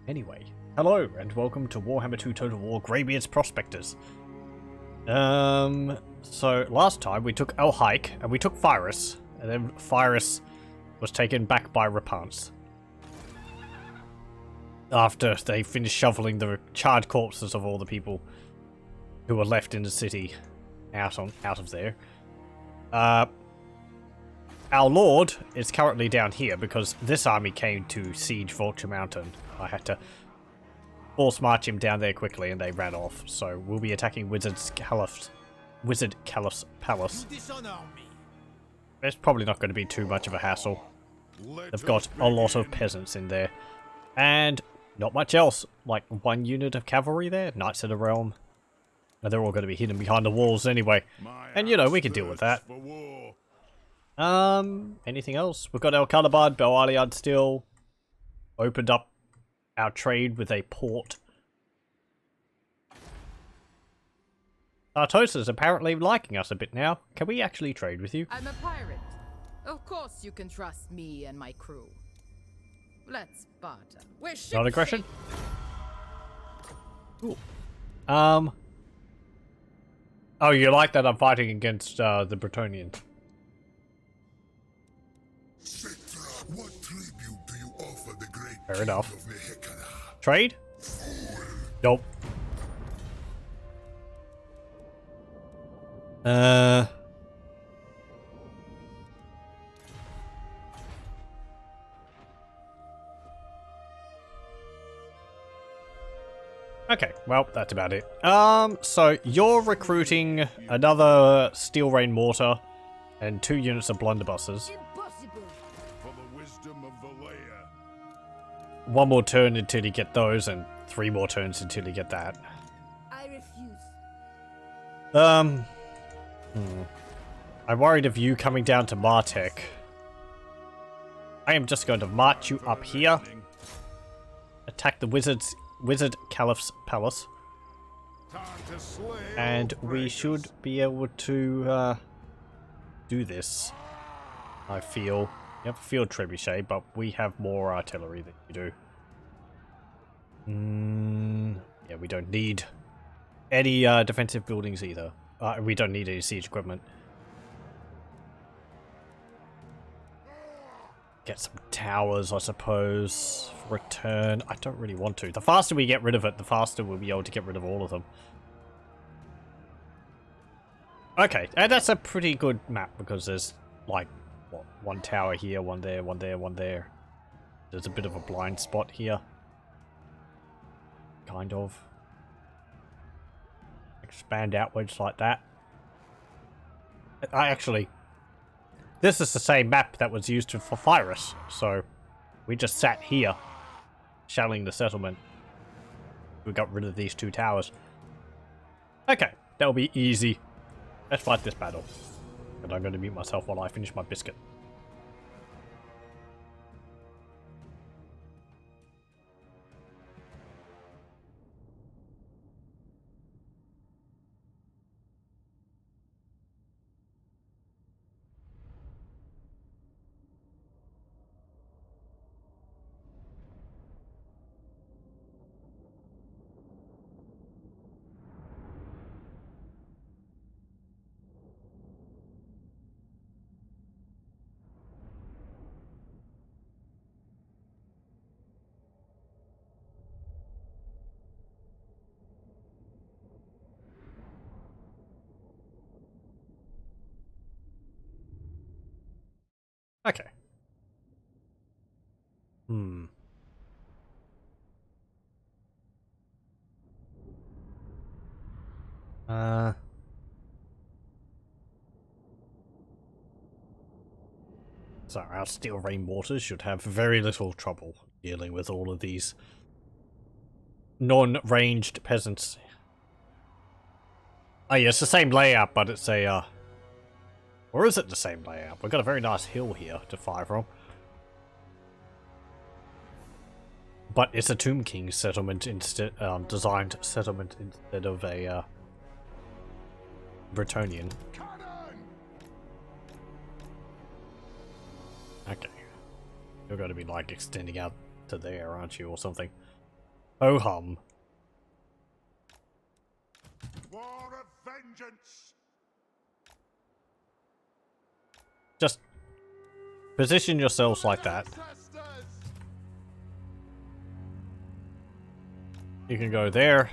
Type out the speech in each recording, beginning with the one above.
Anyway, hello and welcome to Warhammer 2 Total War Greybeard's Prospectors. So last time we took El Hike and we took Virus, and then Virus was taken back by Repance. After they finished shoveling the charred corpses of all the people who were left in the city out of there. Our Lord is currently down here because this army came to siege Vulture Mountain. I had to force march him down there quickly and they ran off. So we'll be attacking Wizard Caliph's palace. It's probably not going to be too much of a hassle. They've got a lot of peasants in there. And not much else. Like one unit of cavalry there. Knights of the Realm. And they're all going to be hidden behind the walls anyway. And you know, we can deal with that. Anything else? We've got Arkhan the Black, Belaliad still. Opened up our trade with a port. Artos is apparently liking us a bit now. Can we actually trade with you? I'm a pirate. Of course you can trust me and my crew. Let's barter. We're Not aggression? Cool. Oh, you like that I'm fighting against the Bretonnian? What tribute do you offer the great Fair enough. king of Mehekana? Trade? Nope. Okay, well, that's about it. So you're recruiting another Steel Rain Mortar and 2 units of blunderbusses. Impossible. For the wisdom of the layer. 1 more turn until you get those, and 3 more turns until you get that. I refuse. I'm worried of you coming down to Martek. I am just going to march you up here. Attack the Wizard Caliph's palace. And we should be able to do this. I feel. You have a field trebuchet, but we have more artillery than you do. Yeah, we don't need any defensive buildings either. We don't need any siege equipment. Get some towers, I suppose. Return. I don't really want to. The faster we get rid of it, the faster we'll be able to get rid of all of them. Okay, and that's a pretty good map because there's like, what, 1 tower here, 1 there, 1 there, 1 there. There's a bit of a blind spot here. Kind of. Expand outwards like that. This is the same map that was used for Virus, so we just sat here, shelling the settlement. We got rid of these 2 towers. Okay, that'll be easy. Let's fight this battle. And I'm going to mute myself while I finish my biscuit. Okay. So our Steel Rain Mortars should have very little trouble dealing with all of these non-ranged peasants. Oh yeah, it's the same layout, but it's a, or is it the same layout? We've got a very nice hill here to fire from. But it's a Tomb King settlement instead, designed settlement instead of a, Bretonnian. Okay. You're going to be like extending out to there, aren't you, or something? Oh hum. War of vengeance. Just position yourselves like that. You can go there.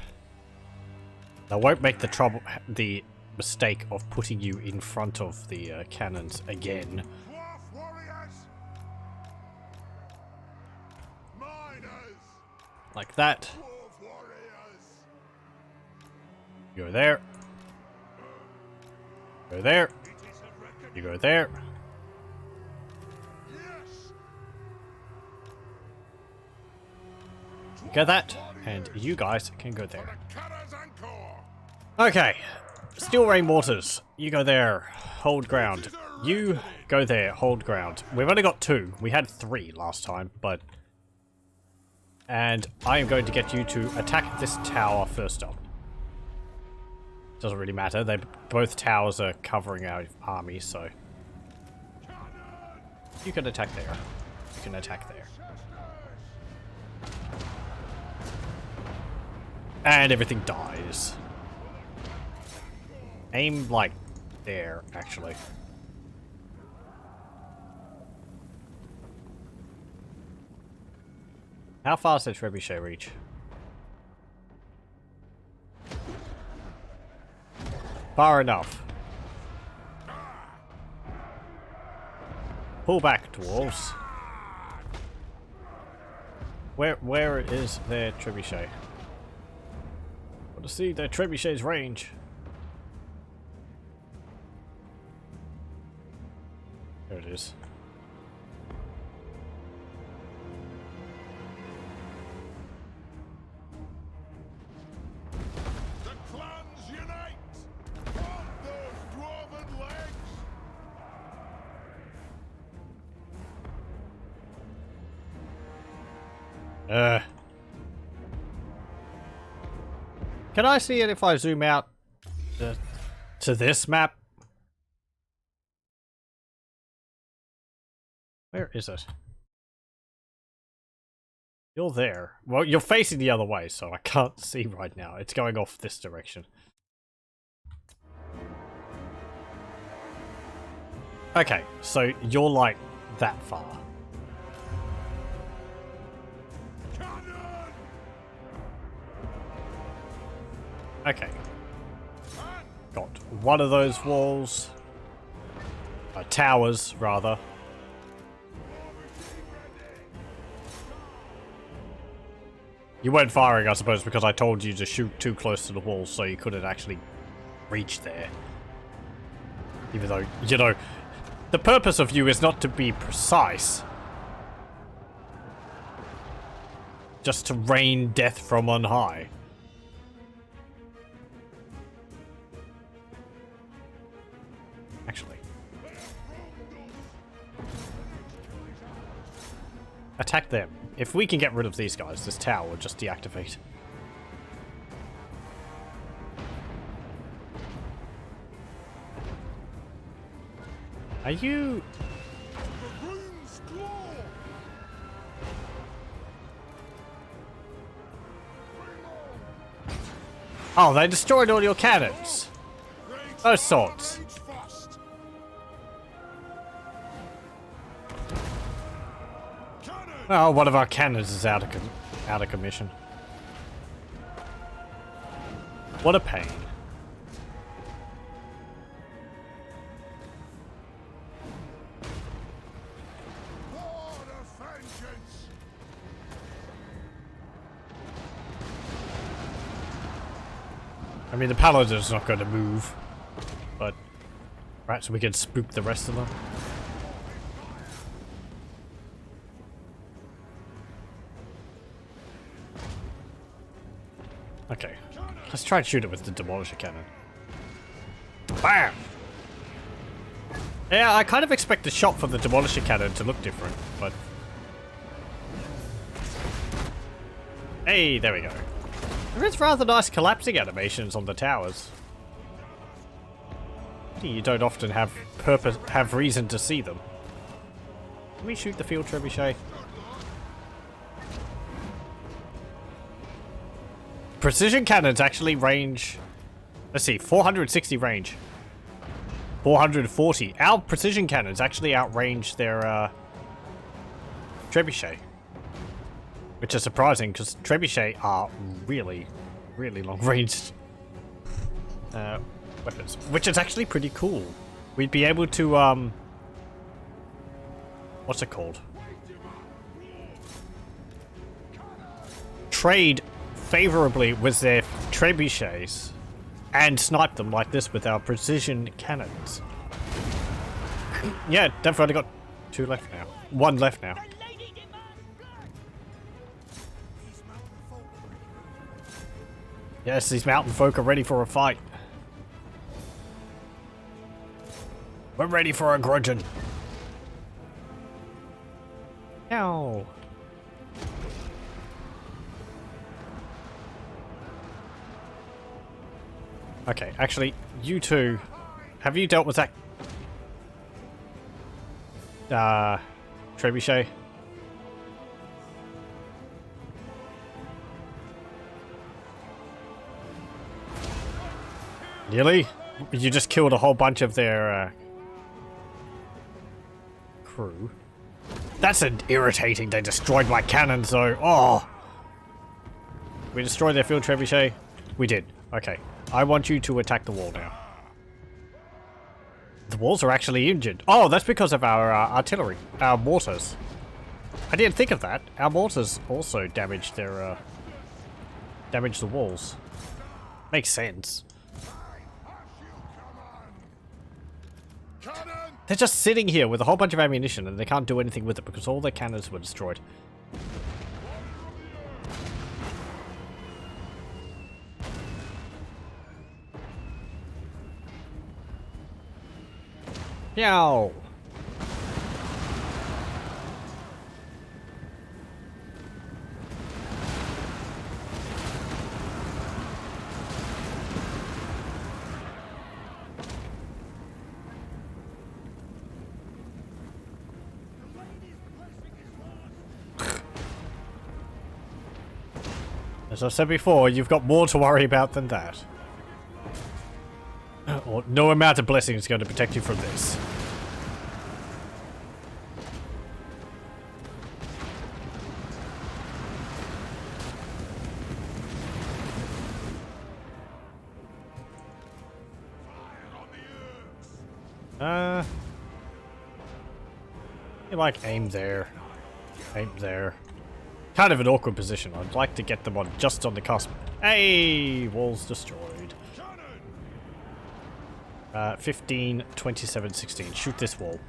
I won't make the mistake of putting you in front of the cannons again. Dwarf warriors. Miners. Like that. Dwarf warriors. You go there. Go there. It is a record. You go there. Yes. Get that. And you guys can go there. The Kara's Anchor. Okay. Steel Rain Mortars. You go there. Hold ground. You go there. Hold ground. We've only got 2. We had 3 last time, but... And I am going to get you to attack this tower first up. Doesn't really matter. Both towers are covering our army, so... You can attack there. You can attack there. And everything dies. Aim, like, there, actually. How far does the trebuchet reach? Far enough. Pull back, dwarves. Where is their trebuchet? To see their trebuchet's range. There it is. The clans unite. On those dwarven legs. Can I see it if I zoom out to this map? Where is it? You're there. Well, you're facing the other way, so I can't see right now. It's going off this direction. Okay, so you're like that far. Okay. Got one of those walls. Towers, rather. You weren't firing, I suppose, because I told you to shoot too close to the wall, so you couldn't actually reach there. Even though, you know, the purpose of you is not to be precise. Just to rain death from on high. Actually. Attack them. If we can get rid of these guys, this tower will just deactivate. Are you... Oh, they destroyed all your cannons. Those sorts. Oh, one of our cannons is out of commission. What a pain. I mean, the paladin's not going to move, but right, so we can spook the rest of them. Okay, let's try and shoot it with the Demolisher Cannon. Bam! Yeah, I kind of expect the shot from the Demolisher Cannon to look different, but... Hey, there we go. There is rather nice collapsing animations on the towers. You don't often have reason to see them. Can we shoot the field trebuchet? precision cannons actually range... Let's see, 460 range. 440. Our precision cannons actually outrange their trebuchet. Which is surprising, because trebuchet are really, really long-range weapons. Which is actually pretty cool. We'd be able to, what's it called? Trade favorably with their trebuchets and snipe them like this with our precision cannons. Yeah, definitely got 2 left now. 1 left now. Yes, these mountain folk are ready for a fight. We're ready for a grudgeon. Ow. Okay, actually, you two, have you dealt with that trebuchet? Really? You just killed a whole bunch of their crew. That's irritating. They destroyed my cannons though. Oh! We destroyed their field trebuchet? We did. Okay. I want you to attack the wall now. The walls are actually injured. Oh, that's because of our artillery. Our mortars. I didn't think of that. Our mortars also damaged their damaged the walls. Makes sense. They're just sitting here with a whole bunch of ammunition and they can't do anything with it because all their cannons were destroyed. Yow! As I said before, you've got more to worry about than that. Or no amount of blessing is going to protect you from this. You like aim there. Aim there. Kind of an awkward position. I'd like to get them on just on the cusp. Hey! Walls destroyed. 15, 27, 16. Shoot this wall.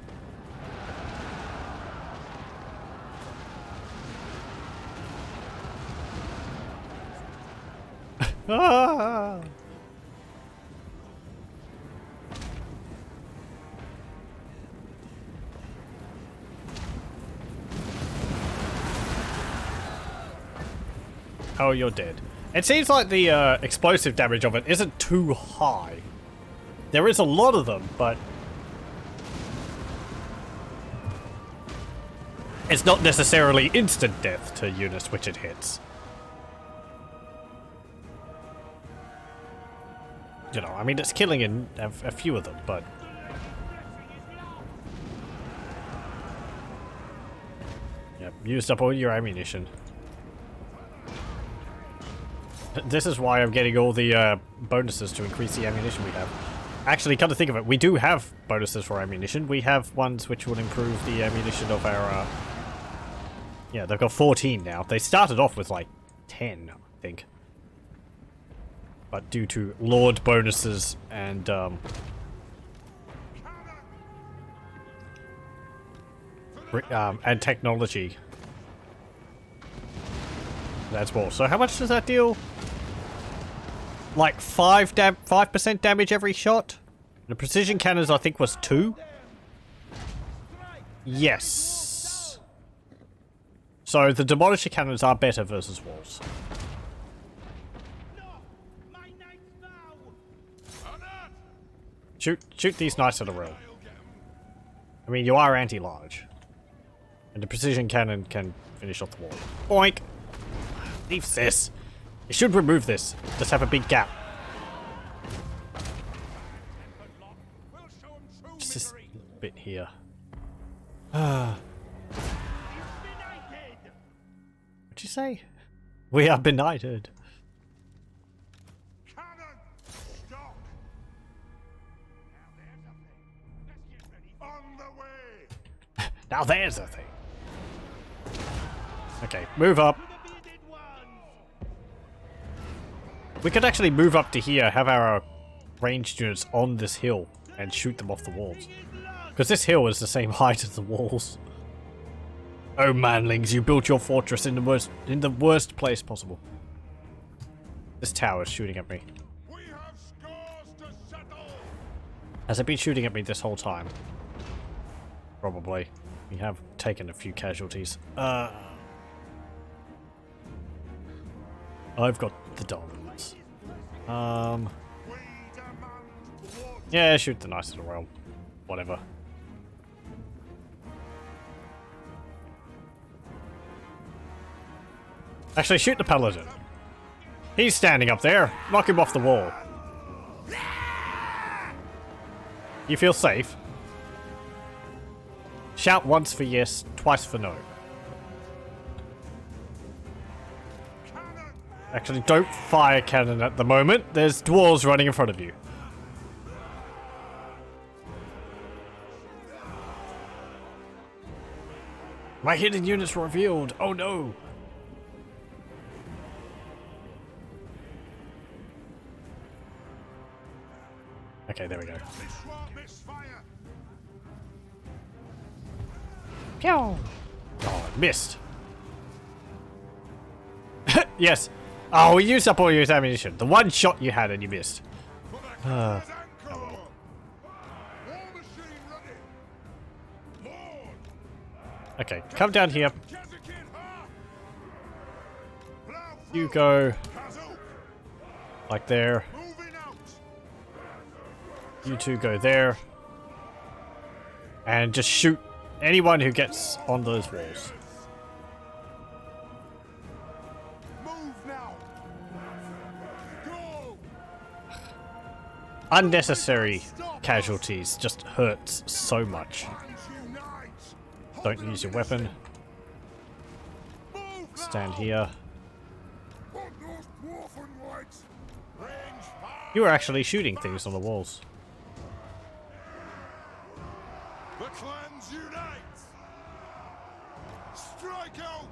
Ah! Oh, you're dead. It seems like the explosive damage of it isn't too high. There is a lot of them, but it's not necessarily instant death to units which it hits. You know, I mean, it's killing a few of them, but... Yep, used up all your ammunition. This is why I'm getting all the bonuses to increase the ammunition we have. Actually, come to think of it, we do have bonuses for ammunition. We have ones which will improve the ammunition of our... Yeah, they've got 14 now. They started off with like 10, I think. But due to Lord bonuses and technology. That's more. So how much does that deal? Like 5% damage every shot? The precision cannons I think was 2? Yes. So the demolisher cannons are better versus walls. Shoot these knights in a row. I mean, you are anti-large. And the precision cannon can finish off the wall. Boink! Leave this. It should remove this. Just have a big gap. Just this bit here. What'd you say? We are benighted. Cannon! Stock! On the way! Now there's a thing. Okay, move up. We could actually move up to here, have our ranged units on this hill, and shoot them off the walls. Because this hill is the same height as the walls. Oh manlings, you built your fortress in the worst place possible. This tower is shooting at me. We have scores to settle! Has it been shooting at me this whole time? Probably. We have taken a few casualties. I've got the dominance. We demand water! Yeah, shoot the nice little realm. Whatever. Actually, shoot the paladin. He's standing up there. Knock him off the wall. You feel safe? Shout once for yes, twice for no. Actually, don't fire cannon at the moment. There's dwarves running in front of you. My hidden units revealed. Oh no. Okay, there we go. This won't misfire! Pew! Oh, I missed. Yes. Oh, we used up all your ammunition. The one shot you had and you missed. For the cannon's anchor! War machine ready! Lord! Okay, come down here. Kazakin half! Plow You through! go Kazuk! like there. Moving out! You two go there. And just shoot anyone who gets on those walls. Move now! Go! Unnecessary casualties just hurts so much. Hands unite! Don't use your weapon. Move Stand now! here. On those dwarfen lights! Range fire! You are actually shooting things on the walls. The clans unite! Strike out!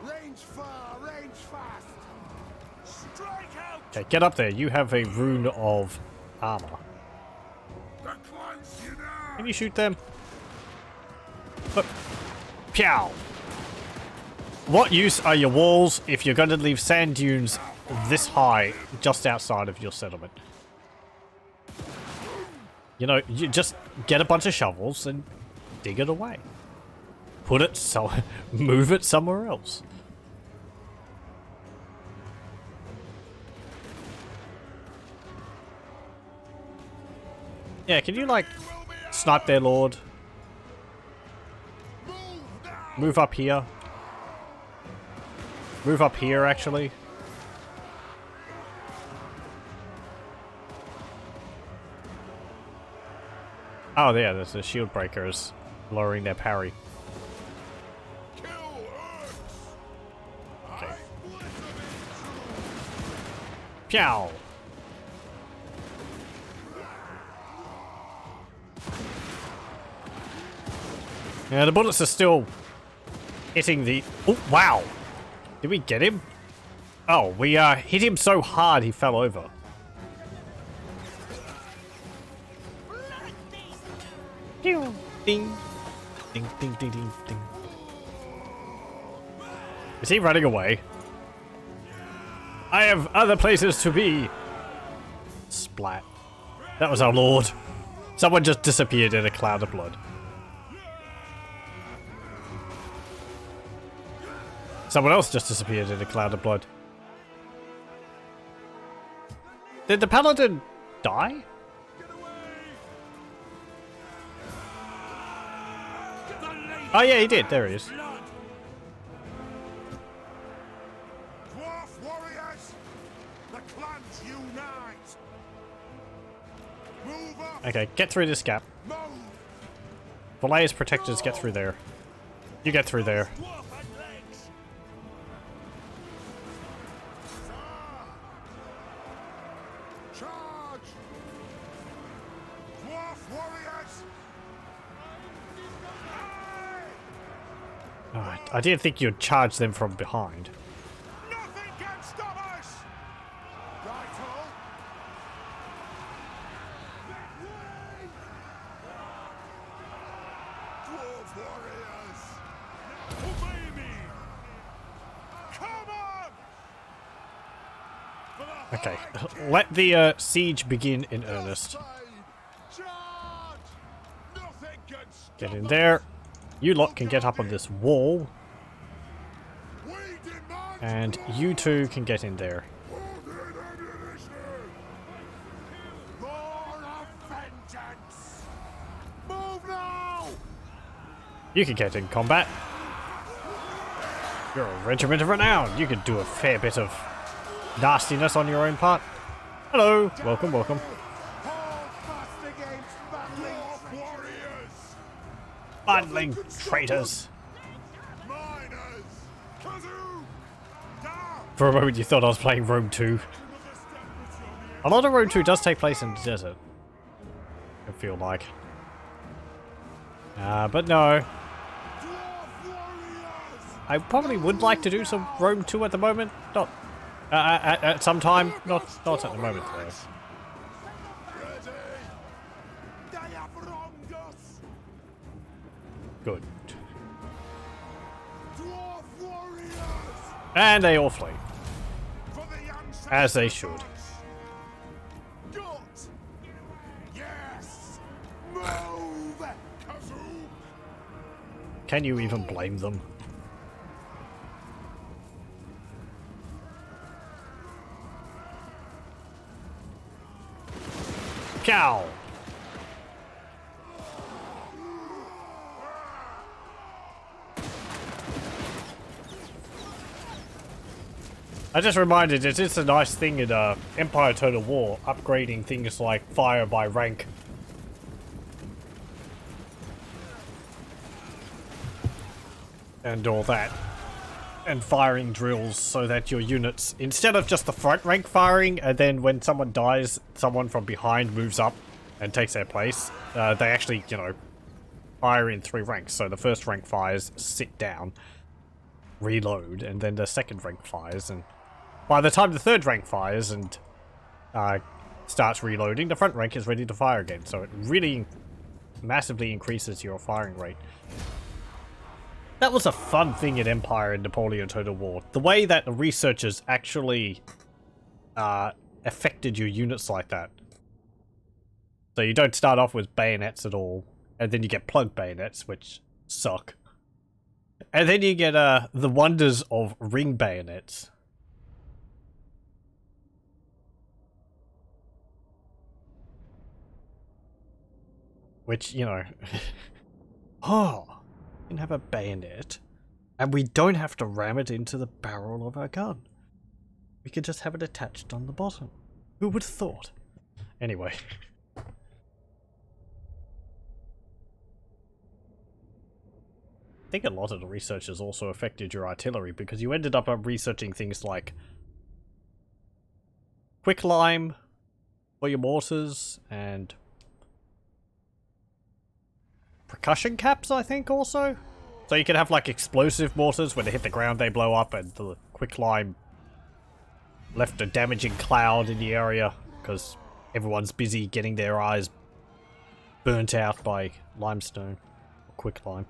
Range far, range fast! Strike out! Okay, get up there. You have a rune of armor. The clans unite! Can you shoot them? But, pow! What use are your walls if you're going to leave sand dunes this high just outside of your settlement? You know, you just get a bunch of shovels and dig it away. Put it so, move it somewhere else. Yeah, can you like snipe their lord? Move now! Move up here. Move up here, actually. Oh, yeah, there's the shield breakers lowering their parry. Kill Urks! Okay. I split them in two! Pow! Yeah, the bullets are still hitting the... Oh, wow! Did we get him? Oh, we hit him so hard he fell over. Pew! Ding! Ding, ding, ding, ding, ding. Is he running away? I have other places to be! Splat. That was our lord. Someone just disappeared in a cloud of blood. Someone else just disappeared in a cloud of blood. Did the paladin die? Oh yeah, he did. There he is. Dwarven The clans unite! Move up! Okay, get through this gap. Move! Valea's protectors get through there. You get through there. Dwarf and legs! Charge! Dwarf warriors! Alright, I didn't think you'd charge them from behind. Nothing can stop us! Right-o! Dwarf warriors! Obey me! Come on! For the Okay, high let the siege begin in earnest. side! Charge! Nothing can stop Get in there. You lot can get up on this wall, We demand and you two can get in there. more of vengeance! Move now! You can get in combat. You're a regiment of renown. You can do a fair bit of nastiness on your own part. Hello, welcome, welcome. Hold fast against Dwarf warriors! Bundling traitors. Miners! Kazoo! Down! For a moment you thought I was playing Rome 2. A lot of Rome 2 does take place in the desert. I feel like. But no. Dwarf warriors! I probably would like to do some Rome 2 at the moment. Not at some time. Not at the moment though. Ready! They have wronged us! Good. Dwarf warriors! And they all flee. For the ancestors! As they should. Gut! Yes! Move! Kazoo! Can you even blame them? Cow! I just reminded it's a nice thing in Empire Total War, upgrading things like fire by rank. And all that. And firing drills so that your units, instead of just the front rank firing, and then when someone dies, someone from behind moves up and takes their place, they actually, you know, fire in 3 ranks. So the first rank fires, sit down, reload, and then the second rank fires, and by the time the third rank fires and starts reloading, the front rank is ready to fire again. So it really massively increases your firing rate. That was a fun thing in Empire and Napoleon Total War. The way that the researchers actually affected your units like that. So you don't start off with bayonets at all, and then you get plug bayonets, which suck. And then you get the wonders of ring bayonets. Which, you know... oh... can have a bayonet, and we don't have to ram it into the barrel of our gun. We can just have it attached on the bottom. Who would have thought? Anyway. I think a lot of the researchers also affected your artillery, because you ended up researching things like quicklime for your mortars, and percussion caps, I think, also. So you can have, like, explosive mortars. When they hit the ground, they blow up, and the quicklime left a damaging cloud in the area, because everyone's busy getting their eyes burnt out by limestone. Or quicklime.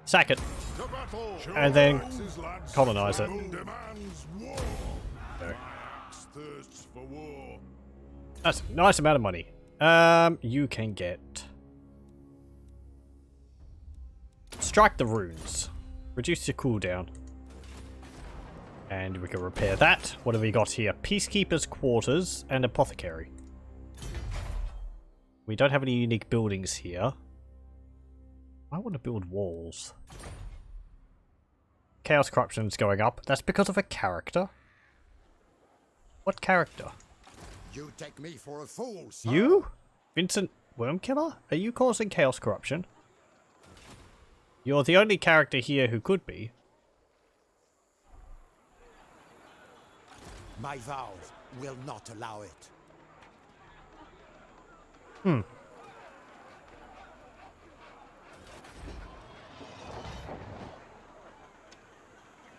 Sack it. And then colonize it. There. Thirsts for war. That's a nice amount of money. You can get... strike the runes. Reduce your cooldown. And we can repair that. What have we got here? Peacekeeper's quarters and apothecary. We don't have any unique buildings here. I want to build walls. Chaos Corruption's going up, that's because of a character. What character? You take me for a fool, sir. You? Vincent Wormkiller? Are you causing Chaos Corruption? You're the only character here who could be. My vows will not allow it. Hmm.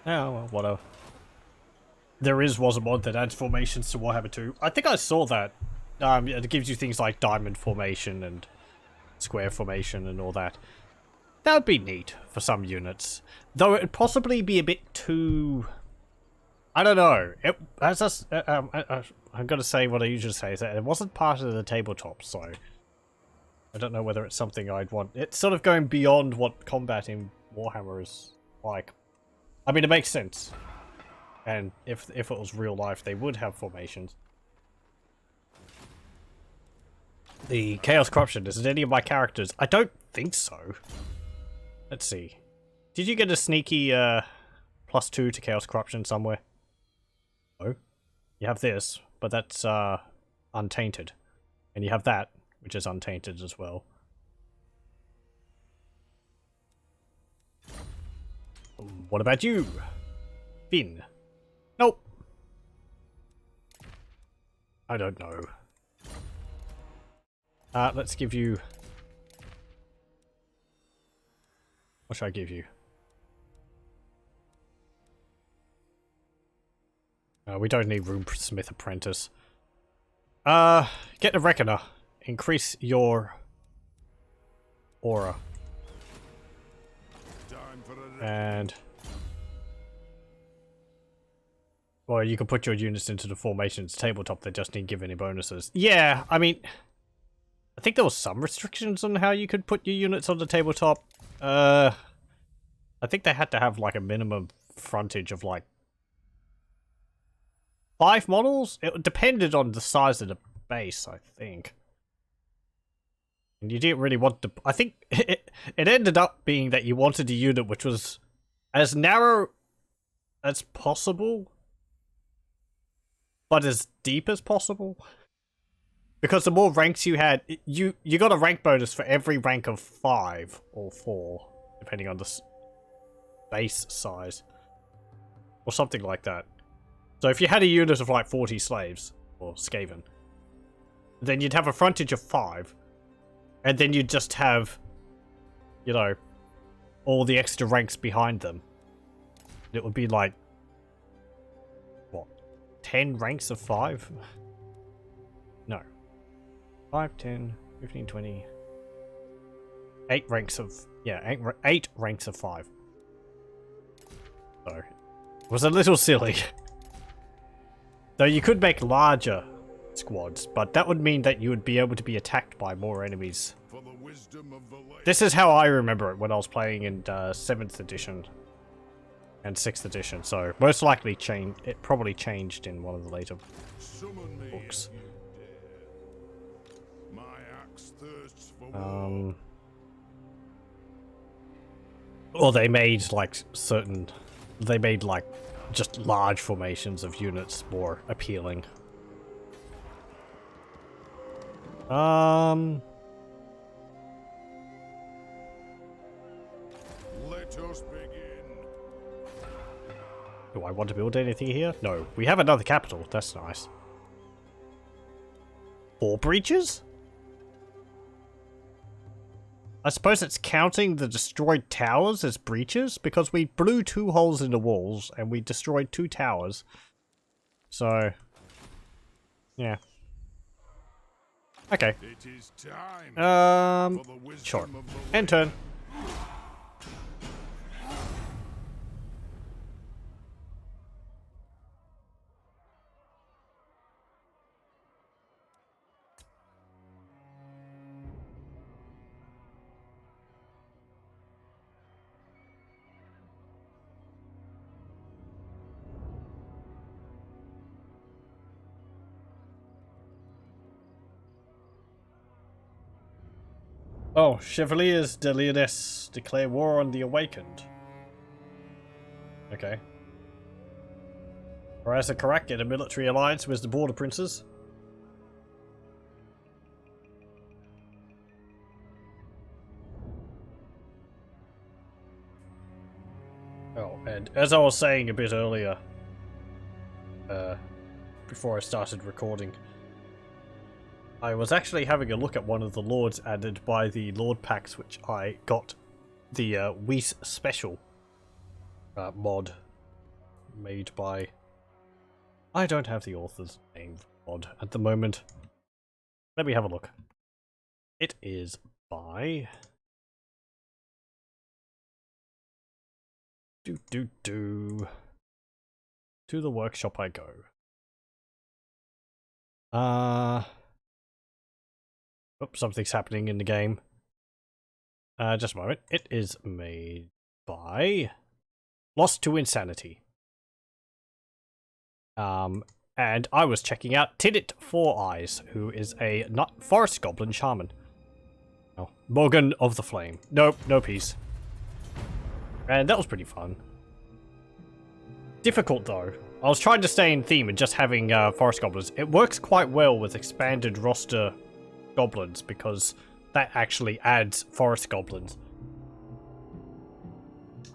Oh, well, whatever. There was a mod that adds formations to Warhammer 2. I think I saw that. It gives you things like diamond formation and square formation and all that. That would be neat for some units. Though it'd possibly be a bit too... I don't know. I'm going to say what I usually say, is that it wasn't part of the tabletop, so... I don't know whether it's something I'd want. It's sort of going beyond what combat in Warhammer is like. I mean, it makes sense. And if it was real life, they would have formations. The Chaos Corruption, is it any of my characters? I don't think so. Let's see. Did you get a sneaky +2 to Chaos Corruption somewhere? No. You have this, but that's untainted. And you have that, which is untainted as well. What about you? Finn? Nope. I don't know. Let's give you... What should I give you? We don't need Roomsmith Apprentice. Get a Reckoner. Increase your aura. And... Well, you can put your units into the formations tabletop, they just didn't give any bonuses. Yeah, I mean... I think there was some restrictions on how you could put your units on the tabletop. I think they had to have like a minimum frontage of like 5 models? It depended on the size of the base, I think. And you didn't really want to... I think it ended up being that you wanted a unit which was as narrow as possible, but as deep as possible. Because the more ranks you had, you got a rank bonus for every rank of 5 or 4, depending on the base size. Or something like that. So if you had a unit of like 40 slaves, or Skaven, then you'd have a frontage of 5. And then you'd just have, you know, all the extra ranks behind them. It would be like, what, 10 ranks of 5? No. 5, 10, 15, 20... 8 ranks of... Yeah, 8 ranks of 5. So, it was a little silly. Though you could make larger squads, but that would mean that you would be able to be attacked by more enemies. For the wisdom of the lake. This is how I remember it when I was playing in 7th edition and 6th edition, so most likely it probably changed in one of the later Summon me books. if you dare. My axe thirsts for war. Or they made like they made like just large formations of units more appealing. Let us begin. Do I want to build anything here? No. We have another capital. That's nice. 4 breaches? I suppose it's counting the destroyed towers as breaches, because we blew 2 holes in the walls and we destroyed 2 towers. So, yeah. Okay. It is time for the wisdom Sure. of the End turn. Oh, Chevaliers de Leones declare war on the Awakened. Okay. Rise of Karak in a military alliance with the Border Princes. Oh, and as I was saying a bit earlier, before I started recording, I was actually having a look at one of the lords added by the Lord packs, which I got the Weiss Special mod made by... I don't have the author's name for mod at the moment. Let me have a look. It is by... To the workshop I go. Oops, something's happening in the game. Just a moment. It is made by Lost to Insanity. And I was checking out Tidit Four Eyes, who is a forest goblin shaman. Oh, Morgan of the Flame. Nope, no peace. And that was pretty fun. Difficult though. I was trying to stay in theme and just having forest goblins. It works quite well with expanded roster goblins because that actually adds forest goblins.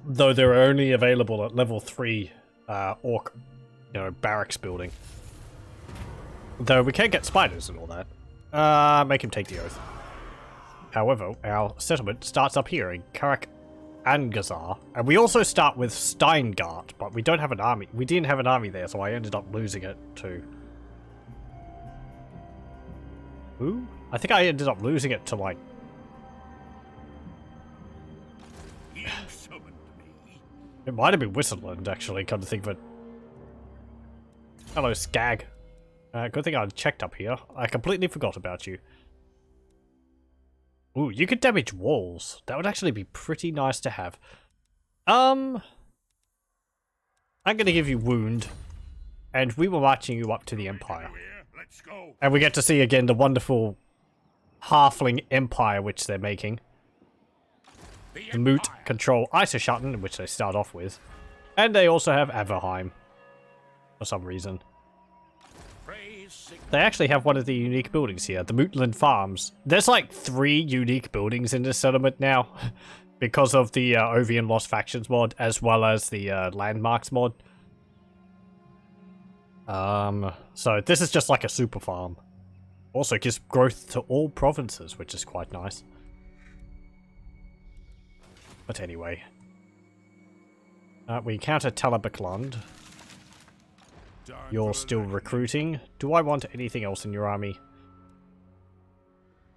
Though they're only available at level 3 orc, barracks building. Though we can get spiders and all that. Make him take the oath. However, our settlement starts up here in Karak Angazar, and we also start with Steingart, but we don't have an army. We didn't have an army there, so I ended up losing it to... Who? I think I ended up losing it to, like... You summoned me. It might have been Whistleland, actually, come to think of it. Hello, Skag. Good thing I checked up here. I completely forgot about you. Ooh, you could damage walls. That would actually be pretty nice to have. I'm gonna give you wound. And we were marching you up to the Empire. Let's go. And we get to see again the wonderful halfling empire which they're making. The Moot control Isoschatten, which they start off with. And they also have Averheim. For some reason. They actually have one of the unique buildings here, the Mootland Farms. There's like 3 unique buildings in this settlement now. Because of the Ovian Lost Factions mod, as well as the Landmarks mod. So this is just like a super farm. Also gives growth to all provinces, which is quite nice. But anyway. We encounter Talabaklund. You're still recruiting. Do I want anything else in your army?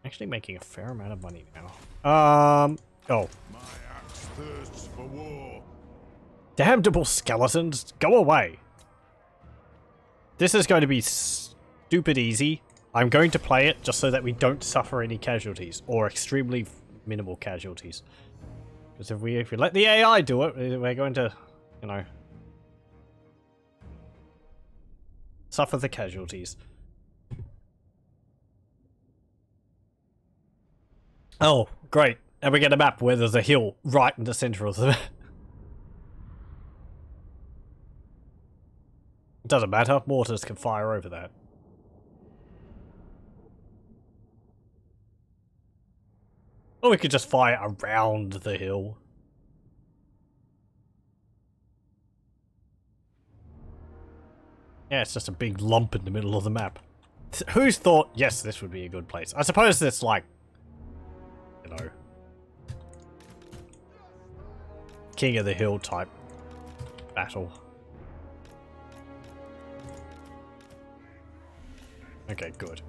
Actually making a fair amount of money now. Oh. My axe thirsts for war. Damnable skeletons, go away. This is going to be stupid easy. I'm going to play it just so that we don't suffer any casualties, or extremely minimal casualties. Because if we let the AI do it, we're going to, suffer the casualties. Oh, great. And we get a map where there's a hill right in the center of the map. It doesn't matter, mortars can fire over that. Or we could just fire around the hill. Yeah, it's just a big lump in the middle of the map. Who's thought, yes, this would be a good place? I suppose it's like, King of the Hill type battle. Okay, good.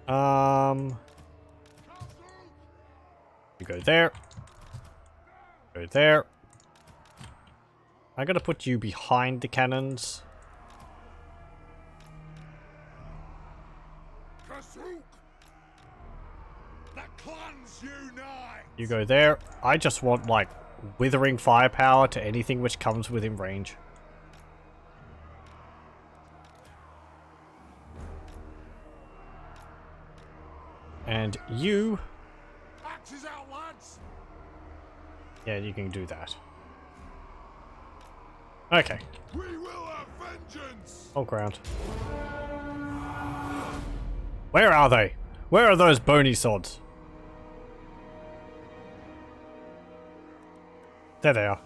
You go there. Go there. I'm gonna put you behind the cannons. The clans unite. You go there. I just want, like, withering firepower to anything which comes within range. And you... Axes out, lads. Yeah, you can do that. Okay. We will have vengeance. Hold ground. Where are they? Where are those bony sods? There they are.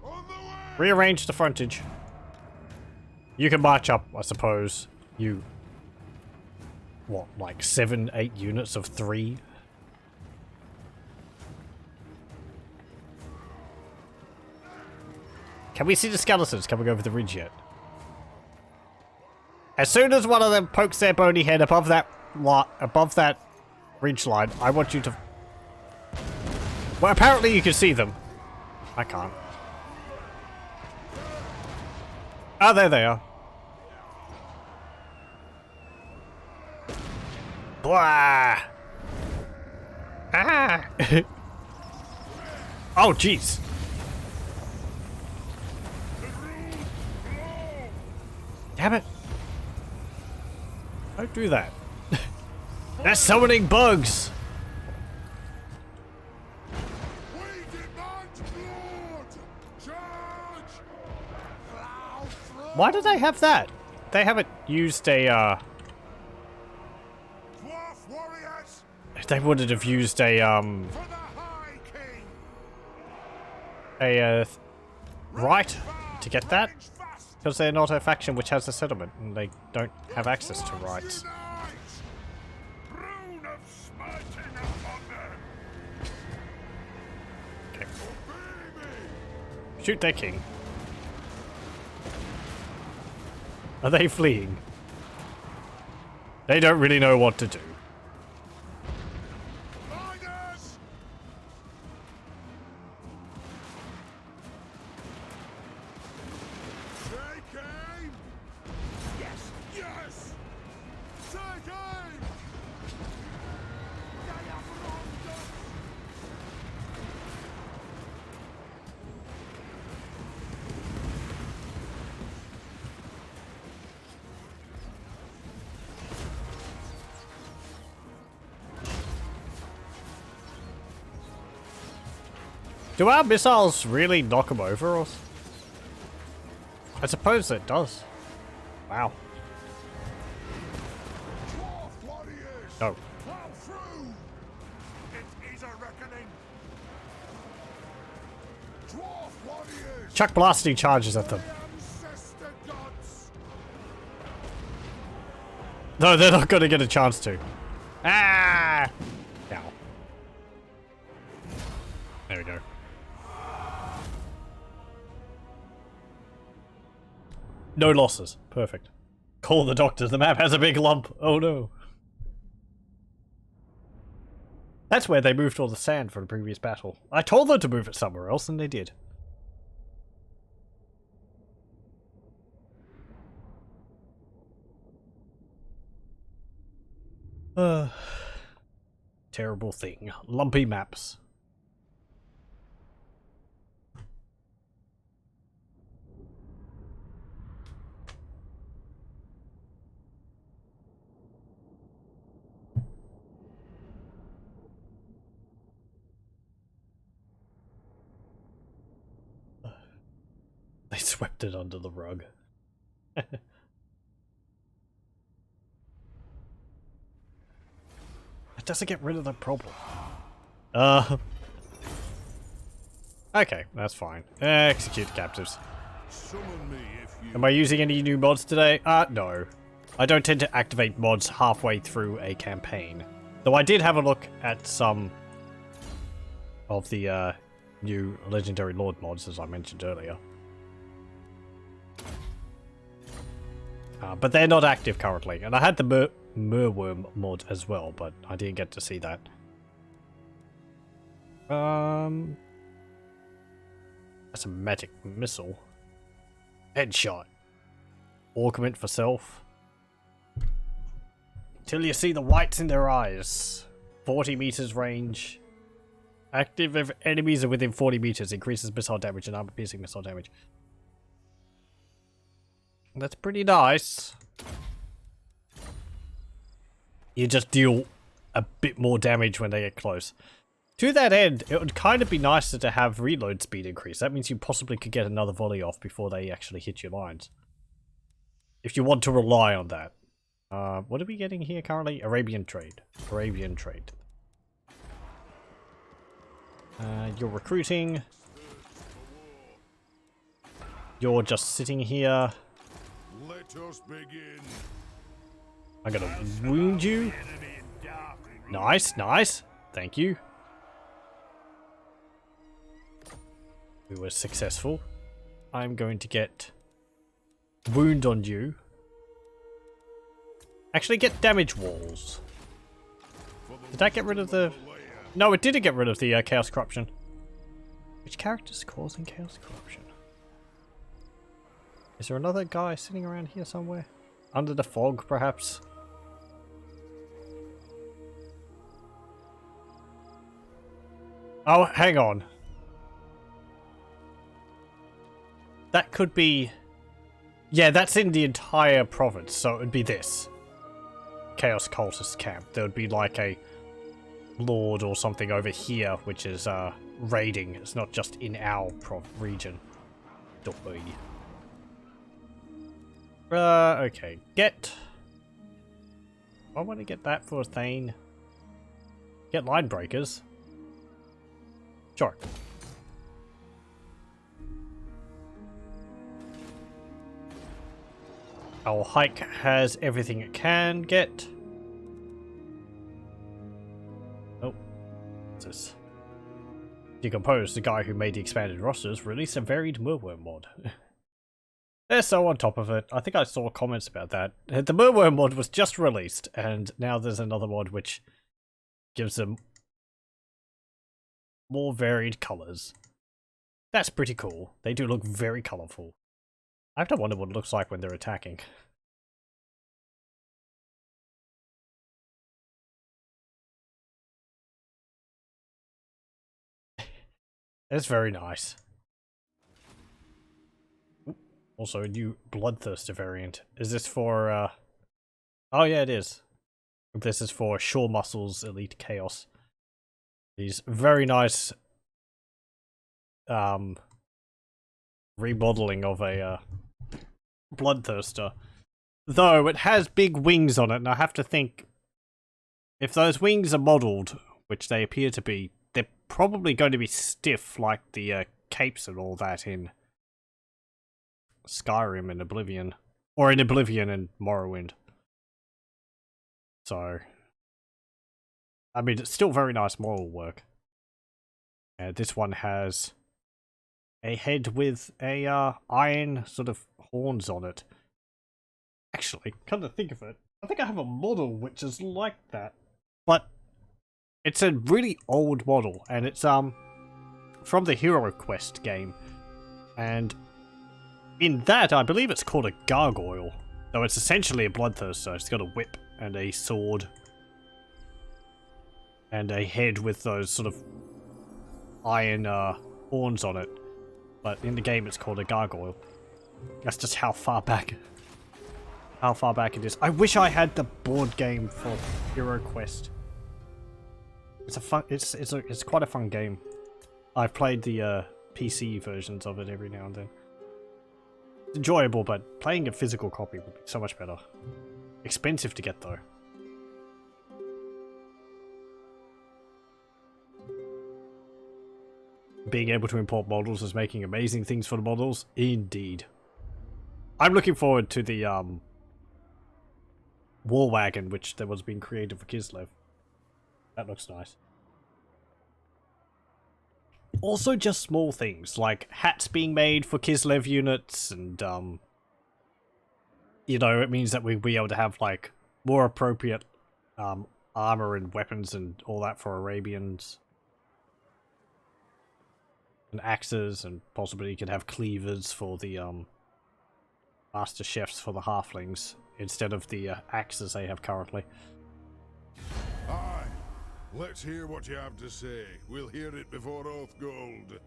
On the way. Rearrange the frontage. You can march up, I suppose. You... What, like 7, 8 units of 3? Can we see the skeletons coming over the ridge yet? As soon as one of them pokes their bony head above that ridge line, I want you to... Well, apparently you can see them. I can't. Oh, there they are. Blah! Ah! Oh, jeez. Damn it. Don't do that. They're summoning bugs! We demand blood. Charge. Plow through. Why do they have that? They haven't used a, Dwarf warriors They wouldn't have used a, for the High King. right to get that? Because they're not a faction which has a settlement, and they don't have access to rights. Rune of smiting upon them. Okay. Obey me. Shoot their king. Are they fleeing? They don't really know what to do. Miners. Take aim. Yes. Yes. Take aim. They have wronged us. Do our missiles really knock them over? Or... I suppose it does. Wow. Dwarf warriors. Oh. Plow through. It is a reckoning. Dwarf warriors. Chuck blasting charges at them. Ancestor gods. No, they're not going to get a chance to. Ah! Ow. There we go. No losses. Perfect. Call the doctors. The map has a big lump. Oh no. That's where they moved all the sand for the previous battle. I told them to move it somewhere else, and they did. Terrible thing. Lumpy maps. They swept it under the rug. It doesn't get rid of the problem. Okay, that's fine. Execute the captives. Summon me if you. Am I using any new mods today? No. I don't tend to activate mods halfway through a campaign. Though I did have a look at some of the new Legendary Lord mods, as I mentioned earlier. But they're not active currently. And I had the Merworm mod as well, but I didn't get to see that. That's a magic missile. Headshot. Augment for self. Till you see the whites in their eyes. 40 meters range. Active if enemies are within 40 meters. Increases missile damage and armor piercing missile damage. That's pretty nice. You just deal a bit more damage when they get close. To that end, it would kind of be nicer to have reload speed increase. That means you possibly could get another volley off before they actually hit your lines. If you want to rely on that. What are we getting here currently? Arabian trade. Arabian trade. You're recruiting. You're just sitting here. Let us begin. I'm gonna wound you. Nice, nice. Thank you. We were successful. I'm going to get wound on you. Actually, get damage walls. Did that get rid of the... No, it didn't get rid of the chaos corruption. Which character's causing chaos corruption? Is there another guy sitting around here somewhere? Under the fog, perhaps? Oh, hang on. That could be... Yeah, that's in the entire province, so it would be this. Chaos Cultist Camp. There would be like a lord or something over here, which is raiding. It's not just in our region. Okay. Get... I want to get that for Thane. Get line breakers. Sure. Our hike has everything it can get. Oh. What's this? Decompose, the guy who made the expanded rosters, released a varied Merworm mod. They're so on top of it. I think I saw comments about that. The Merworm mod was just released, and now there's another mod which gives them more varied colours. That's pretty cool. They do look very colourful. I have to wonder what it looks like when they're attacking. That's very nice. Also, a new Bloodthirster variant. Is this for, Oh yeah, it is. This is for Shore Muscles Elite Chaos. These very nice, remodeling of a, Bloodthirster. Though, it has big wings on it, and I have to think... If those wings are modelled, which they appear to be, they're probably going to be stiff like the, capes and all that in Skyrim and Oblivion. Or in Oblivion and Morrowind. So... I mean, it's still very nice model work. This one has a head with a iron sort of horns on it. Actually, come to think of it, I think I have a model which is like that. But it's a really old model, and it's from the Hero Quest game. And in that, I believe it's called a gargoyle. Though it's essentially a bloodthirster. It's got a whip and a sword. And a head with those sort of iron horns on it. But in the game it's called a gargoyle. That's just how far back it is. I wish I had the board game for Hero Quest. It's a fun it's quite a fun game. I've played the PC versions of it every now and then. It's enjoyable, but playing a physical copy would be so much better. Expensive to get though. Being able to import models is making amazing things for the models. Indeed. I'm looking forward to the war wagon which there was being created for Kislev. That looks nice. Also just small things like hats being made for Kislev units and you know, it means that we'll be able to have like more appropriate armor and weapons and all that for Arabians. And axes, and possibly you could have cleavers for the master chefs for the halflings instead of the axes they have currently. Aye. Let's hear what you have to say. We'll hear it before Oathgold.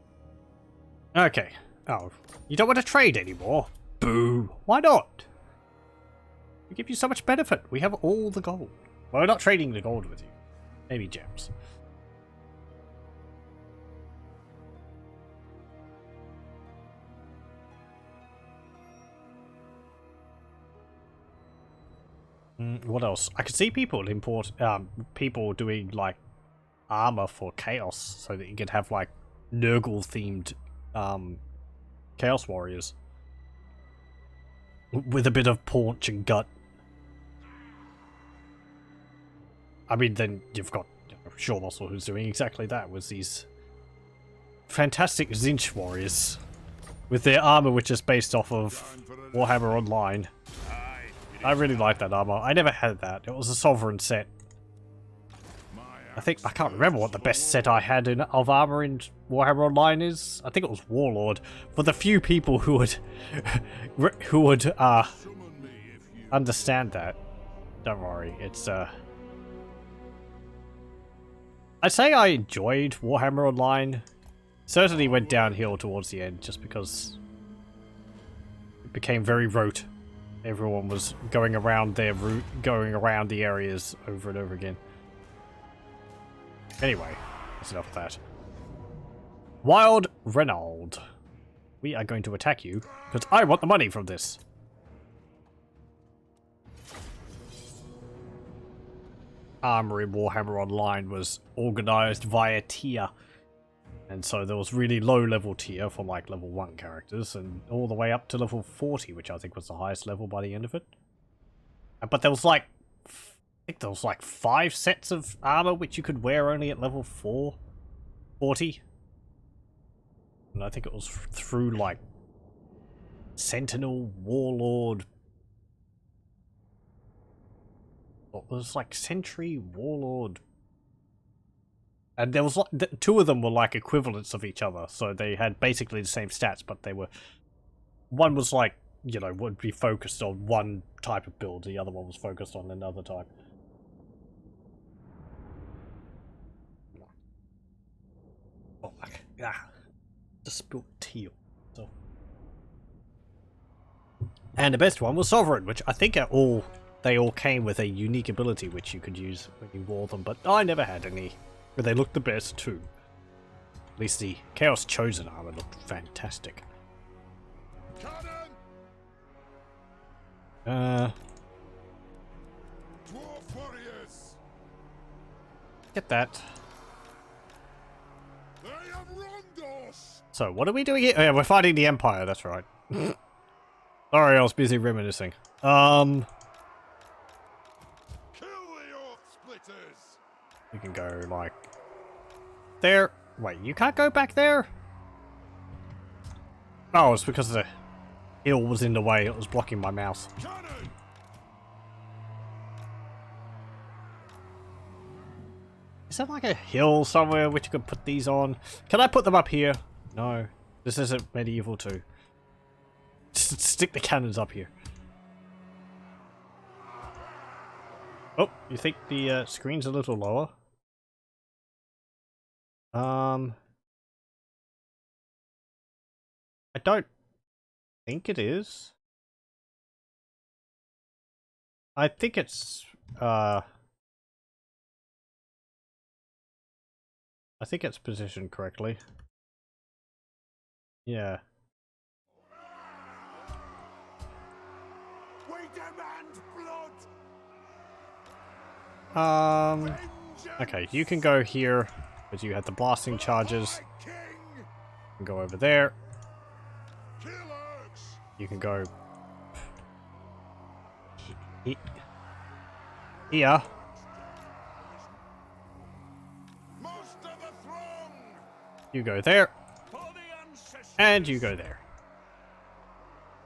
Okay. Oh, you don't want to trade anymore? Boo. Why not? We give you so much benefit. We have all the gold. Well, we're not trading the gold with you. Maybe gems. What else? I could see people people doing like armor for chaos, so that you could have like Nurgle themed chaos warriors with a bit of paunch and gut. I mean, then you've got Shaw Muscle who's doing exactly that with these fantastic Zinch warriors with their armor, which is based off of Warhammer Online. I really like that armor. I never had that. It was a Sovereign set. I can't remember what the best set I had of armor in Warhammer Online is. I think it was Warlord. For the few people who would understand that, don't worry. It's I'd say I enjoyed Warhammer Online. Certainly went downhill towards the end, just because it became very rote. Everyone was going around their route, going around the areas over and over again. Anyway, that's enough of that. Wild Reynald. We are going to attack you, because I want the money from this. Armor in Warhammer Online was organized via tier. And so there was really low level tier for like level 1 characters, and all the way up to level 40, which I think was the highest level by the end of it. But there was like, I think there was like 5 sets of armor which you could wear only at level 40. And I think it was through like Sentinel, Warlord. What was like Sentry, Warlord. And there was like, 2 of them were like equivalents of each other, so they had basically the same stats, but they were, one was like, you know, would be focused on one type of build, the other one was focused on another type. Oh, just spilled tea. So. And the best one was Sovereign, which I think they all came with a unique ability which you could use when you wore them, but I never had any. But they looked the best too. At least the Chaos Chosen armor looked fantastic. Get that. So, what are we doing here? Oh, yeah, we're fighting the Empire, that's right. Sorry, I was busy reminiscing. You can go like there. Wait, you can't go back there? Oh, it's because the hill was in the way. It was blocking my mouse. Is there like a hill somewhere which you could put these on? Can I put them up here? No. This isn't medieval too. Just stick the cannons up here. Oh, you think the screen's a little lower? I don't think it is. I think it's positioned correctly. Yeah. We demand blood. Okay, you can go here, because you had the blasting charges. You can go over there. You can go here. You go there. And you go there.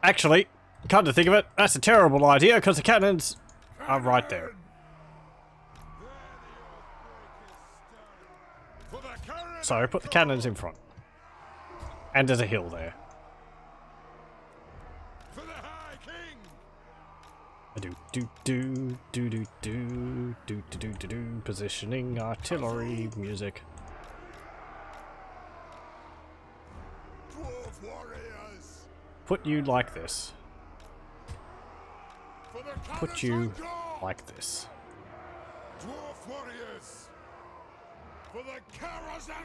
Actually, come to think of it, that's a terrible idea, because the cannons are right there. So, put the cannons in front. And there's a hill there. Positioning artillery music. Put you like this. Put you like this.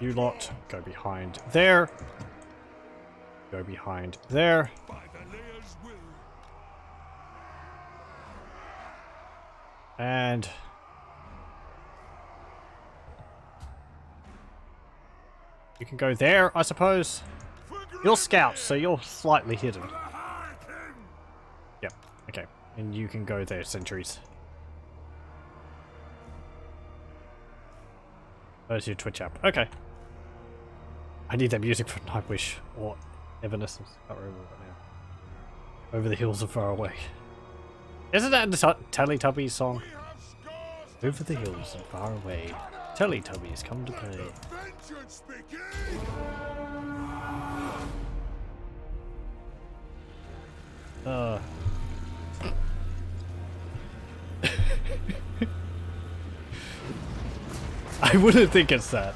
You lot go behind there. Go behind there. And you can go there, I suppose. You're scouts, so you're slightly hidden. Yep, okay. And you can go there, sentries. There's your Twitch app. Okay. I need that music for Nightwish or Evanescence. Can't remember right now. Over the hills and far away. Isn't that the Teletubbies song? Over the hills and far away, Teletubbies come to play. I wouldn't think it's that.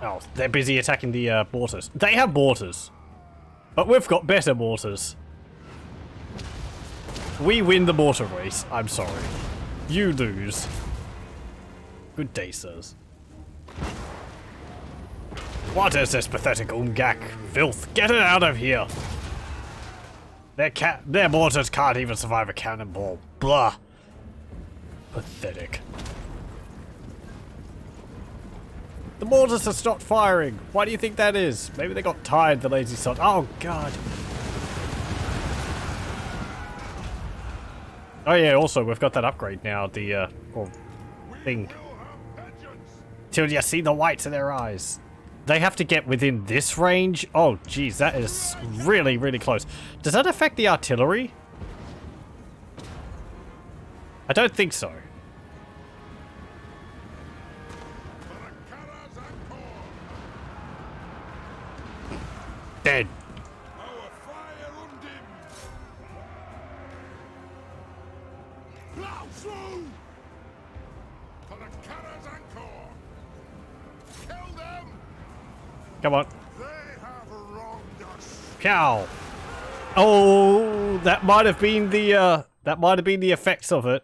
Oh, they're busy attacking the mortars. They have mortars. But we've got better mortars. We win the mortar race. I'm sorry. You lose. Good day, sirs. What is this pathetic umgak filth? Get it out of here! Their mortars can't even survive a cannonball. Blah. Pathetic. The mortars have stopped firing. Why do you think that is? Maybe they got tired, the lazy sod. Oh, God. Oh, yeah, also, we've got that upgrade now. The, thing. Till you see the whites in their eyes. They have to get within this range? Oh, geez, that is really, really close. Does that affect the artillery? I don't think so. Dead. Come on. Cow. Oh, that might have been the effects of it.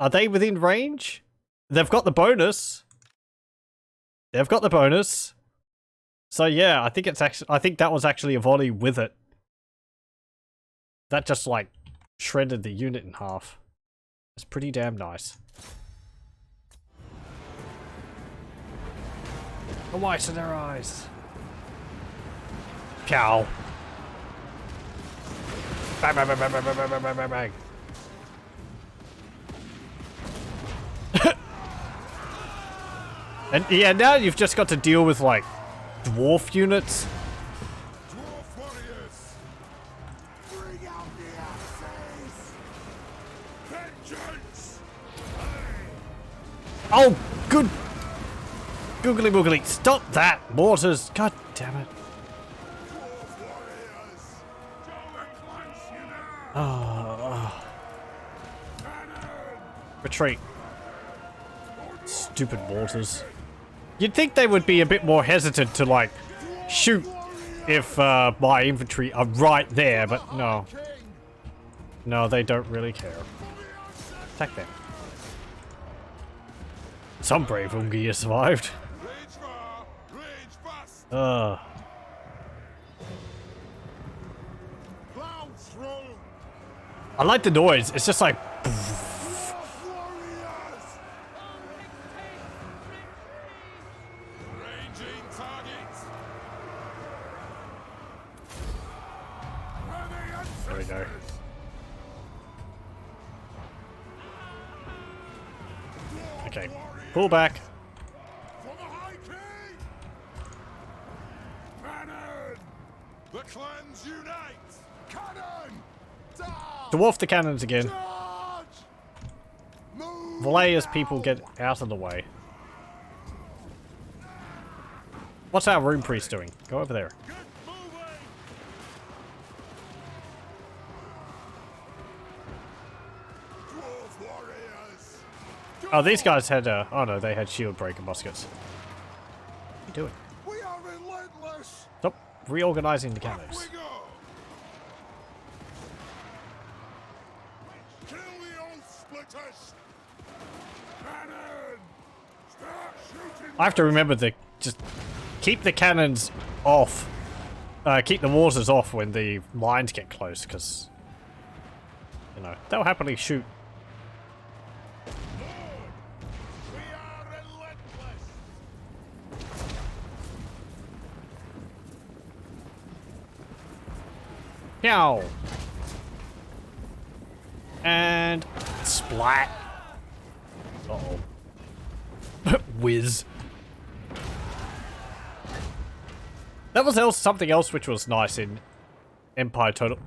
Are they within range? They've got the bonus. They've got the bonus. So yeah, I think that was actually a volley with it. That just like shredded the unit in half. It's pretty damn nice. The whites in their eyes. Cow. Bang, bang, bang, bang, bang, bang, bang, bang, bang, bang. And yeah, now you've just got to deal with like dwarf units. Dwarf warriors, bring out the axes. Vengeance. Oh, good. Googly boogly. Stop that. Mortars. God damn it. Dwarf warriors. Oh. Retreat. Stupid mortars. You'd think they would be a bit more hesitant to, like, shoot if my infantry are right there, but no. No, they don't really care. Attack them. Some brave Ungi survived. I like the noise. It's just like... There we go. Okay, pull back. The clans unite! Cannon! Dwarf the cannons again. Volley as people get out of the way. What's our rune priest doing? Go over there. Oh, these guys had oh no, they had shield breaker muskets. What are you doing? We are relentless! Stop reorganizing the cannons. Kill the oath splitters! Cannon! Start shooting! I have to remember to just keep the cannons off keep the waters off when the lines get close, because, you know, they'll happily shoot. We are relentless. Yow! And splat. Uh-oh. Whiz. That was something else which was nice in Empire Total.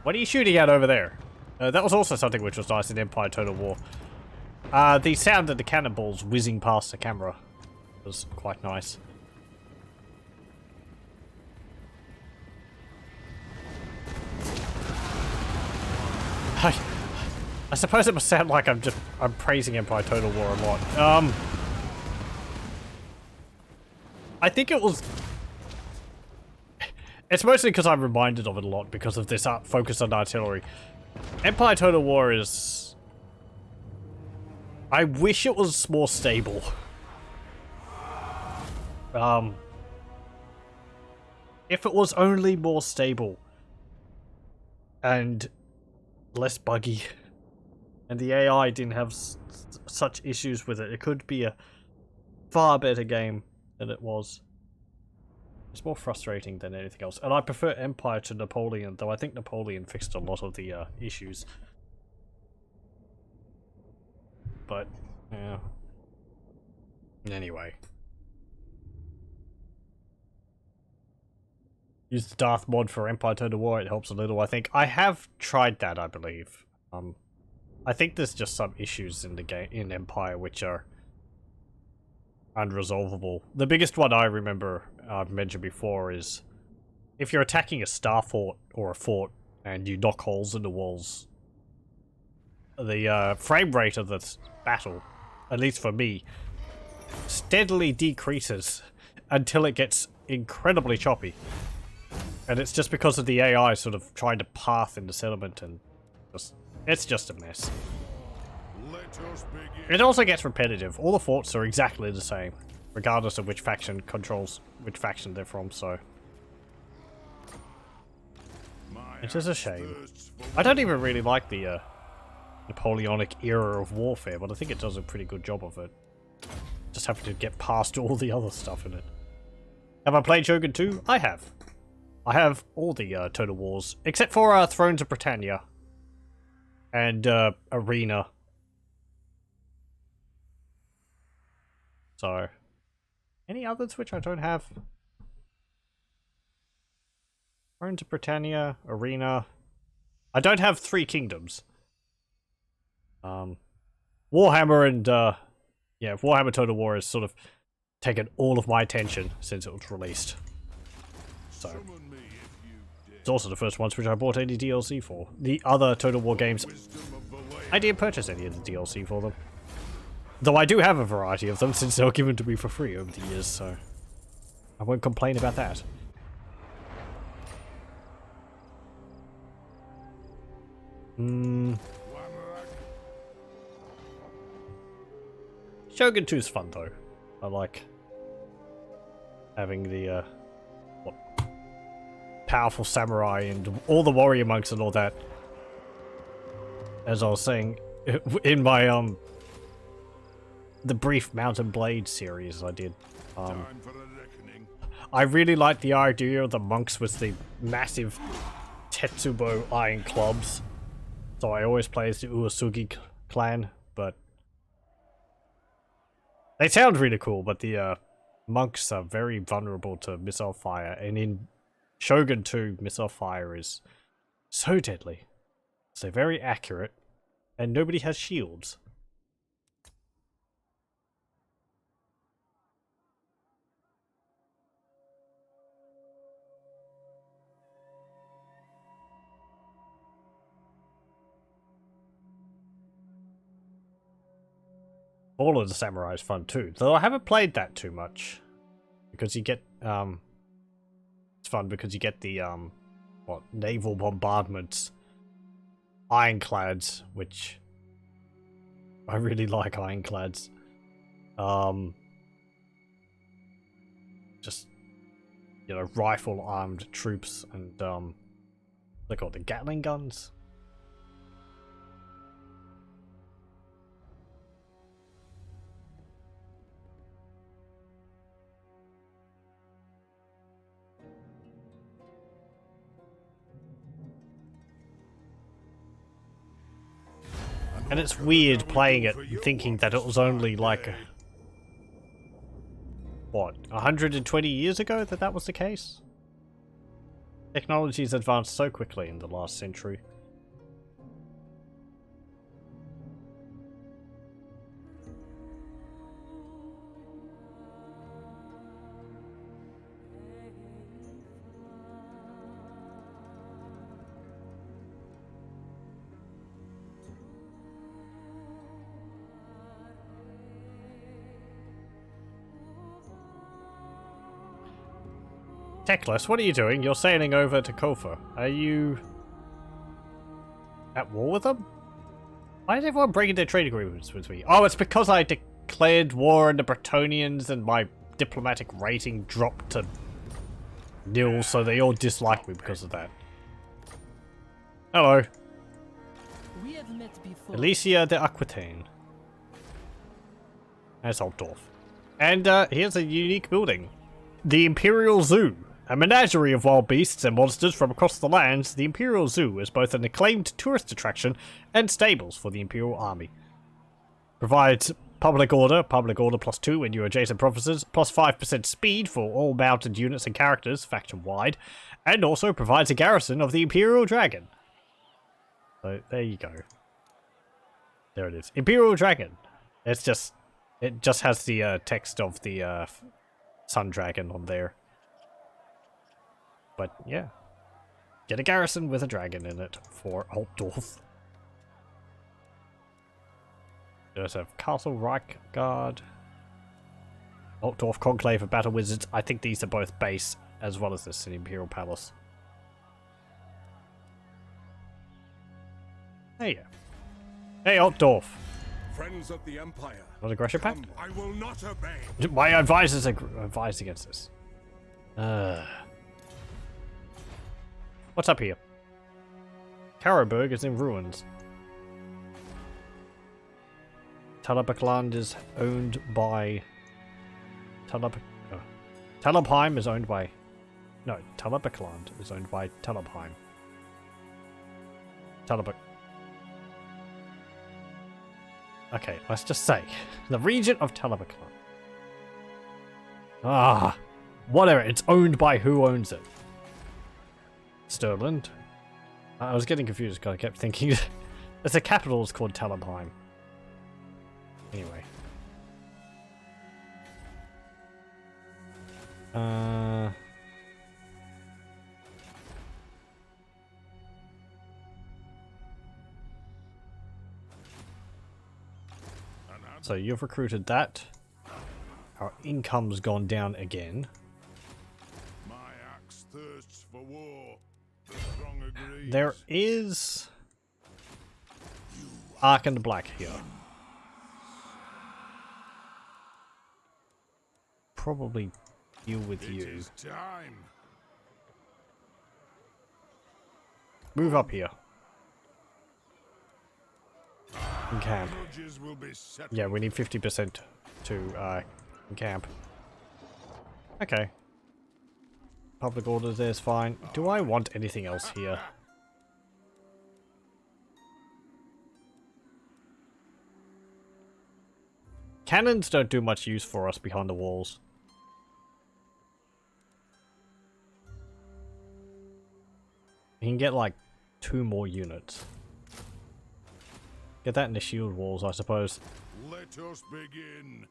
What are you shooting at over there? That was also something which was nice in Empire Total War. The sound of the cannonballs whizzing past the camera was quite nice. I suppose it must sound like I'm praising Empire Total War a lot. I think it was... It's mostly because I'm reminded of it a lot because of this focus on artillery. Empire Total War is... I wish it was more stable. If it was only more stable and less buggy, and the AI didn't have such issues with it, it could be a far better game than it was. It's more frustrating than anything else. And I prefer Empire to Napoleon, though I think Napoleon fixed a lot of the issues. But, yeah. Anyway. Use the Darth mod for Empire Total War, it helps a little, I think. I have tried that, I believe. I think there's just some issues in the game, in Empire, which are unresolvable. The biggest one I remember I've mentioned before is if you're attacking a star fort or a fort and you knock holes in the walls, the frame rate of the battle, at least for me, steadily decreases until it gets incredibly choppy. And it's just because of the AI sort of trying to path in the settlement, and it's just a mess. It also gets repetitive. All the forts are exactly the same, regardless of which faction controls which faction they're from, so... It is a shame. I don't even really like the Napoleonic era of warfare, but I think it does a pretty good job of it. Just having to get past all the other stuff in it. Have I played Shogun 2? I have. I have all the Total Wars, except for Thrones of Britannia and Arena. So, any others which I don't have? Thrones of Britannia, Arena. I don't have Three Kingdoms. Warhammer and yeah, Warhammer Total War has sort of taken all of my attention since it was released. So, it's also the first ones which I bought any DLC for. The other Total War games, I didn't purchase any of the DLC for them. Though I do have a variety of them since they were given to me for free over the years, so I won't complain about that. Shogun 2 is fun though. I like having the powerful samurai and all the warrior monks and all that. As I was saying in my the brief Mountain Blade series I did. I really like the idea of the monks with the massive Tetsubo iron clubs. So I always play as the Uesugi clan, but they sound really cool, but the monks are very vulnerable to missile fire, and in Shogun 2, missile fire is so deadly. So very accurate, and nobody has shields. All of the Samurai is fun too, though I haven't played that too much. Because you get, it's fun because you get the, what, naval bombardments, ironclads, which I really like ironclads. just, you know, rifle armed troops and they're called the Gatling guns. And it's weird playing it thinking that it was only like, what, 120 years ago that was the case? Technology's advanced so quickly in the last century. Teclis, what are you doing? You're sailing over to Kofa. Are you at war with them? Why is everyone breaking their trade agreements with me? Oh, it's because I declared war on the Bretonnians and my diplomatic rating dropped to nil, so they all dislike me because of that. Hello. We have met before. Alicia de Aquitaine. That's Altdorf. And here's a unique building. The Imperial Zoo. A menagerie of wild beasts and monsters from across the lands, the Imperial Zoo is both an acclaimed tourist attraction and stables for the Imperial Army. Provides public order +2 in your adjacent provinces, plus 5% speed for all mounted units and characters, faction-wide, and also provides a garrison of the Imperial Dragon. So, there you go. There it is. Imperial Dragon. It just has the text of the Sun Dragon on there. But yeah, get a garrison with a dragon in it for Altdorf. There's a Castle Reich Guard, Altdorf Conclave of Battle Wizards. I think these are both base as well as this in Imperial Palace. There you go. Hey Altdorf. Friends of the Empire. Not aggression pact? I will not obey. My advisors advised against this. What's up here? Karaberg is in ruins. Talabakland is owned by... Talabheim is owned by... No, Talabakland is owned by Talabheim. Okay, let's just say. The region of Talabakland. Whatever, it's owned by who owns it. Stirland. I was getting confused because I kept thinking there's a capital is called Talabheim. Anyway. So you've recruited that. Our income's gone down again. My axe thirsts for war. The strong agrees. There is Arkhan the Black here. Probably deal with It you. is time. Move up here. Encamp. Grudges will be settled. Yeah, we need 50% to encamp. Okay. Public orders there's fine. Do I want anything else here? Cannons don't do much use for us behind the walls. We can get like 2 more units. Get that in the shield walls, I suppose. Let us begin.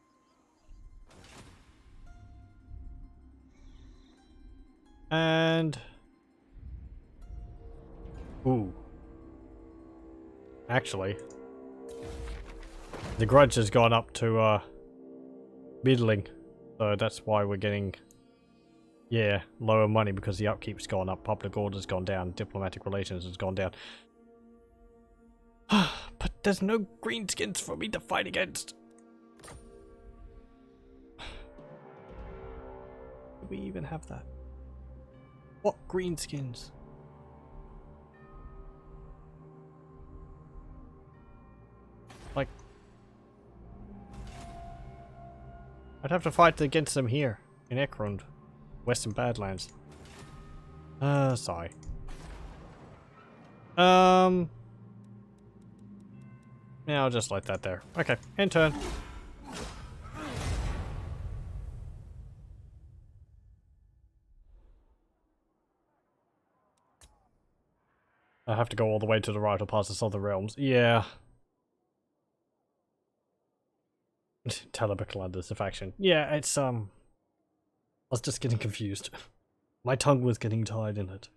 And... Ooh. Actually. The grudge has gone up to, middling. So that's why we're getting... Yeah, lower money because the upkeep's gone up, public order's gone down, diplomatic relations has gone down. But there's no greenskins for me to fight against. we even have that? What greenskins? Like, I'd have to fight against them here in Ekrund, Western Badlands. Sorry. Yeah, I'll just let that there. Okay, end turn. I have to go all the way to the right or past the Southern Realms. Yeah. Telebicland is a faction. Yeah, it's, I was just getting confused. My tongue was getting tied in it.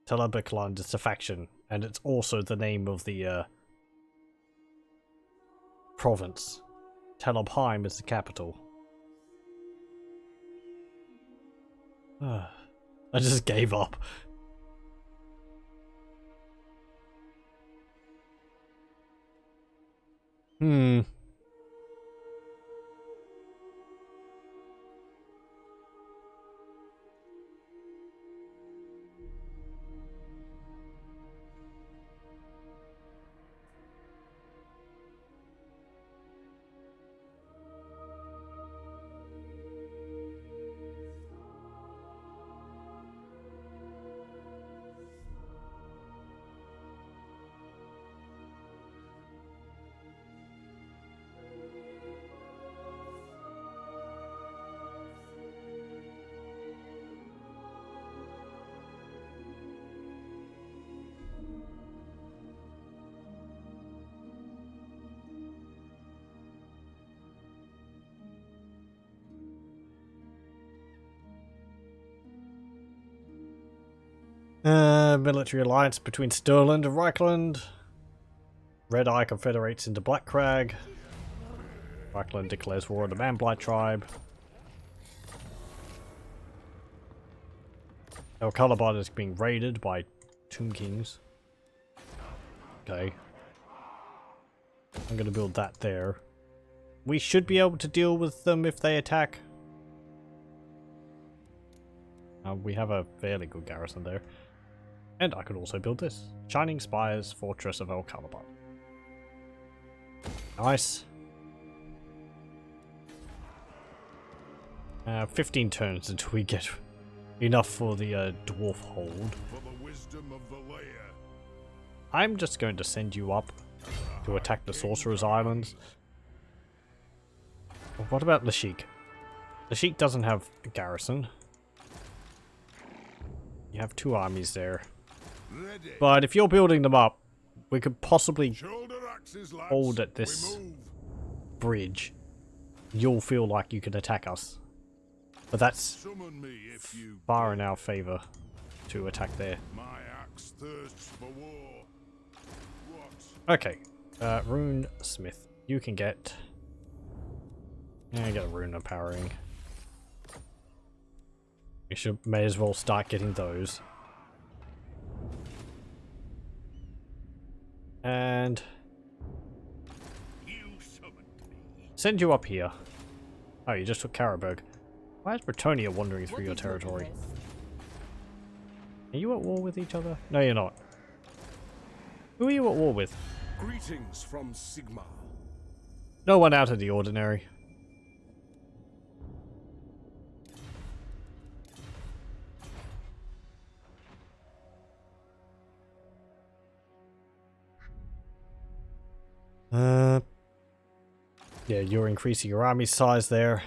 Telebicland is a faction, and it's also the name of the, province. Telebheim is the capital. I just gave up. Hmm. Military alliance between Stirland and Reichland. Red Eye confederates into Black Crag. Reichland declares war on the Manblight tribe. El Caliban is being raided by Tomb Kings. Okay. I'm gonna build that there. We should be able to deal with them if they attack. We have a fairly good garrison there. And I could also build this. Shining Spires, Fortress of El Caliban. Nice. 15 turns until we get enough for the dwarf hold. For the wisdom of the layer. I'm just going to send you up to attack the Sorcerer's Islands. What about Lashik? Lashik doesn't have a garrison. You have 2 armies there. Ready. But if you're building them up, we could possibly Shoulder axes, lads. hold at this We move. bridge. You'll feel like you can attack us. But that's Summon me if you far in our favor to attack there. My axe thirsts for war. What? Okay, Rune Smith. You can get... Yeah, get a rune empowering. You may as well start getting those. And You summoned me. send you up here. Oh, you just took Karaberg. Why is Bretonnia wandering through your territory? Are you at war with each other? No, you're not. Who are you at war with? Greetings from Sigmar. No one out of the ordinary. Yeah, you're increasing your army size there.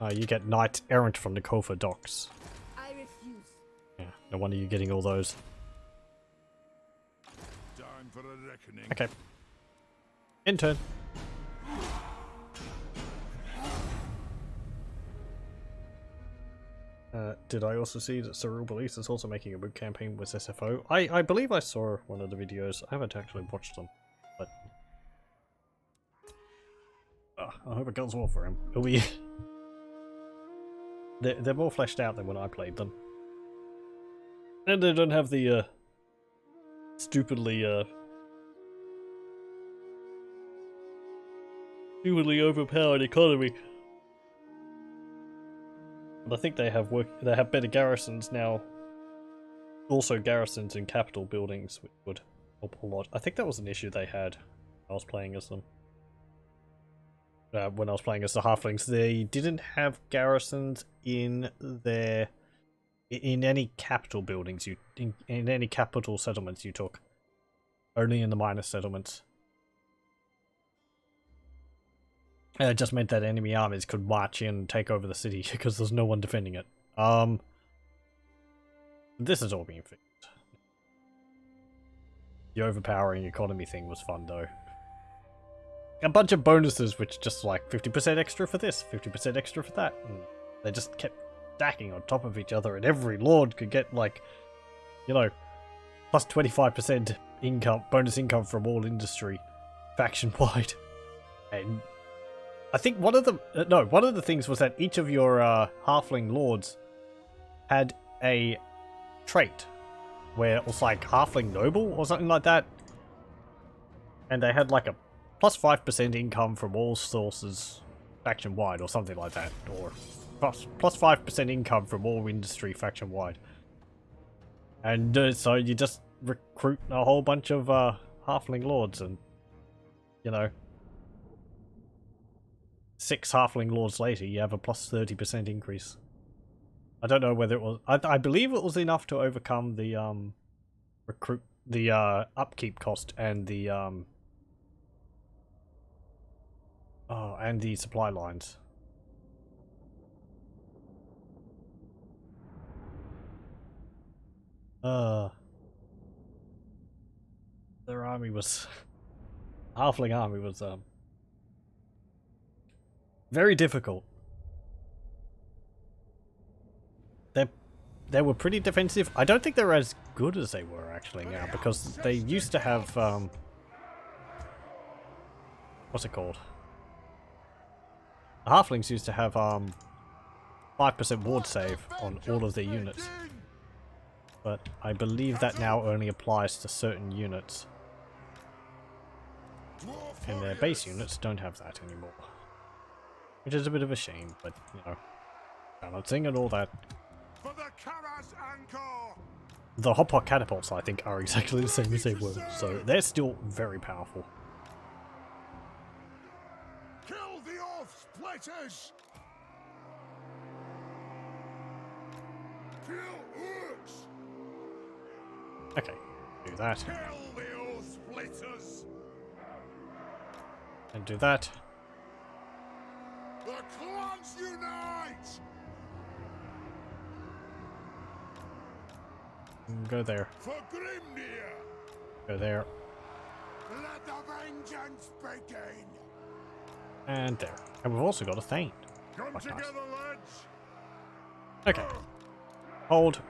You get Knight Errant from the Kofa docks. I refuse. Yeah, no wonder you're getting all those. Time for a reckoning. Okay. In turn. Did I also see that Cyril Belize is also making a book campaign with SFO? I believe I saw one of the videos. I haven't actually watched them, but I hope it goes well for him. It'll be they're more fleshed out than when I played them, and they don't have the stupidly stupidly overpowered economy. But I think they have better garrisons now. Also garrisons in capital buildings, which would help a lot. I think that was an issue they had when I was playing as them. When I was playing as the halflings, they didn't have garrisons in any capital buildings in any capital settlements you took. Only in the minor settlements. And it just meant that enemy armies could march in and take over the city because there's no one defending it. This is all being fixed. The overpowering economy thing was fun though. A bunch of bonuses which just like 50% extra for this, 50% extra for that. And they just kept stacking on top of each other, and every lord could get like, you know, plus 25% income, bonus income from all industry, faction wide. And I think one of the things was that each of your halfling lords had a trait where it was like halfling noble or something like that, and they had like a plus 5% income from all sources faction wide or something like that, or plus 5% income from all industry faction wide. And so you just recruit a whole bunch of halfling lords, and you know, 6 halfling lords later you have a plus 30% increase. I don't know whether it was, I believe it was enough to overcome the upkeep cost and the and the supply lines. Their army was halfling army was very difficult. They were pretty defensive. I don't think they're as good as they were actually now, because they used to have what's it called? The halflings used to have 5% ward save on all of their units. But I believe that now only applies to certain units. And their base units don't have that anymore. Which is a bit of a shame, but you know, balancing and all that. The hot pot catapults, I think, are exactly the same as they were, so they're still very powerful. Kill the off-splitters! Kill orcs! Okay, do that. Kill the off-splitters! And do that. The clans unite! Go there. For Grimnir! Go there. Let the vengeance begin! And there. And we've also got a Thane. Come Quite together, nice. lads! Okay. Hold.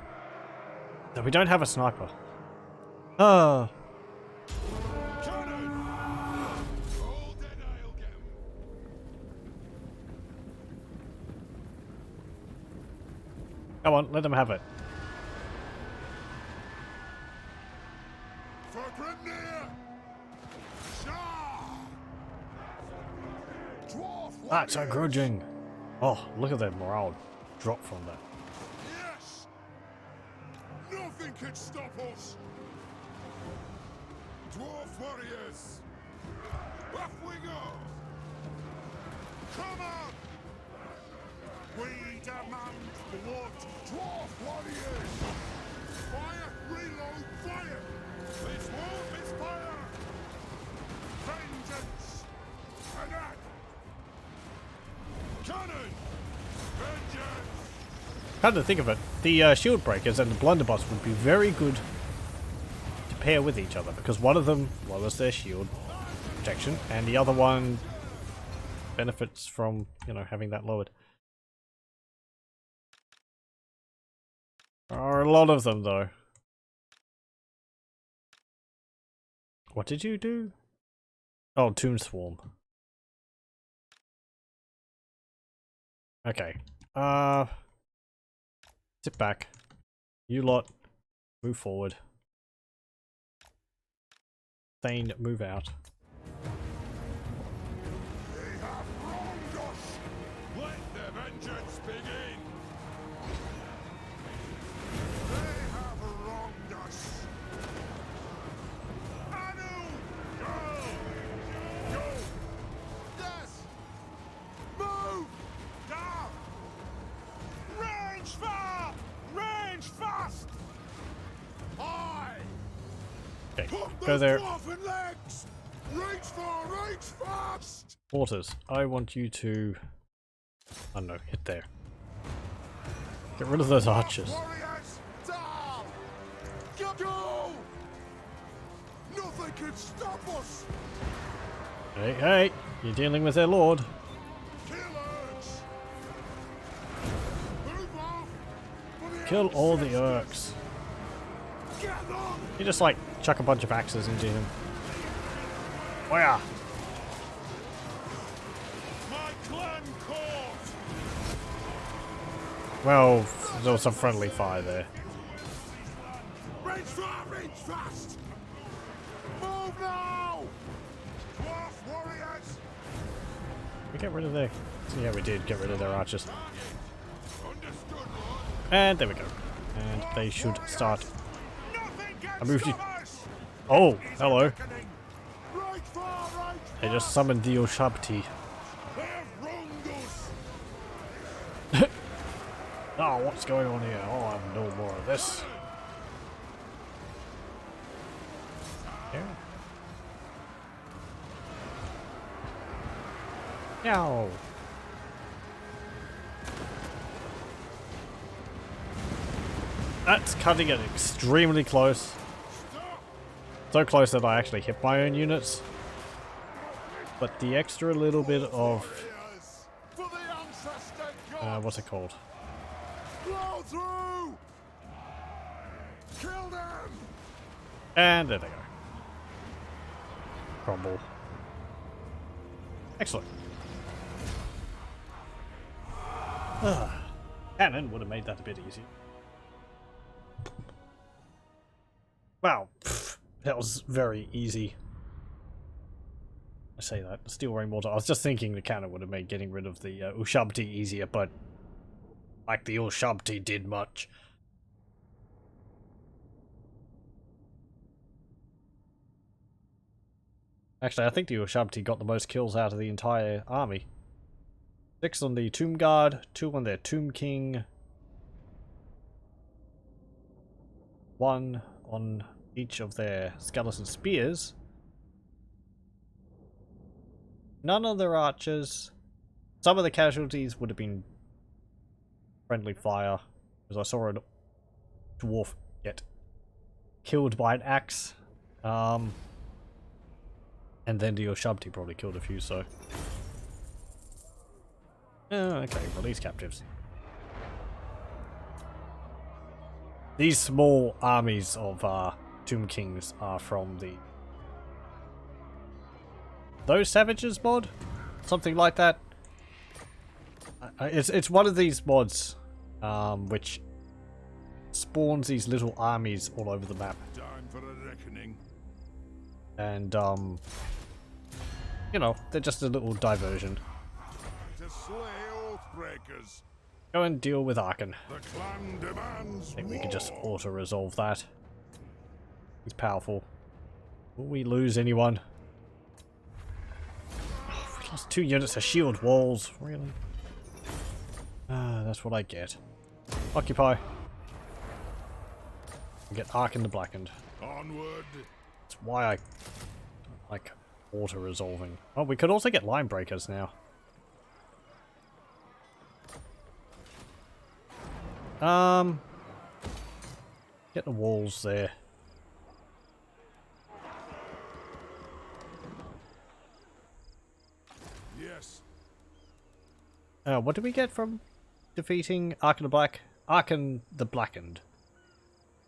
No, we don't have a sniper. Ah. Cannon! All dead, I'll get 'em. Come on, let them have it. For Grimnir! Shah! Dwarf That's warriors! encouraging. Oh, look at that morale drop from that. Yes! Nothing can stop us! Dwarf warriors! Off we go! Come on! We demand blood! Dwarf warriors! Fire! Reload! Fire! This won't misfire! Vengeance! Attack! Cannon! Vengeance! Come to think of it, the shield breakers and the blunderbuss would be very good to pair with each other, because one of them lowers their shield protection and the other one benefits from, you know, having that lowered. There are a lot of them though. What did you do? Oh, Tomb Swarm. Okay. Sit back. You lot, move forward. Thane, move out. They Okay, Put go there. dwarven legs! Reach fast! Porters, I want you to... I don't know, hit there. Get rid of those archers. Warriors, down! Go! Nothing can stop us! Hey, hey! You're dealing with their lord. Killers! Move off! For the Kill all the ancestors! orcs. Get on! You just like chuck a bunch of axes into him. Oh yeah! My clan court! Well, there was some friendly fire there. Reach fast! Move now! Dwarf warriors! We get rid of their... Yeah, we did get rid of their archers. Understood, Lord. And there we go. And they should start... Nothing can I moved you. stop us! Oh, hello. Reckoning. Right far, right They just summoned the Ushabti. They have wronged us! Oh, what's going on here? Oh, I have no more of this. Yeah. Yow. That's cutting it extremely close. So close that I actually hit my own units. But the extra little bit of... Warriors, for the ancestor gods! what's it called? Blow through! Kill them! And there they go. Crumble. Excellent. Cannon would have made that a bit easier. Wow. Pff, that was very easy. I say that. Steel Rain Mortar. I was just thinking the cannon would have made getting rid of the Ushabti easier, but like the Ushabti did much. Actually, I think the Ushabti got the most kills out of the entire army. 6 on the Tomb Guard, 2 on their Tomb King, 1 on each of their Skeleton Spears, none of their archers. Some of the casualties would have been friendly fire, because I saw a dwarf get killed by an axe. And then the Ushabti probably killed a few, so... Oh, okay, release captives. These small armies of Tomb Kings are from the... Those Savages mod? Something like that. It's one of these mods which spawns these little armies all over the map. Time for a reckoning. And, you know, they're just a little diversion. To slay Oathbreakers. Go and deal with Arkhan. The clan demands I think we can just war. auto-resolve that. He's powerful. Will we lose anyone? Oh, we lost 2 units of shield walls. Really? Ah, that's what I get. Occupy. And get Arkhan the Blackened. Onward. That's why I don't like auto-resolving. Oh, we could also get line breakers now. Get the walls there. Yes. What did we get from defeating Arkhan the Black? Arkhan the Blackened.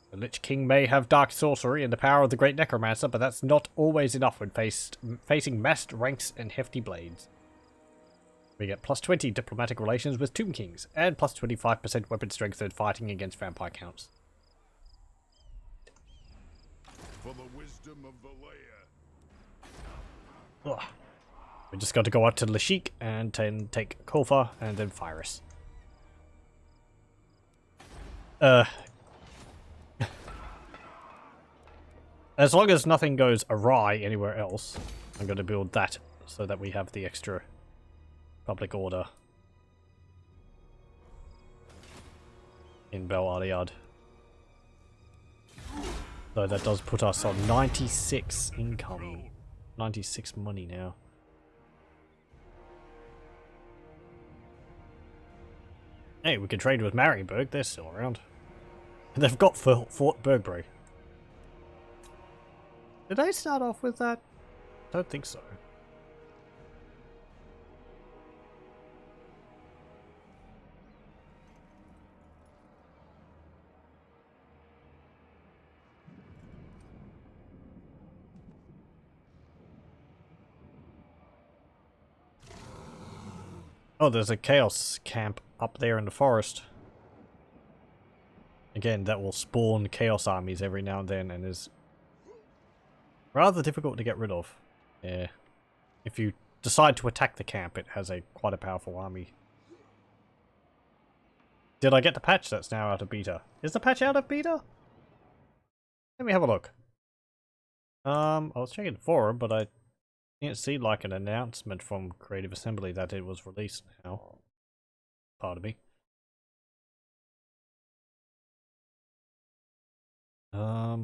The Lich King may have dark sorcery and the power of the Great Necromancer, but that's not always enough when facing massed ranks and hefty blades. We get plus 20 diplomatic relations with Tomb Kings, and plus 25% weapon strength and fighting against vampire counts. For the wisdom of the layer. Ugh. We just got to go out to Lashik and then take Kolfa and then Virus. As long as nothing goes awry anywhere else, I'm going to build that so that we have the extra public order in Bel Aliad. So that does put us on 96 income. 96 money now. Hey, we could trade with Marienburg, they're still around. And they've got Fort Bergbury. Did I start off with that? Don't think so. Oh, there's a chaos camp up there in the forest. Again, that will spawn chaos armies every now and then and is rather difficult to get rid of. Yeah. If you decide to attack the camp, it has quite a powerful army. Did I get the patch that's now out of beta? Is the patch out of beta? Let me have a look. I was checking the forum, but I didn't see like an announcement from Creative Assembly that it was released now. Pardon me. I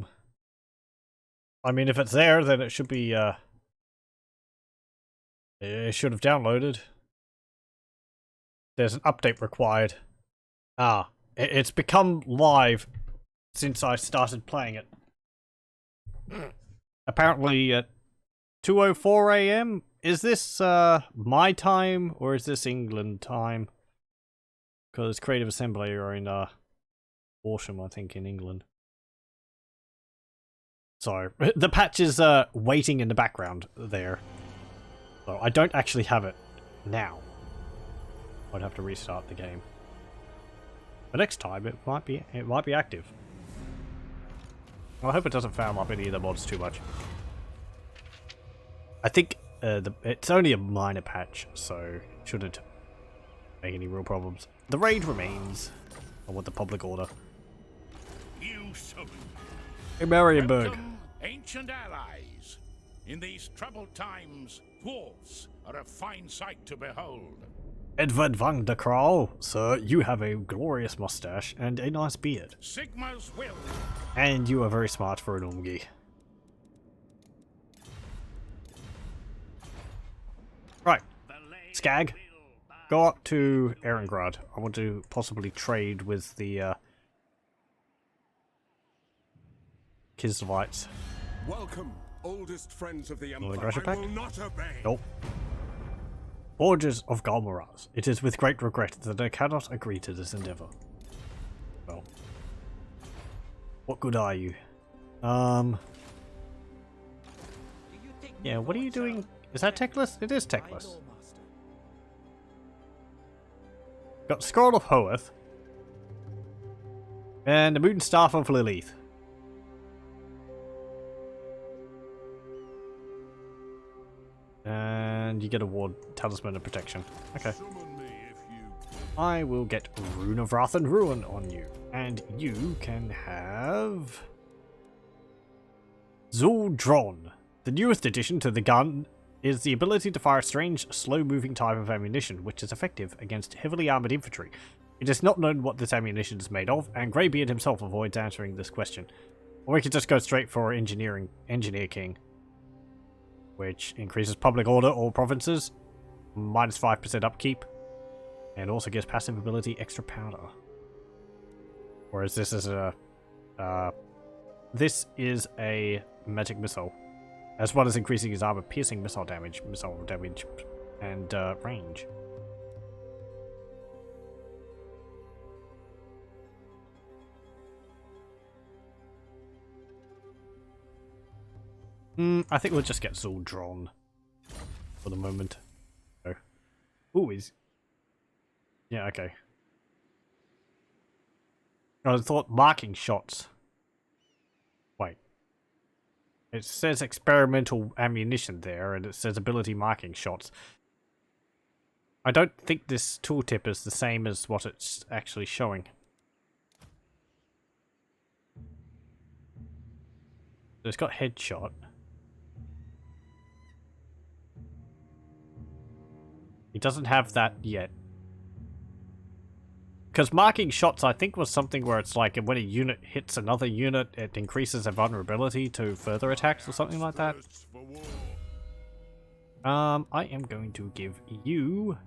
mean, if it's there, then it should be, it should have downloaded. There's an update required. Ah, it's become live since I started playing it. Apparently at 2:04 AM. Is this my time or is this England time? Because Creative Assembly are in Horsham, I think, in England. So the patch is waiting in the background there. So I don't actually have it now. I'd have to restart the game. But next time it might be active. I hope it doesn't farm up any of the mods too much. I think it's only a minor patch, so it shouldn't make any real problems. The raid remains. I want the public order. You summon. Hey, Marienburg. Welcome, ancient allies. In these troubled times, dwarves are a fine sight to behold. Edward van der Kral, sir, you have a glorious mustache and a nice beard. Sigma's will. And you are very smart for an Umgi. Right, Skag, go up to Erengrad. I want to possibly trade with the Kislevites. Welcome, oldest friends of the Will Empire. aggression I pact? will not obey. Nope. Forges of Galmaraz. It is with great regret that I cannot agree to this endeavor. Well, what good are you? Yeah, what are you doing? Is that techless? It is techless. Got Scroll of Hoeth. And the Moon Staff of Lilith. And you get a ward, Talisman of Protection. Okay. Summon me if you... I will get Rune of Wrath and Ruin on you. And you can have... Zuldron. The newest addition to the gun is the ability to fire a strange, slow-moving type of ammunition, which is effective against heavily armored infantry. It is not known what this ammunition is made of, and Greybeard himself avoids answering this question. Or we could just go straight for Engineer King, which increases public order all provinces, minus 5% upkeep, and also gives passive ability extra powder. Whereas this is a magic missile, as well as increasing his armor piercing missile damage, and range. I think we'll just get Zuldron for the moment. Oh. Ooh, yeah, okay. I thought marking shots. Wait. It says experimental ammunition there, and it says ability marking shots. I don't think this tooltip is the same as what it's actually showing. So it's got headshot. It doesn't have that yet. because marking shots, I think, was something where it's like when a unit hits another unit, it increases their vulnerability to further attacks or something like that. Thirsts for war. I am going to give you...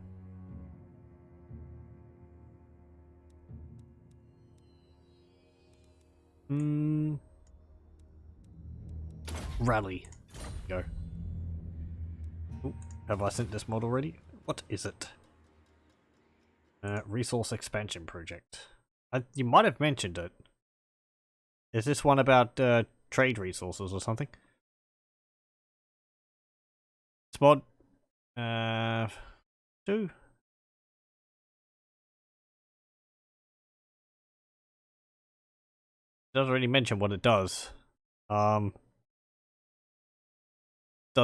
Rally. Go. Ooh, have I sent this mod already? What is it? Resource expansion project. You might have mentioned it. Is this one about trade resources or something? This mod. 2. Doesn't really mention what it does. Does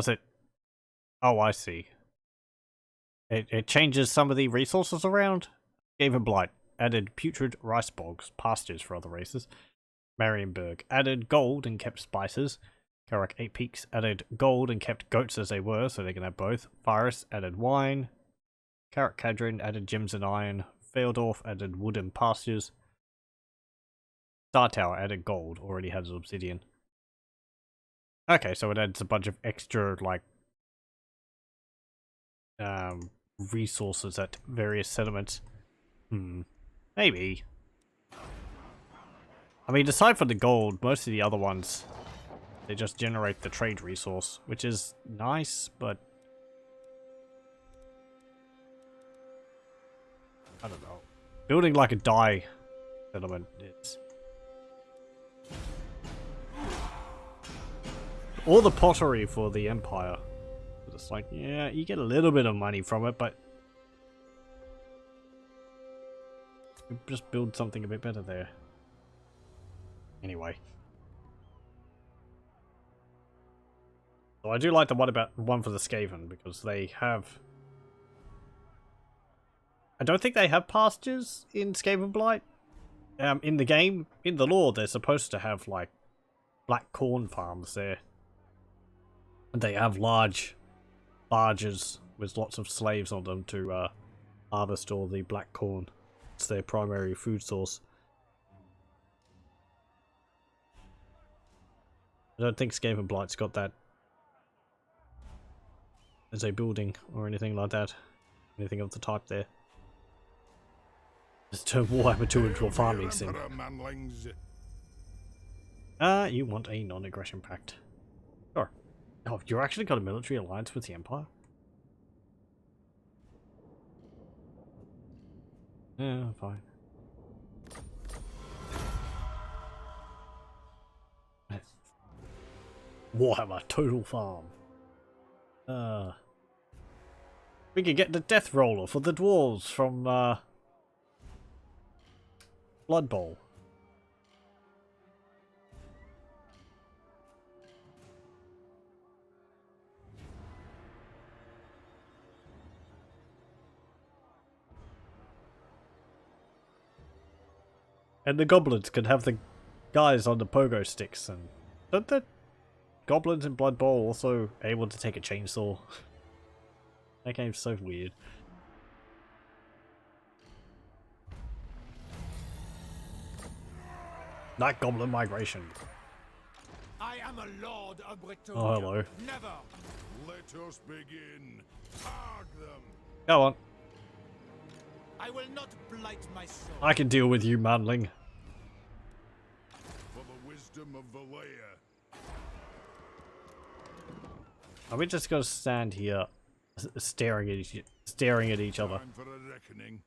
it? Oh, I see. It changes some of the resources around. Gave a blight. Added putrid rice bogs, pastures for other races. Marienburg. Added gold and kept spices. Karak 8 Peaks. Added gold and kept goats as they were, so they can have both. Virus. Added wine. Karak Kadrin. Added gems and iron. Feldorf. Added wood and pastures. Star Tower. Added gold. Already has obsidian. Okay, so it adds a bunch of extra, like, resources at various settlements. Maybe. I mean, aside from the gold, most of the other ones, they just generate the trade resource, which is nice, but... I don't know. Building like a dye settlement is... All the pottery for the Empire. It's like, yeah, you get a little bit of money from it, but... just build something a bit better there. Anyway. So I do like the one for the Skaven, because they have... I don't think they have pastures in Skaven Blight. In the game, in the lore, they're supposed to have, like, black corn farms there. And they have large barges with lots of slaves on them to harvest all the black corn. It's their primary food source. I don't think Skaven Blight's got that as a building or anything like that. Anything of the type there. Just turn Warhammer 2 into a farming sim. You want a non-aggression pact. Sure. Oh, you're actually got a military alliance with the Empire? Yeah, fine. Warhammer Total Farm. We could get the Death Roller for the dwarves from Blood Bowl. And the goblins can have the guys on the pogo sticks, and don't the goblins in Blood Bowl also able to take a chainsaw? That game's so weird. That goblin migration. I am a lord of Bretonnian. Oh, hello. Never. Let us begin. Hog them. Go on. I will not blight my soul. I can deal with you, manling. For the wisdom of Valea. Are we just gonna stand here, staring at each other? Time for a reckoning.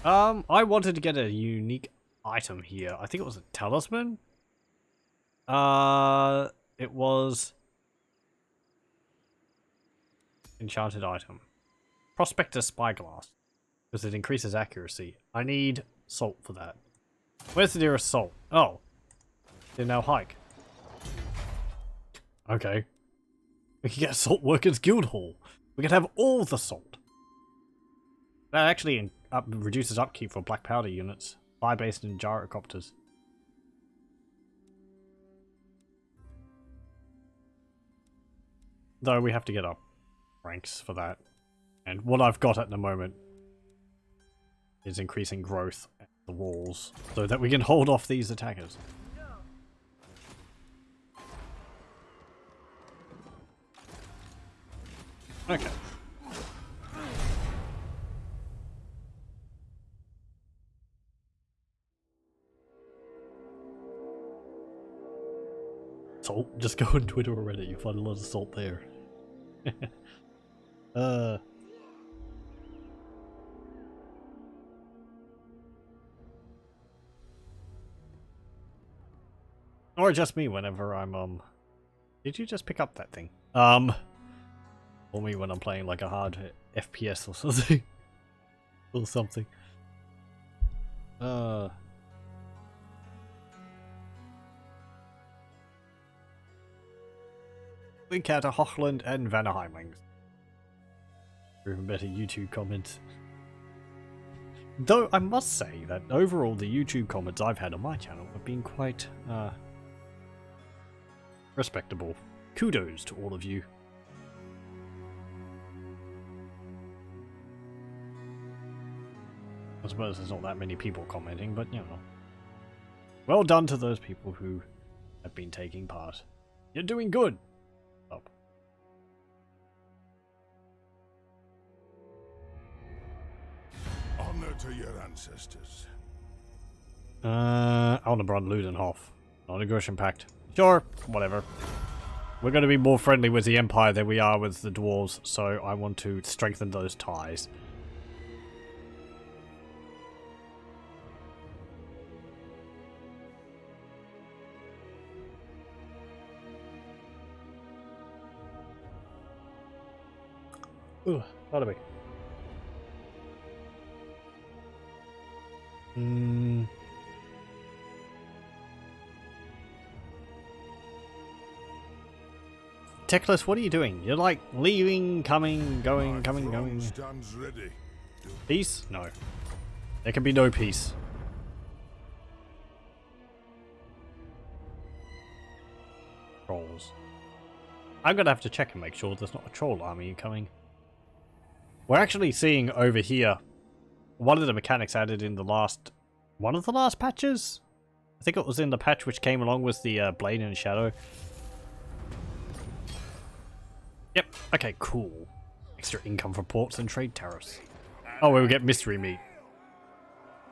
I wanted to get a unique item here. I think it was a talisman. It was enchanted item. Prospector spyglass, because it increases accuracy. I need salt for that. Where's the nearest salt? Oh, they now hike. Okay. We can get a Salt Workers Guild Hall. We can have all the salt. That actually reduces upkeep for black powder units. Fire-based and gyrocopters. Though we have to get up ranks for that. And what I've got at the moment is increasing growth at the walls so that we can hold off these attackers. Okay. Salt? Just go on Twitter already, you find a lot of salt there. Or just me whenever I'm did you just pick up that thing? Or me when I'm playing like a hard FPS or something. Or something. Link out to Hochland and Vanaheimlings. Even better YouTube comments. Though I must say that overall the YouTube comments I've had on my channel have been quite respectable. Kudos to all of you. I suppose there's not that many people commenting, but you know. Well done to those people who have been taking part. You're doing good! Up. Honor to your ancestors. Aldebrand Ludenhof. Non-aggression pact. Sure, whatever. We're going to be more friendly with the Empire than we are with the dwarves, so I want to strengthen those ties. Ooh, pardon me. Techless, what are you doing? You're like leaving, coming, going, coming, going. Stands ready. Peace? No. There can be no peace. Trolls. I'm gonna have to check and make sure there's not a troll army coming. We're actually seeing over here one of the mechanics added in the last... one of the last patches? I think it was in the patch which came along with the Blade and Shadow. Yep, okay, cool. Extra income for ports and trade tariffs. Oh, we'll get mystery meat.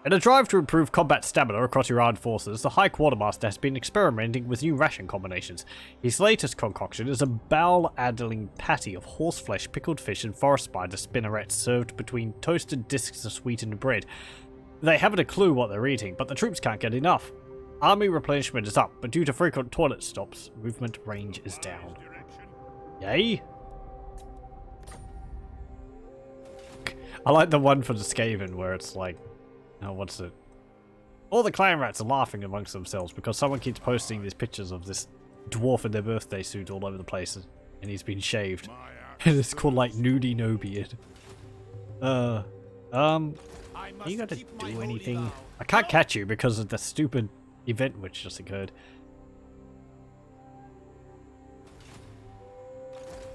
In a drive to improve combat stamina across your armed forces, the High Quartermaster has been experimenting with new ration combinations. His latest concoction is a bowel-addling patty of horseflesh, pickled fish, and forest spider spinnerets served between toasted discs of sweetened bread. They haven't a clue what they're eating, but the troops can't get enough. Army replenishment is up, but due to frequent toilet stops, movement range is down. Yay? I like the one for the Skaven where it's like, oh, what's it? All the clan rats are laughing amongst themselves because someone keeps posting these pictures of this dwarf in their birthday suit all over the place, and he's been shaved. And it's called like Nudie No Beard. Are you gonna do anything? I can't catch you because of the stupid event which just occurred.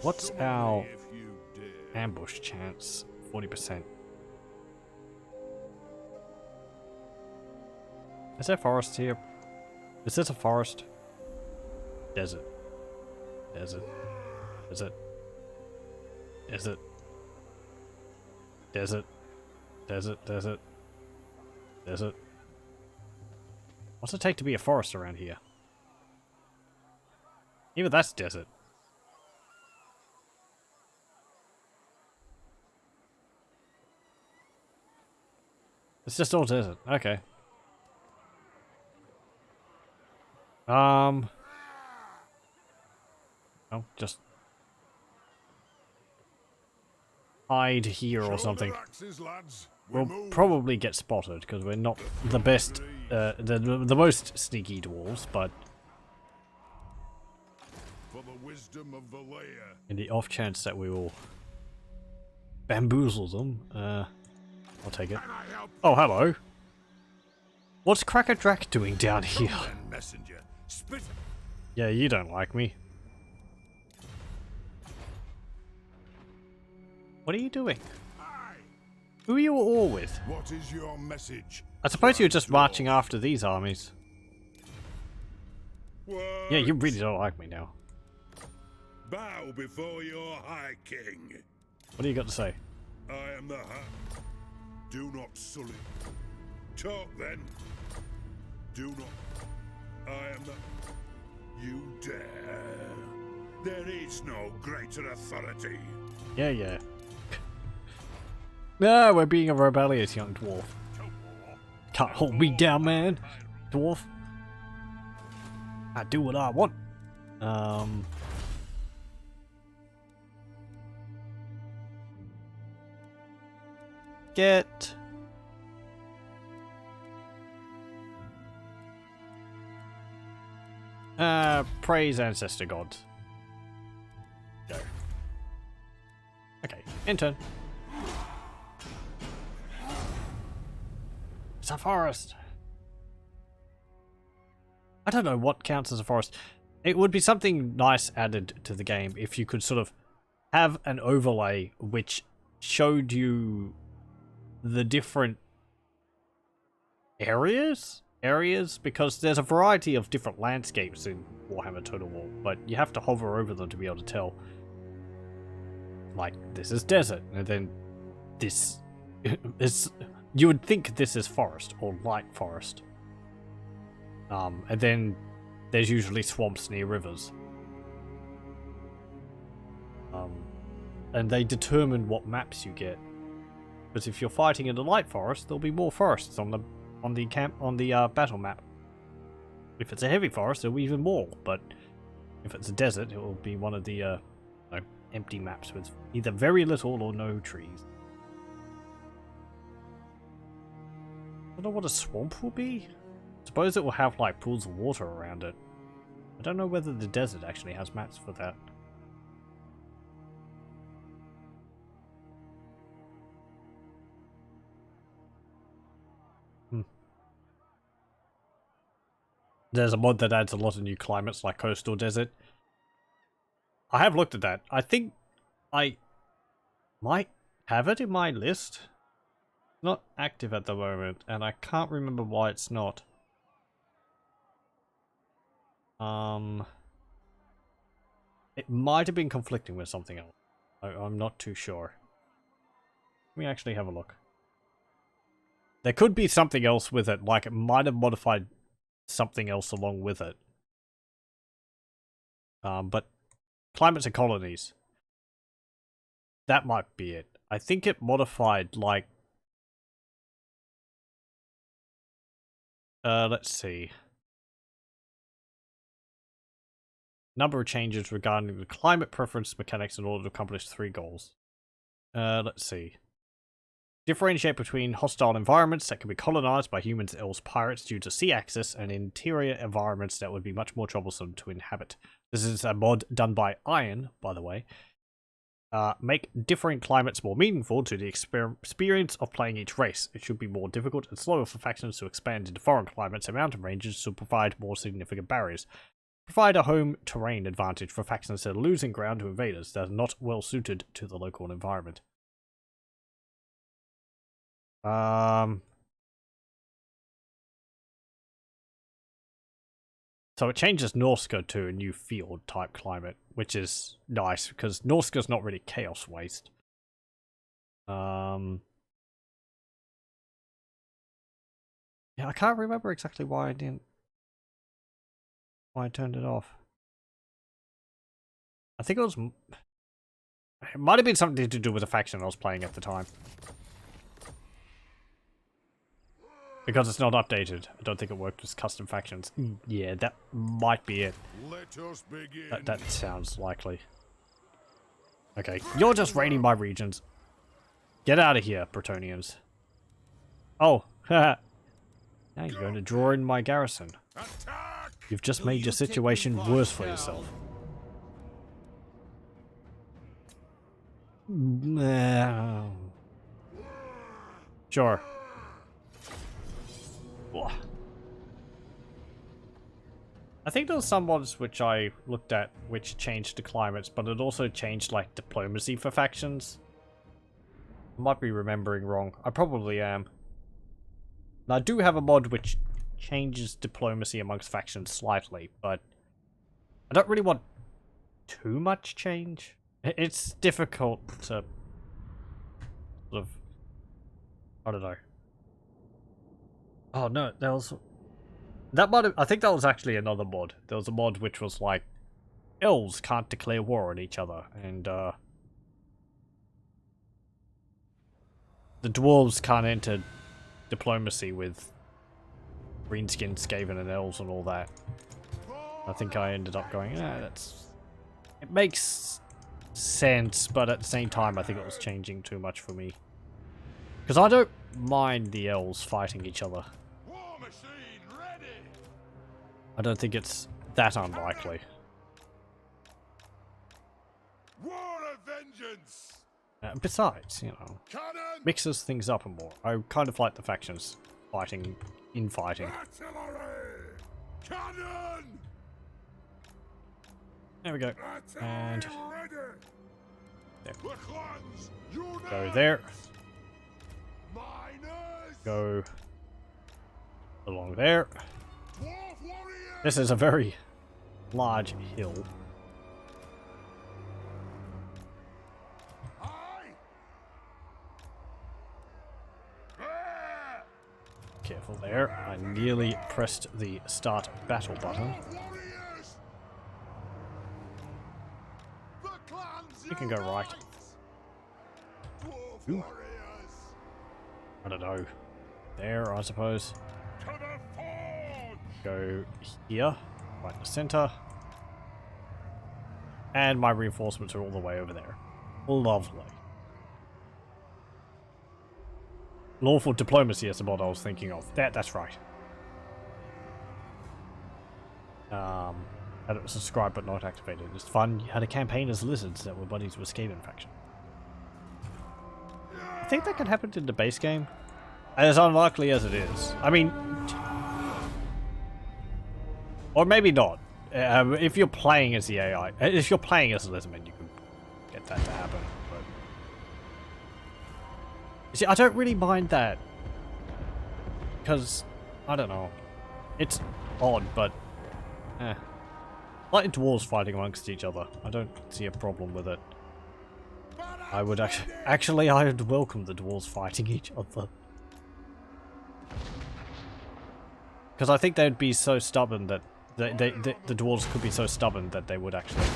What's our ambush chance? 40%. Is there forest here? Is this a forest? Desert. Desert. Desert. Desert. Desert. Desert. Desert. Desert. What's it take to be a forest around here? Even that's desert. It's just all desert. Okay. Oh, just hide here or something. We'll probably get spotted because we're not the best, the most sneaky dwarves, but For the wisdom of the layer. In the off chance that we will bamboozle them, I'll take it. Oh, hello. What's Cracker Drac doing down here? Messenger. Spit. Yeah, you don't like me. What are you doing? Who are you all with? What is your message? I suppose you're just Dwarf? marching after these armies. What? Yeah, you really don't like me now. Bow before your High King. What do you got to say? I am the High. Do not sully. Talk then. Do not. I am the. You dare. There is no greater authority. Yeah. No, we're being a rebellious young dwarf. Can't hold me down, man. Dwarf. I do what I want. Get... praise ancestor gods. Go. Okay, intern. It's a forest. I don't know what counts as a forest. It would be something nice added to the game if you could sort of have an overlay which showed you the different areas, because there's a variety of different landscapes in Warhammer Total War, but you have to hover over them to be able to tell. Like, this is desert, and then this is... You would think this is forest, or light forest. And then there's usually swamps near rivers. And they determine what maps you get. Because if you're fighting in the light forest, there'll be more forests on the battle map. If it's a heavy forest, there'll be even more. But if it's a desert, it will be one of the empty maps with either very little or no trees. I don't know what a swamp will be. Suppose it will have like pools of water around it. I don't know whether the desert actually has maps for that. There's a mod that adds a lot of new climates like coastal desert. I have looked at that. I think I might have it in my list. Not active at the moment, and I can't remember why it's not. It might have been conflicting with something else. I'm not too sure. Let me actually have a look. There could be something else with it, like it might have modified something else along with it. But climates and colonies. That might be it. I think it modified, like... let's see. Number of changes regarding the climate preference mechanics in order to accomplish 3 goals. Let's see. Differentiate between hostile environments that can be colonized by humans, elves, pirates due to sea access, and interior environments that would be much more troublesome to inhabit. This is a mod done by Iron, by the way. Make differing climates more meaningful to the experience of playing each race. It should be more difficult and slower for factions to expand into foreign climates and mountain ranges to provide more significant barriers. Provide a home terrain advantage for factions that are losing ground to invaders that are not well suited to the local environment. So it changes Norska to a new field type climate, which is nice because Norska's not really chaos waste. Yeah, I can't remember exactly why I turned it off. I think it might have been something to do with the faction I was playing at the time. Because it's not updated. I don't think it worked with custom factions. Yeah, that might be it. Let us begin. That sounds likely. Okay, you're just raiding my regions. Get out of here, Bretonnians. Oh, haha. Now you're going to draw in my garrison. Attack! You've just made your situation worse for yourself. Sure. I think there were some mods which I looked at which changed the climates, but it also changed like diplomacy for factions. I might be remembering wrong. I probably am. And I do have a mod which changes diplomacy amongst factions slightly, but I don't really want too much change. It's difficult to sort of, I don't know. Oh no, I think that was actually another mod. There was a mod which was like, elves can't declare war on each other, and the dwarves can't enter diplomacy with greenskinned, Skaven, and elves and all that. I think I ended up going, it makes sense, but at the same time I think it was changing too much for me. Because I don't mind the elves fighting each other. War machine ready. I don't think it's that unlikely. War of vengeance. Besides, you know, Cannon. mixes things up more. I kind of like the factions fighting, infighting. Artillery. Cannon. There we go. And ready. there. The clans. Go there. Miners. Go along there. Dwarf warriors. This is a very large hill. Careful there. I nearly pressed the start battle button. You can go right. Ooh. I don't know. There, I suppose. Go here. Right in the center. And my reinforcements are all the way over there. Lovely. Lawful diplomacy is the mod I was thinking of. That's right. Had it subscribed but not activated. It's fun. You had a campaign as lizards that were buddies with Skaven faction. I think that can happen in the base game. As unlikely as it is. I mean... Or maybe not. If you're playing as the AI... If you're playing as a lizardman, you can get that to happen. See, I don't really mind that. Because, I don't know. It's odd, but... Like dwarves fighting amongst each other. I don't see a problem with it. I would actually... I would welcome the dwarves fighting each other. Because I think they'd be so stubborn that... The dwarves could be so stubborn that they would actually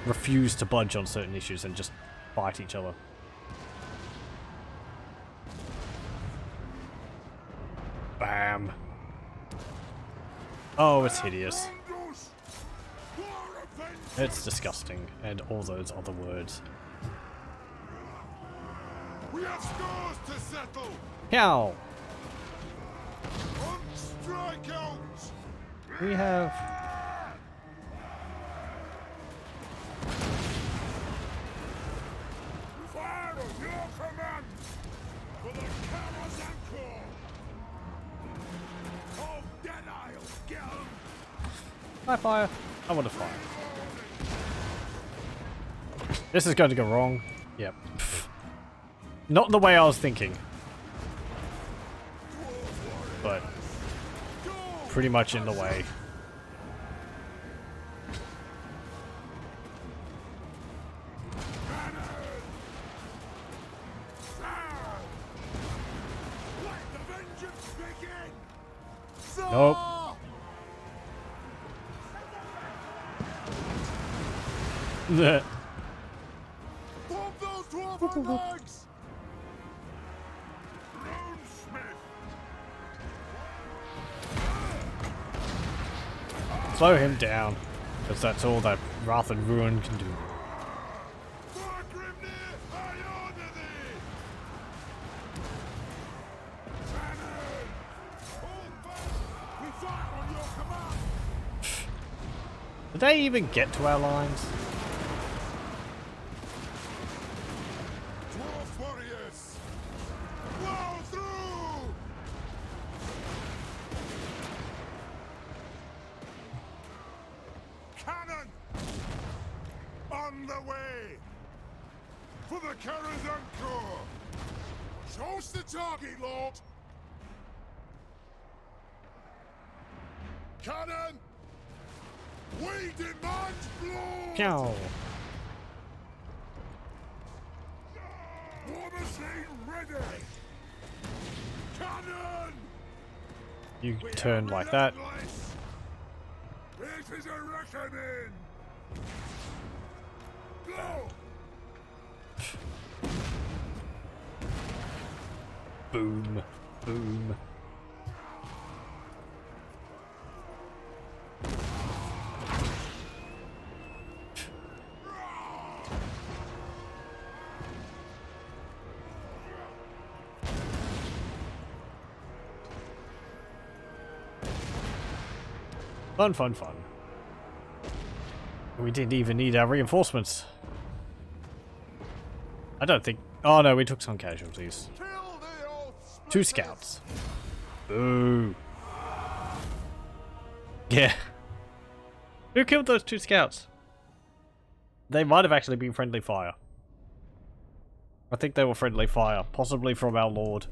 refuse to budge on certain issues and just fight each other. Bam. Oh, it's hideous. It's disgusting, and all those other words. We have scores to settle. Cow. On strikeout. We have... Fire on your command. For the Camels Anchor. Oh, dead I'll get 'em. I fire. I want to fire. This is going to go wrong. Yep. Not the way I was thinking. But pretty much in the way. Nope. Bomb those dwarf legs. Slow him down, because that's all that Wrath and Ruin can do. Did they even get to our lines? Dwarf warriors, plow through. Cannon on the way. For the Carazancourt! Choose the target, Lord! Cannon! We demand blood! Pew. War machine ready! Cannon! You We turn are like that. relentless. It is a reckoning! Go! Boom. Boom. Fun, fun, fun. We didn't even need our reinforcements. I don't think... Oh no, we took some casualties. Kill the oath 2 scouts. Boo. Yeah. Who killed those 2 scouts? They might have actually been friendly fire. I think they were friendly fire. Possibly from our lord.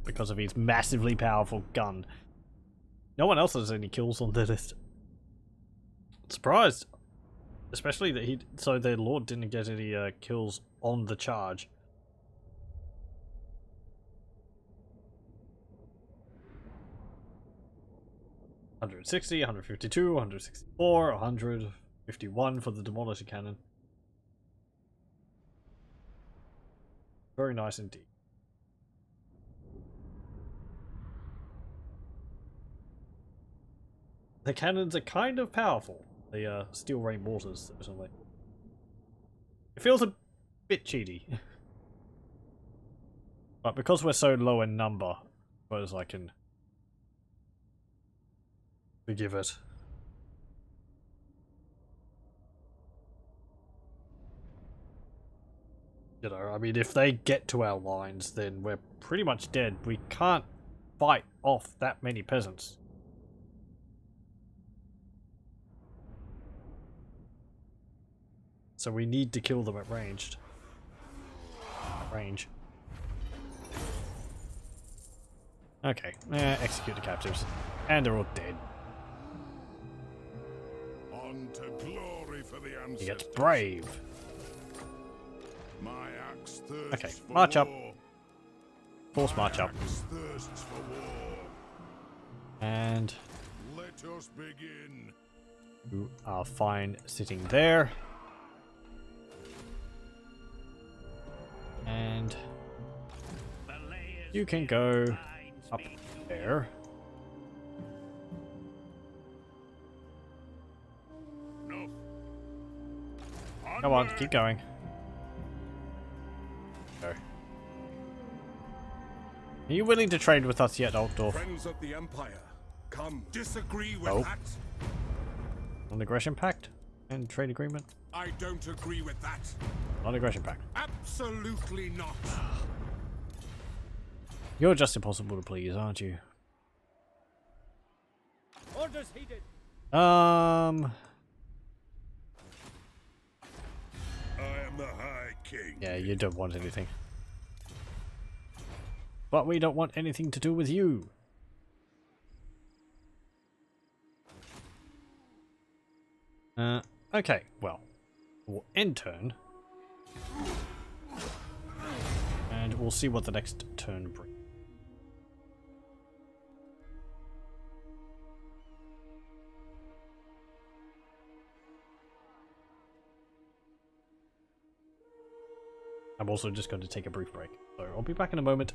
Because of his massively powerful gun. No one else has any kills on their list. Surprised. Especially that so their lord didn't get any kills on the charge. $160, $152, $164, $151 for the demolisher cannon. Very nice indeed. The cannons are kind of powerful. The steel rain mortars, certainly. It feels a bit cheaty. But because we're so low in number, I suppose I can forgive it. You know, I mean, if they get to our lines, then we're pretty much dead. We can't fight off that many peasants. So we need to kill them at range. Okay, execute the captives. And they're all dead. On to glory for the ancestors. He gets brave. My axe thirsts Okay, for march up. war. Force march up. My axe thirsts for war. And Let us begin. you are fine sitting there. And you can go up there. No. Come on, keep going. Go. Are you willing to trade with us yet, Altdorf? Friends of the Empire, come. Disagree with Nope. that? Non-aggression pact and trade agreement? I don't agree with that. Non-aggression pact. Absolutely not. You're just impossible to please, aren't you? Orders heeded. I am the High King. Yeah, you don't want anything. But we don't want anything to do with you. Okay, well, we'll end turn. And we'll see what the next turn brings. I'm also just going to take a brief break, so I'll be back in a moment.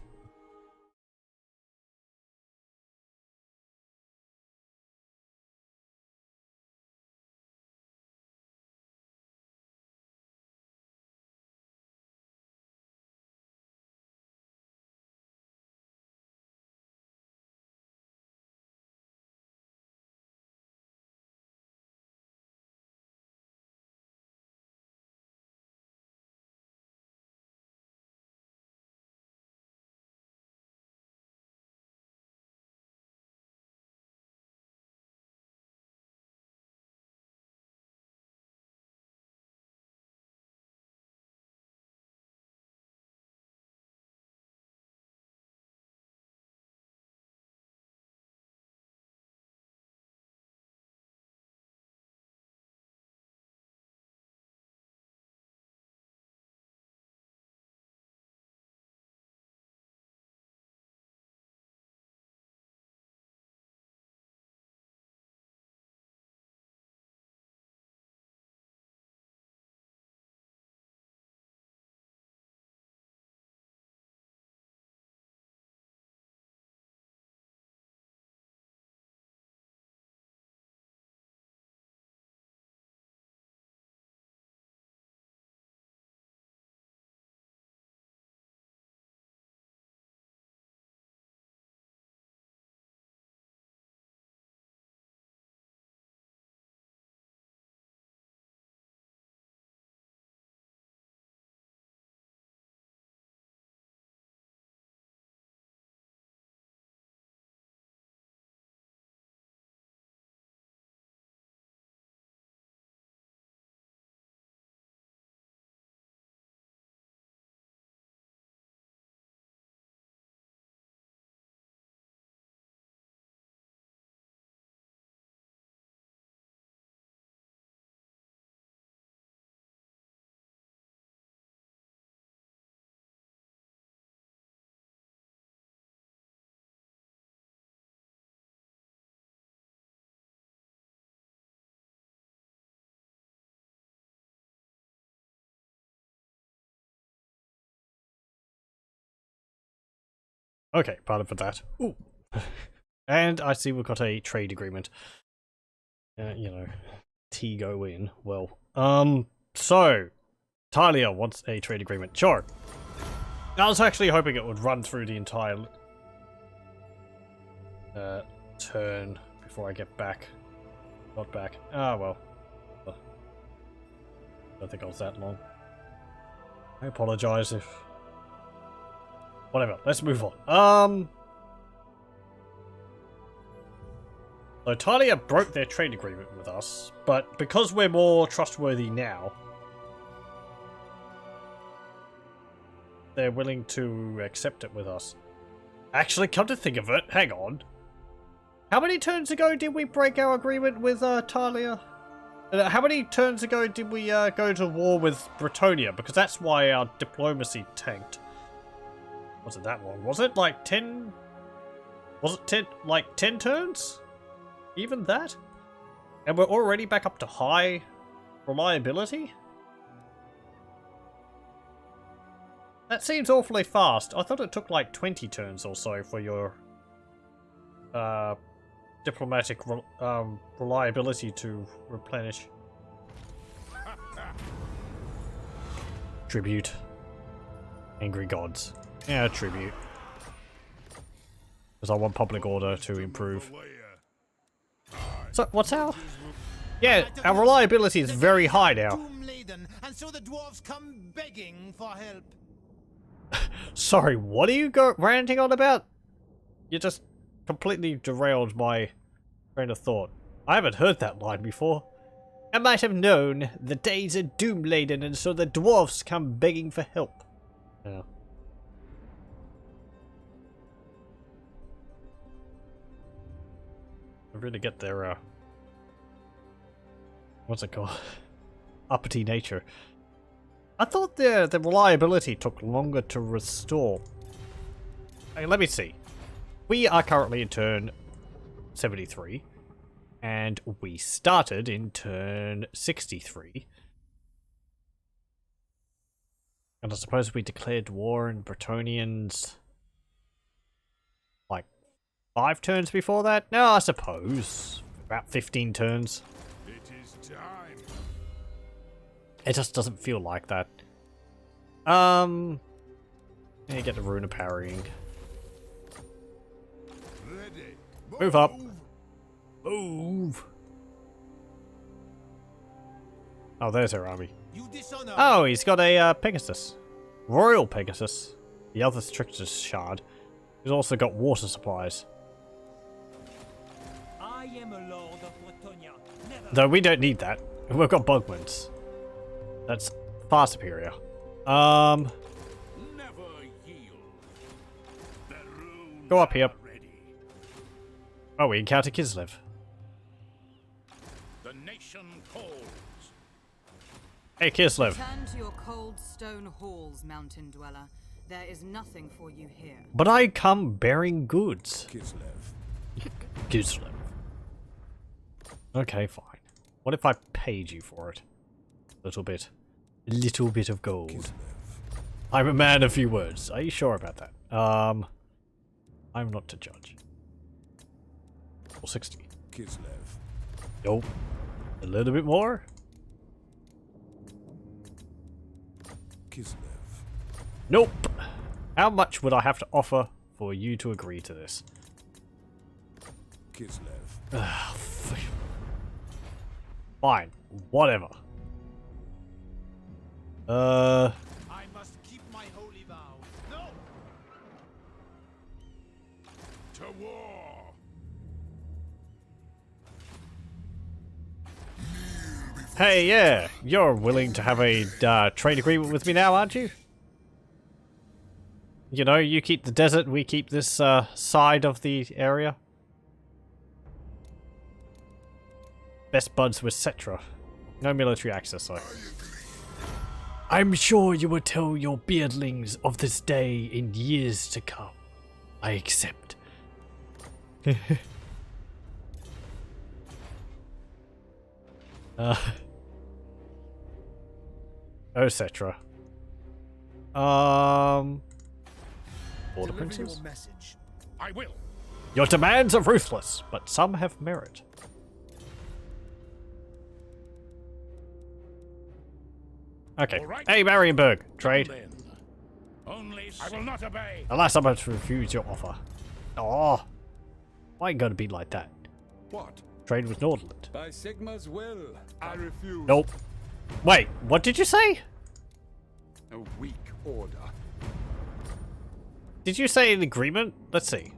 Okay, pardon for that. Ooh. And I see we've got a trade agreement. You know, T go in. Well, so Talia wants a trade agreement. Sure. I was actually hoping it would run through the entire turn before I get back. Not back. Ah, well. Don't think I was that long. I apologize if... Whatever, let's move on. So Talia broke their trade agreement with us, but because we're more trustworthy now, they're willing to accept it with us. Actually, come to think of it, hang on. How many turns ago did we break our agreement with Talia? How many turns ago did we go to war with Bretonnian? Because that's why our diplomacy tanked. Was it that long? Was it like 10? Was it 10? Like 10 turns? Even that? And we're already back up to high reliability? That seems awfully fast. I thought it took like 20 turns or so for your diplomatic reliability to replenish. Tribute. Angry gods. Yeah, tribute. Because I want public order to improve. So, what's our... Yeah, our reliability is very high now. And so the dwarves come begging for help. Sorry, what are you ranting on about? You just completely derailed my train of thought. I haven't heard that line before. I might have known the days are doom-laden and so the dwarves come begging for help. Yeah. I really get their, what's it called? Uppity nature. I thought the reliability took longer to restore. Hey, let me see. We are currently in turn 73. And we started in turn 63. And I suppose we declared war in Bretonnians like 5 turns before that? No, I suppose. About 15 turns. It is time. It just doesn't feel like that. Yeah, get the rune of parrying. Ready. Move up. Move. Oh, there's our army. You dishonor. Oh, he's got a Pegasus. Royal Pegasus. The other strictest shard. He's also got water supplies. I am a lord of Bretonnia. Never. Though we don't need that. We've got bugwins. That's far superior. Never yield. The runes Go up here. are ready. Oh, we encounter Kislev. The nation calls. Hey, Kislev. Return to your cold stone halls, mountain dweller. There is nothing for you here. But I come bearing goods. Kislev. Kislev. Okay, fine. What if I paid you for it? A little bit of gold. Kislev. I'm a man of few words. Are you sure about that? I'm not to judge. 460. Kislev. Nope. A little bit more? Kislev. Nope. How much would I have to offer for you to agree to this? Kislev. Fine. Whatever. I must keep my holy vow. No. To war. Hey, yeah. You're willing to have a trade agreement with me now, aren't you? You know, you keep the desert, we keep this side of the area. Best buds with Cetra. No military access, though. I'm sure you will tell your beardlings of this day in years to come. I accept. etc. Border Deliver princes? your message. I will. Your demands are ruthless, but some have merit. Okay. All right. Hey, Marienburg. Trade. Then. Only I will not obey. Alas, I must refuse your offer. Oh, why you gotta be like that? What? Trade with Nordland. By Sigma's will, I refuse. Nope. Wait, what did you say? A weak order. Did you say an agreement? Let's see.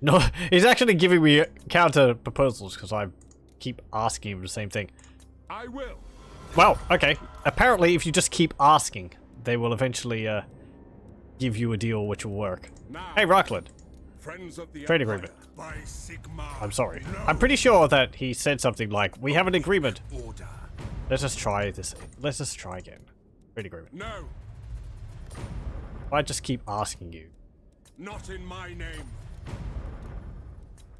No, he's actually giving me counter proposals because I keep asking him the same thing. I will. Well, okay. Apparently, if you just keep asking, they will eventually give you a deal which will work. Now, Hey, Rockland. friends of the Trade Empire, agreement. by Sigma. I'm sorry. No. I'm pretty sure that he said something like, "We have an agreement." Order. Let us try this. Let's just try again. Trade agreement. No, I just keep asking you. not in my name.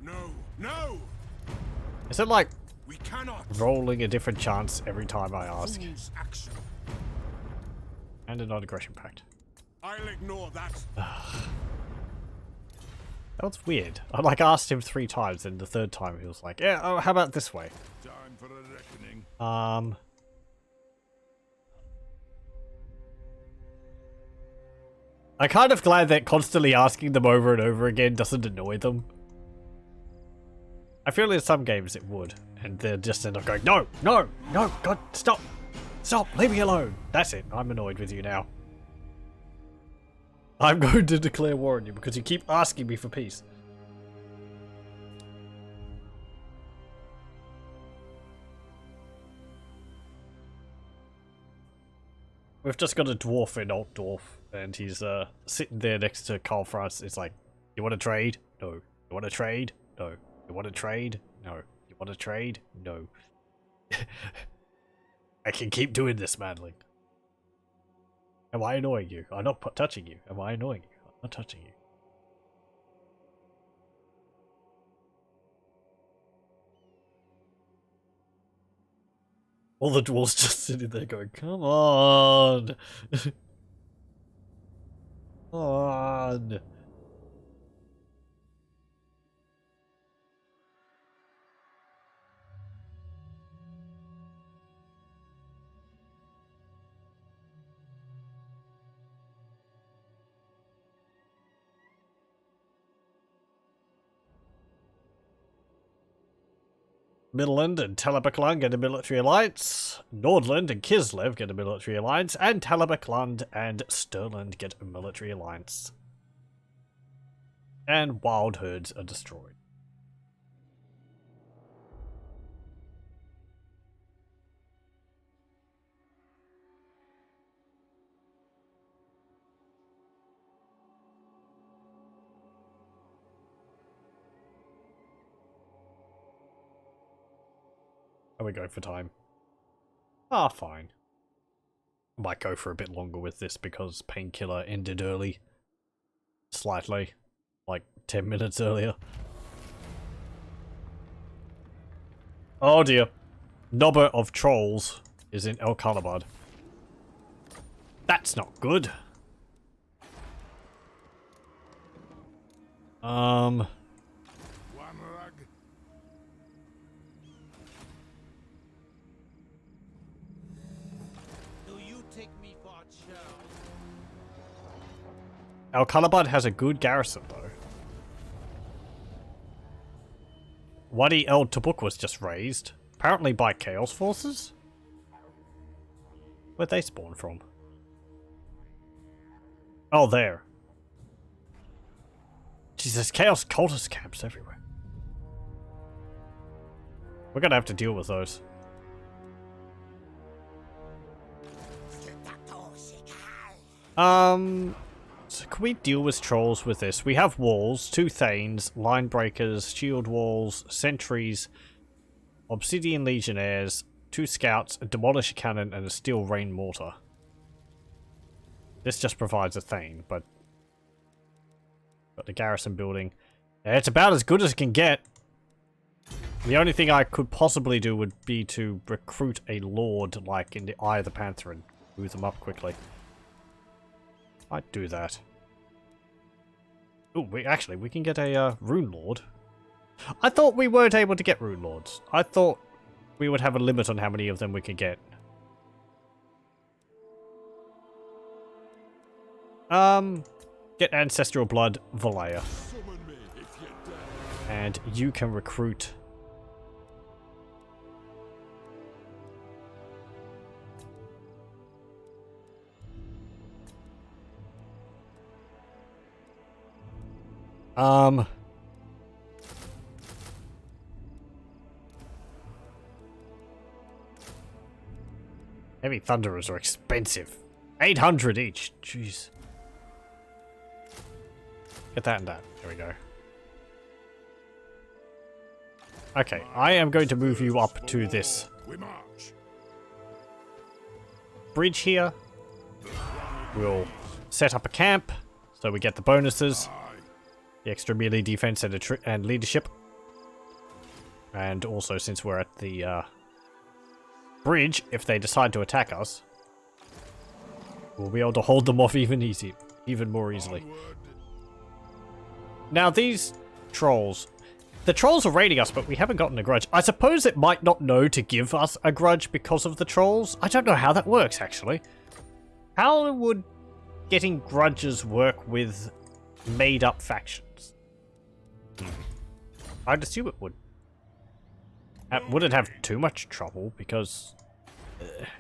No, no, Is it like we cannot. rolling a different chance every time I ask? Fool's action. And a non-aggression pact. I'll ignore that. That was weird. I like asked him 3 times, and the 3rd time he was like, "Yeah, oh, how about this way?" Time for a reckoning. I'm kind of glad that constantly asking them over and over again doesn't annoy them. I feel in some games it would, and they're just end up going, "No, no, no, God, stop, stop, leave me alone." That's it. I'm annoyed with you now. I'm going to declare war on you because you keep asking me for peace. We've just got a dwarf in Altdorf, and he's sitting there next to Carl France. It's like, "You want to trade? No. You want to trade? No. You want to trade? No. You want to trade? No." I can keep doing this, Manling. Am I annoying you? I'm not touching you. Am I annoying you? I'm not touching you. All the dwarves just sitting there going, "Come on! Come on!" Midland and Talabaklan get a military alliance. Nordland and Kislev get a military alliance. And Talabakland and Stirland get a military alliance. And wild herds are destroyed. Are we going for time? Ah, fine. I might go for a bit longer with this because Painkiller ended early. Slightly. Like 10 minutes earlier. Oh dear. Nobber of Trolls is in El Calibad. That's not good. One rug. Do you take me for a child? El Calibad has a good garrison though. Wadi El Tabuk was just raised. Apparently by Chaos Forces? Where'd they spawn from? Oh, there. Jesus, Chaos Cultist camps everywhere. We're gonna have to deal with those. So can we deal with trolls with this? We have walls, 2 Thanes, line breakers, shield walls, sentries, obsidian legionnaires, 2 scouts, a demolisher cannon, and a steel rain mortar. This just provides a Thane, but got the garrison building. Yeah, it's about as good as it can get. The only thing I could possibly do would be to recruit a lord like in the Eye of the Panther and move them up quickly. I'd do that. Oh, we can get a Rune Lord. I thought we weren't able to get Rune Lords. I thought we would have a limit on how many of them we could get. Get Ancestral Blood, Valaya. Summon me if you dare. And you can recruit. Heavy Thunderers are expensive. 800 each. Jeez. Get that and that. There we go. Okay, I am going to move you up to this We march. bridge here. We'll set up a camp so we get the bonuses. The extra melee defense and leadership. And also, since we're at the bridge, if they decide to attack us, we'll be able to hold them off even more easily. Now, these trolls, the trolls are raiding us, but we haven't gotten a grudge. I suppose it might not know to give us a grudge because of the trolls. I don't know how that works, actually. How would getting grudges work with made-up factions? I'd assume it would. Wouldn't have too much trouble, because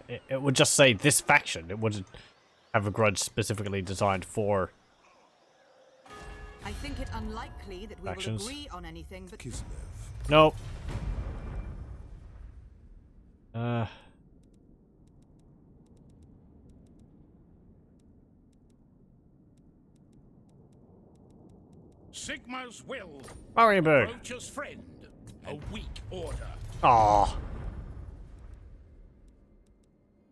it would just say this faction. It wouldn't have a grudge specifically designed for I think it unlikely that we factions. will agree on anything, but No. Sigma's will. Marienburg. Roach's friend. A weak order. Aw.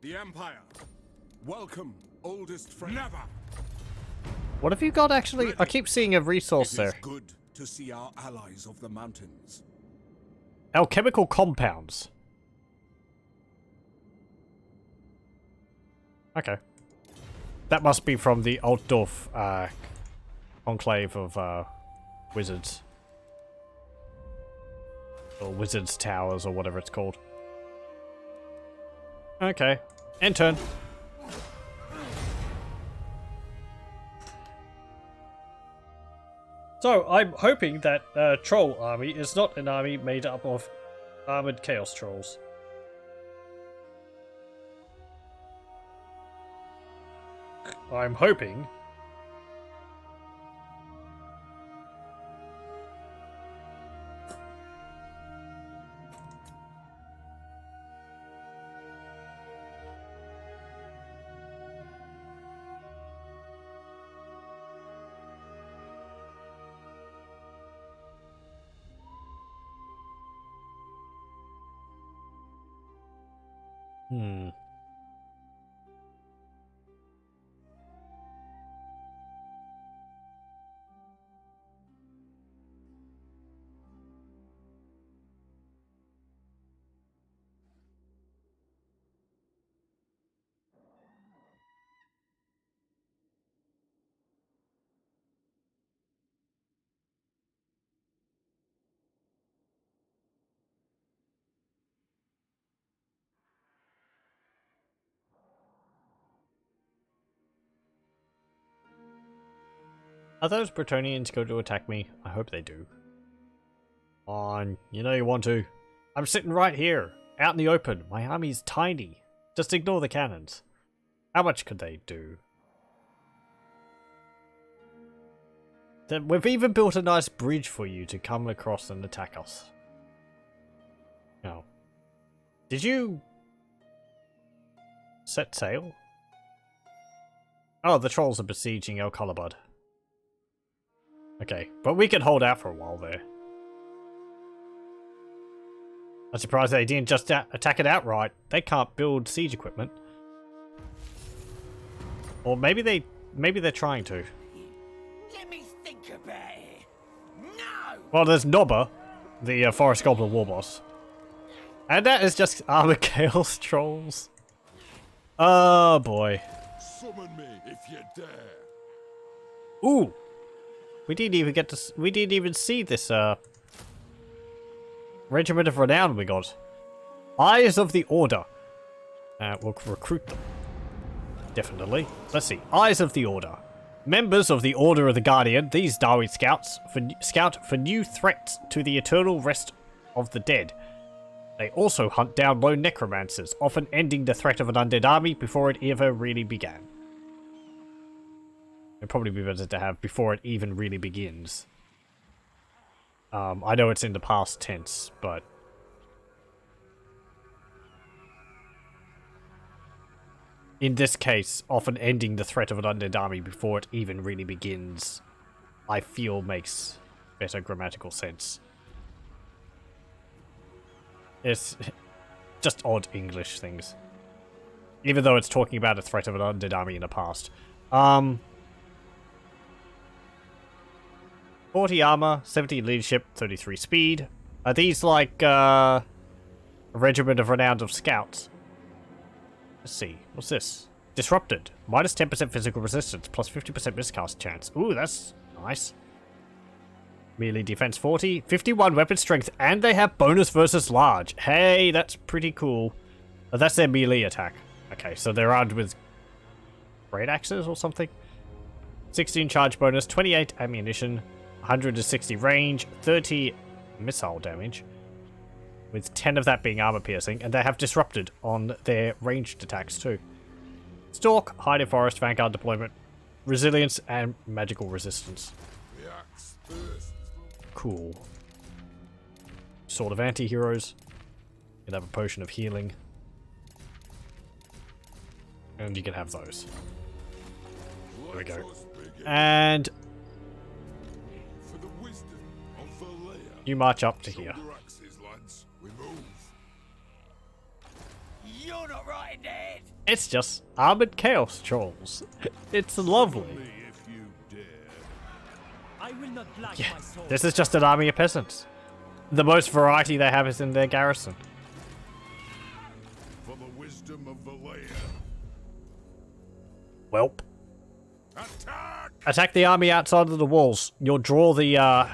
The Empire. Welcome, oldest friend. Never. What have you got, actually? I keep seeing a resource It is there. good to see our allies of the mountains. Alchemical compounds. Okay. That must be from the Altdorf enclave of wizards. Or wizards' towers, or whatever it's called. Okay. End turn. So, I'm hoping that Troll Army is not an army made up of Armoured Chaos Trolls. I'm hoping. Are those Bretonnians going to attack me? I hope they do. Come on, you know you want to. I'm sitting right here, out in the open. My army's tiny. Just ignore the cannons. How much could they do? We've even built a nice bridge for you to come across and attack us. No. Did you set sail? Oh, the trolls are besieging El Calibud. Okay, but we can hold out for a while there. I'm surprised they didn't just attack it outright. They can't build siege equipment. Or maybe they're trying to. Let me think about it. No! Well, there's Nobba, the Forest Goblin war boss. And that is just Armoured Chaos Trolls. Oh boy. Summon me if you dare. Ooh. We didn't even get to. We didn't even see this regiment of renown we got. Eyes of the Order. We'll recruit them. Definitely. Let's see. Eyes of the Order. Members of the Order of the Guardian. These Darwin scouts scout for new threats to the eternal rest of the dead. They also hunt down lone necromancers, often ending the threat of an undead army before it ever really began. It'd probably be better to have before it even really begins. I know it's in the past tense, but... in this case, often ending the threat of an undead army before it even really begins, I feel makes better grammatical sense. It's just odd English things. Even though it's talking about a threat of an undead army in the past. 40 armor, 70 leadership, 33 speed. Are these like a regiment of renowned of scouts? Let's see. What's this? Disrupted. Minus 10% physical resistance, plus 50% miscast chance. Ooh, that's nice. Melee defense 40, 51 weapon strength, and they have bonus versus large. Hey, that's pretty cool. Oh, that's their melee attack. Okay, so they're armed with great axes or something. 16 charge bonus, 28 ammunition, 160 range, 30 missile damage, with 10 of that being armor piercing, and they have disrupted on their ranged attacks too. Stalk, hide in forest, vanguard deployment, resilience, and magical resistance. Cool. Sword of anti-heroes. You can have a potion of healing. And you can have those. There we go. And you march up to here. You're not right, Dad. It's just Armoured Chaos Trolls. It's lovely. I will not black Yeah, my soul. this is just an army of peasants. The most variety they have is in their garrison. For the wisdom of Valea. Welp. Attack! Attack the army outside of the walls. You'll draw the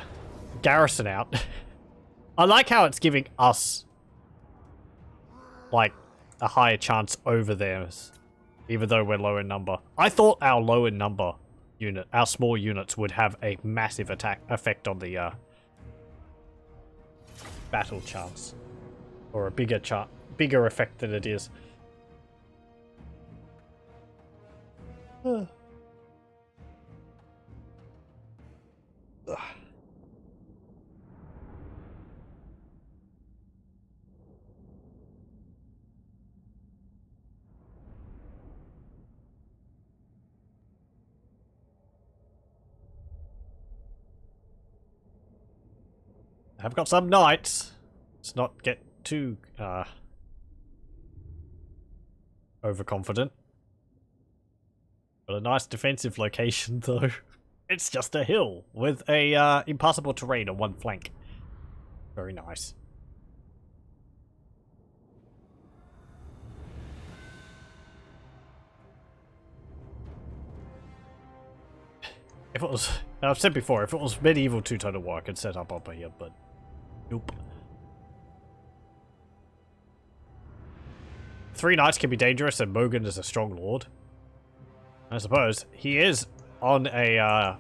garrison out. I like how it's giving us like a higher chance over theirs, even though we're low in number. I thought our low in number unit, our small units, would have a massive attack effect on the battle chance, or a bigger effect than it is. Ugh. I've got some knights. Let's not get too overconfident. Got a nice defensive location though. It's just a hill with a impassable terrain on one flank. Very nice. If it was, I've said before, if it was medieval two-total war, I could set up here, but nope. 3 knights can be dangerous, and Mogan is a strong lord. I suppose he is on a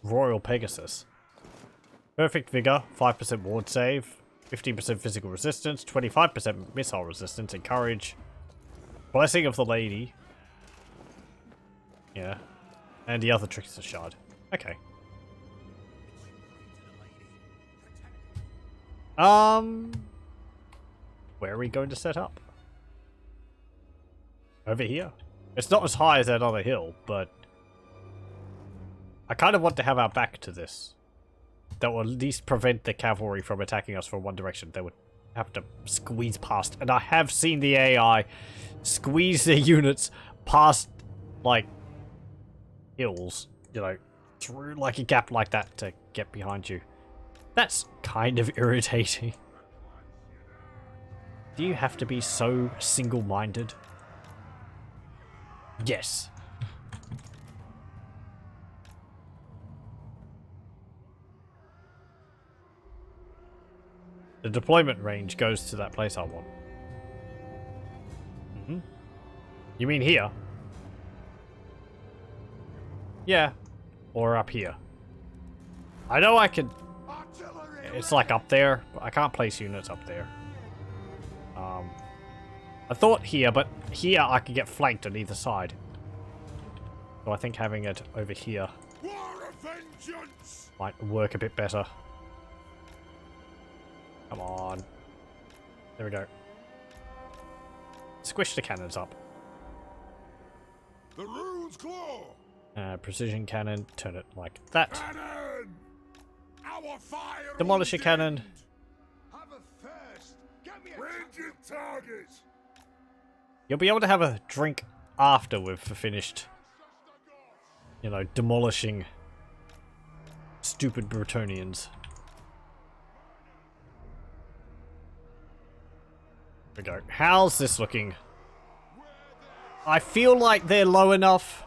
Royal Pegasus. Perfect vigor, 5% ward save, 15% physical resistance, 25% missile resistance, and courage. Blessing of the Lady. Yeah. And the other Trickster Shard. Okay. Where are we going to set up? Over here. It's not as high as that other hill, but I kind of want to have our back to this. That will at least prevent the cavalry from attacking us from one direction. They would have to squeeze past. And I have seen the AI squeeze their units past, like, hills, you know, through like a gap like that to get behind you. That's kind of irritating. Do you have to be so single-minded? Yes. The deployment range goes to that place I want. Mm-hmm. You mean here? Yeah. Or up here. I know I could... It's like up there, but I can't place units up there. I thought here, but here I could get flanked on either side. So I think having it over here might work a bit better. Come on. There we go. Squish the cannons up. The rune's claw. Precision cannon, turn it like that. Cannon! Our fire Demolish a cannon. Have a thirst. Get me a ranging target. You'll be able to have a drink after we've finished, you know, demolishing stupid Bretonnians. There we go. How's this looking? I feel like they're low enough.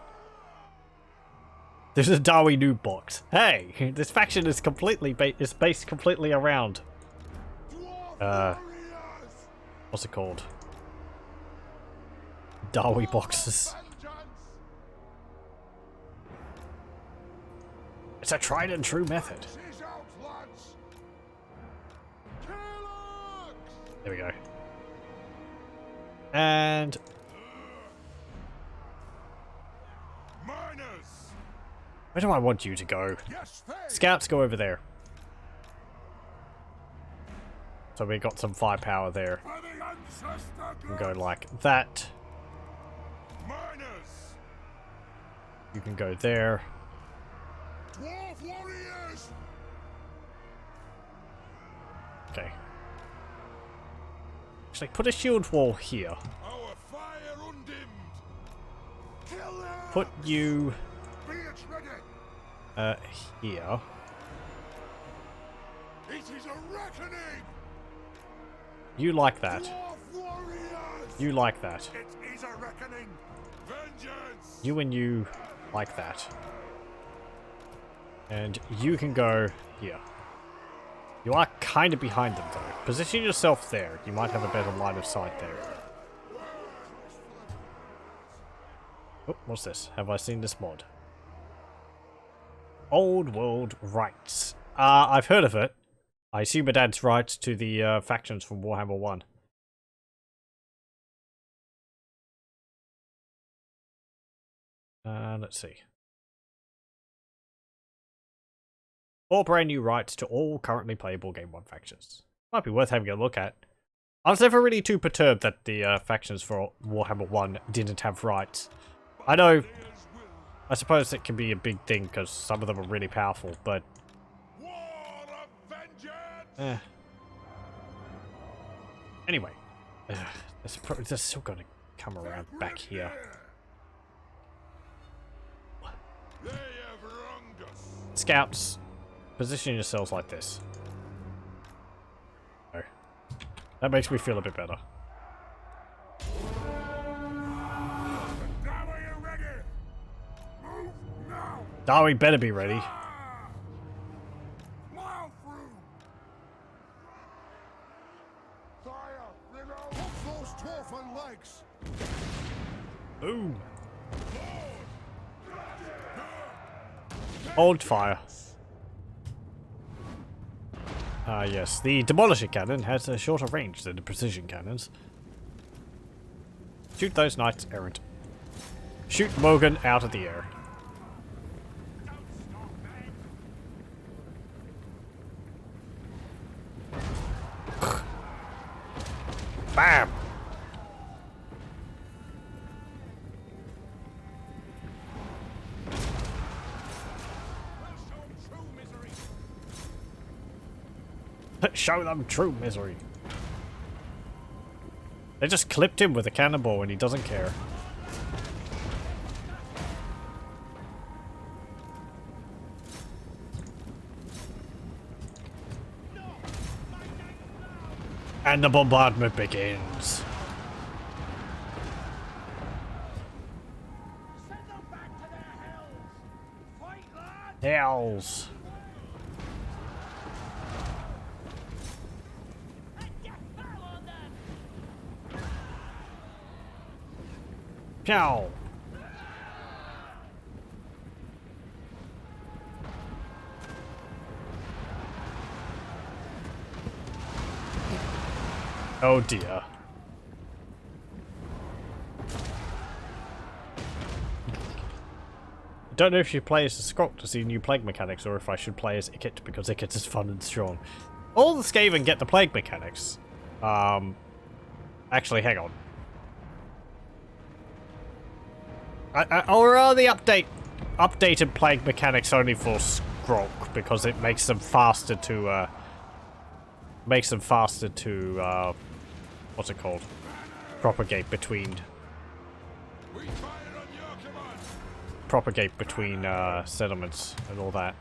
There's a Dawi noob box. Hey, this faction is completely based completely around. What's it called? Dawi boxes. It's a tried and true method. There we go. And where do I want you to go? Scouts, go over there. So we got some firepower there. We'll go like that. You can go there. Okay. Actually, put a shield wall here. Put you here. You like that. You like that. You and you like that. And you can go here. You are kind of behind them though. Position yourself there. You might have a better line of sight there. Oh, what's this? Have I seen this mod? Old World Rights. I've heard of it. I assume it adds rights to the factions from Warhammer 1. Let's see. 4 brand new rights to all currently playable Game 1 factions. Might be worth having a look at. I was never really too perturbed that the factions for Warhammer 1 didn't have rights. I know, I suppose it can be a big thing because some of them are really powerful, but... Anyway, they're still going to come around back here. Scouts, position yourselves like this. Oh. That makes me feel a bit better. Dawi better be ready. Boom. Hold fire. Yes, the Demolisher Cannon has a shorter range than the Precision Cannons. Shoot those Knights Errant. Shoot Morgan out of the air. Bam! Show them true misery. They just clipped him with a cannonball and he doesn't care. And the bombardment begins. Hells. Pow. Oh dear. I don't know if you play as a Skrock to see new plague mechanics or if I should play as Ikit because Ikit is fun and strong. All the Skaven get the plague mechanics. Actually, hang on. Or are the updated plague mechanics only for Skrock because it makes them faster to what's it called? Propagate between settlements and all that.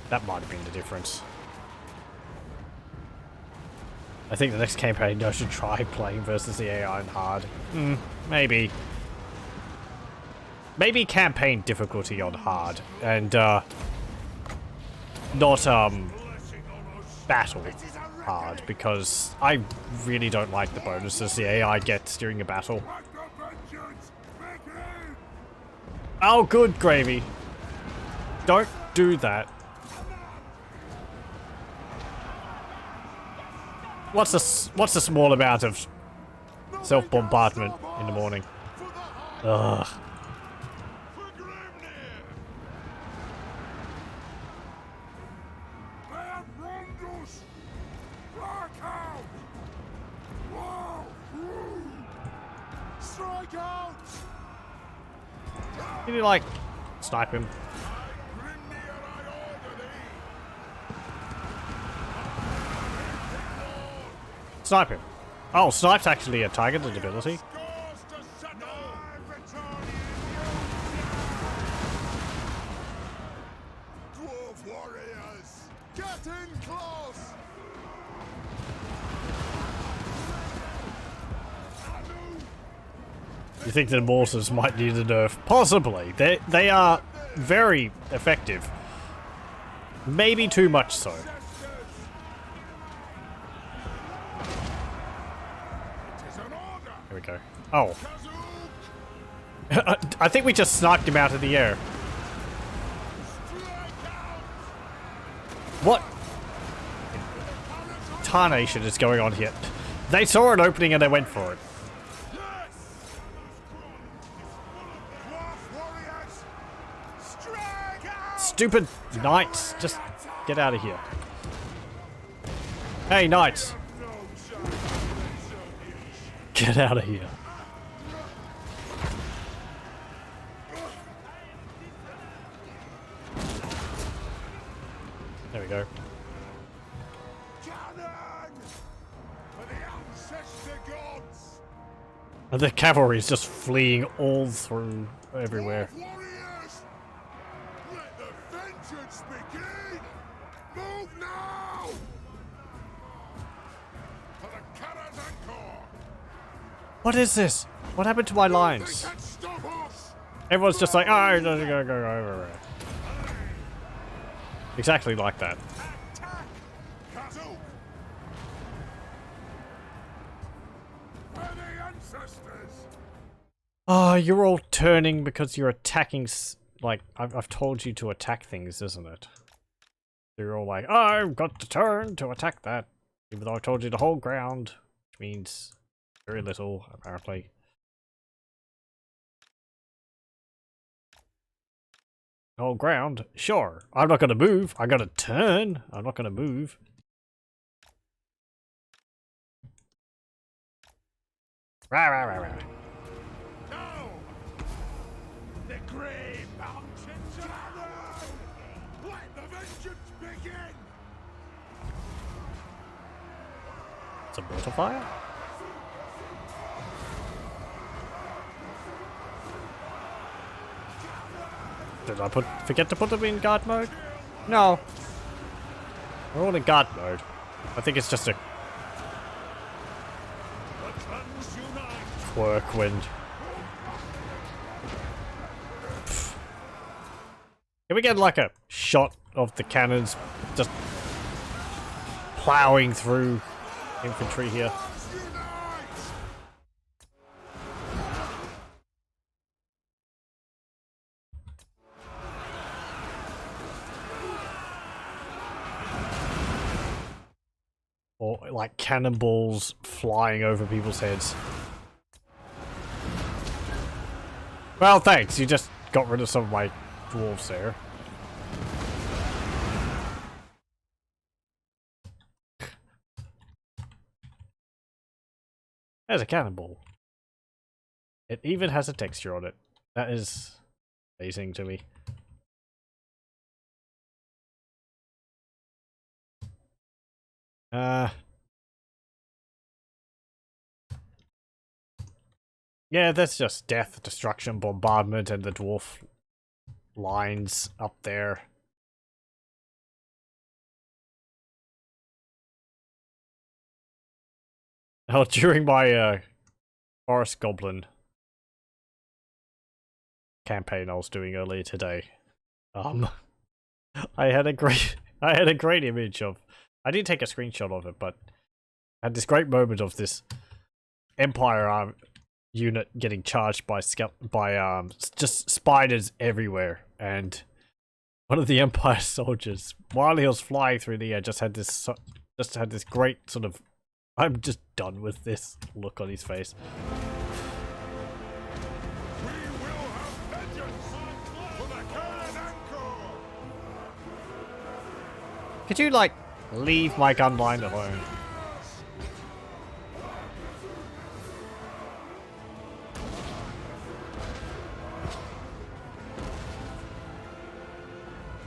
That might have been the difference. I think the next campaign I should try playing versus the AI in hard. Maybe. Maybe campaign difficulty on hard and not battle hard because I really don't like the bonuses the AI gets during a battle. Oh, good gravy. Don't do that. What's a small amount of self-bombardment in the morning? Ugh. Can you, like, snipe him? Snipe him. Oh, snipe's actually a targeted ability. Dwarf warriors, get in close! You think the mortars might need a nerf? Possibly. They are very effective. Maybe too much so. Here we go. Oh. I think we just sniped him out of the air. What tarnation is going on here? They saw an opening and they went for it. Stupid knights! Just get out of here. Hey, knights! Get out of here. There we go. And the cavalry is just fleeing all through everywhere. What is this? What happened to my lines? Everyone's just like, oh, go. Exactly like that. Oh, you're all turning because you're attacking. Like, I've told you to attack things, isn't it? You're all like, oh, I've got to turn to attack that. Even though I told you to hold ground, which means very little, apparently. Hold ground? Sure. I'm not gonna move. I gotta turn. I'm not gonna move. Rah. No! The Grey Mountains are let the vengeance begin! It's a multiplier? Did I forget to put them in guard mode? No. We're all in guard mode. I think it's just a quirk wind. Can we get like a shot of the cannons just plowing through infantry here? Or like cannonballs flying over people's heads. Well, thanks. You just got rid of some of my dwarves there. There's a cannonball. It even has a texture on it. That is amazing to me. Yeah, that's just death, destruction, bombardment, and the dwarf lines up there. Oh, during my Forest Goblin campaign I was doing earlier today, I had a great image of. I didn't take a screenshot of it, but I had this great moment of this Empire unit getting charged by just spiders everywhere, and one of the Empire soldiers, while he was flying through the air, just had this great sort of "I'm just done with this" look on his face. We will have vengeance for the Khan Anchor! Could you like leave my gun line alone?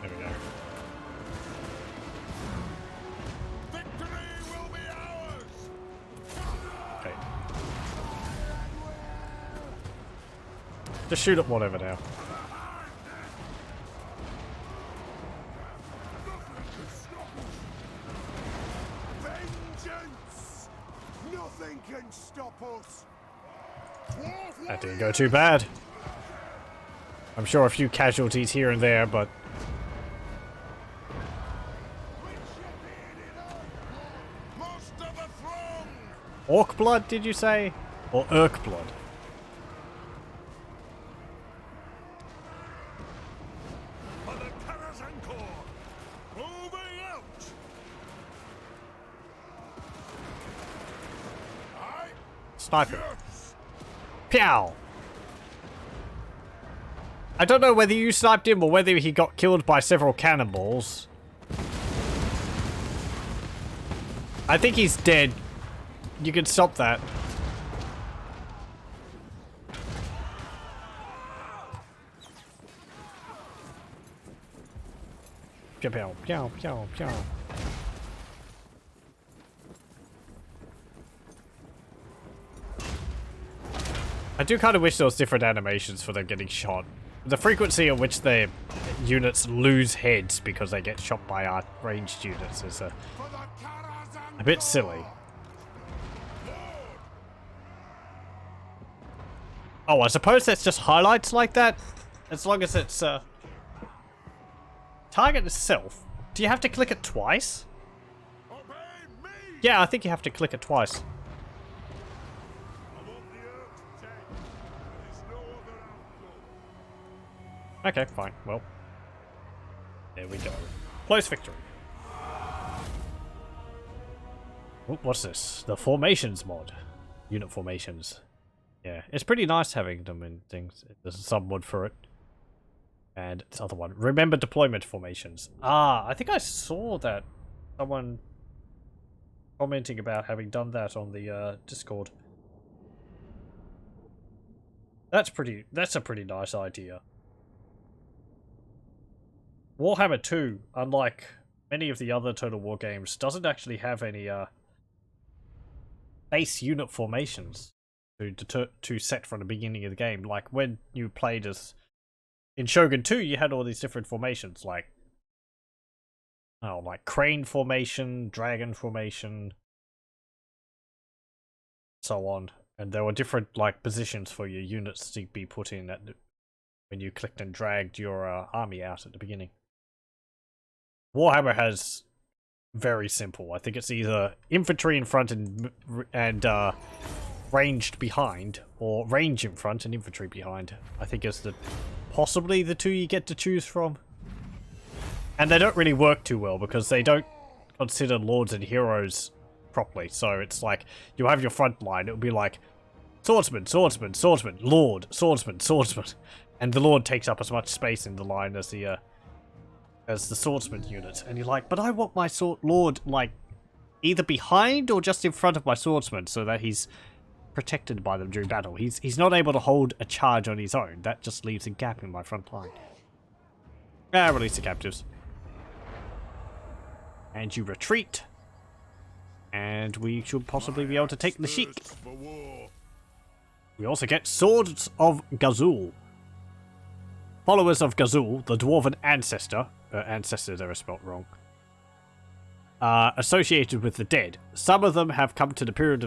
There we go. Victory will be ours! Okay. Just shoot at whatever now. Vengeance! Nothing can stop us! That didn't go too bad. I'm sure a few casualties here and there, but Most of the throng! orc blood, did you say? Or Urk blood? For the Khan Anchor! Moving out! Aye? Sniper. Yes! Pow! I don't know whether you sniped him or whether he got killed by several cannonballs. I think he's dead. You can stop that. Pew pew pew pew pew. I do kind of wish there was different animations for them getting shot. The frequency at which the units lose heads because they get shot by our ranged units is a bit silly. Oh, I suppose that's just highlights like that? As long as it's, target itself. Do you have to click it twice? Obey me! Yeah, I think you have to click it twice. I want the Earth dead. There is no other outcome. Okay, fine. Well, there we go. Close victory. Oh, what's this? The formations mod. Unit formations. Yeah, it's pretty nice having them in things. There's a sub mod for it. And this other one. Remember deployment formations. Ah, I think I saw that. Someone commenting about having done that on the Discord. That's a pretty nice idea. Warhammer 2, unlike many of the other Total War games, doesn't actually have any base unit formations to set from the beginning of the game. Like when you played as in Shogun 2, you had all these different formations, like crane formation, dragon formation, so on. And there were different like positions for your units to be put in at when you clicked and dragged your army out at the beginning. Warhammer has very simple. I think it's either infantry in front and ranged behind, or range in front and infantry behind. I think it's possibly the two you get to choose from. And they don't really work too well because they don't consider lords and heroes properly. So it's like you have your front line, it'll be like swordsman, swordsman, swordsman, lord, swordsman, swordsman, and the lord takes up as much space in the line as the swordsman unit. And you're like, but I want my lord like either behind or just in front of my swordsman so that he's protected by them during battle. He's not able to hold a charge on his own. That just leaves a gap in my front line. Release the captives. And you retreat. And we should possibly be able to take the sheik. We also get Swords of Gazul. Followers of Gazul, the dwarven ancestor. Ancestors are spelt wrong. Associated with the dead. Some of them have come to the Pyramid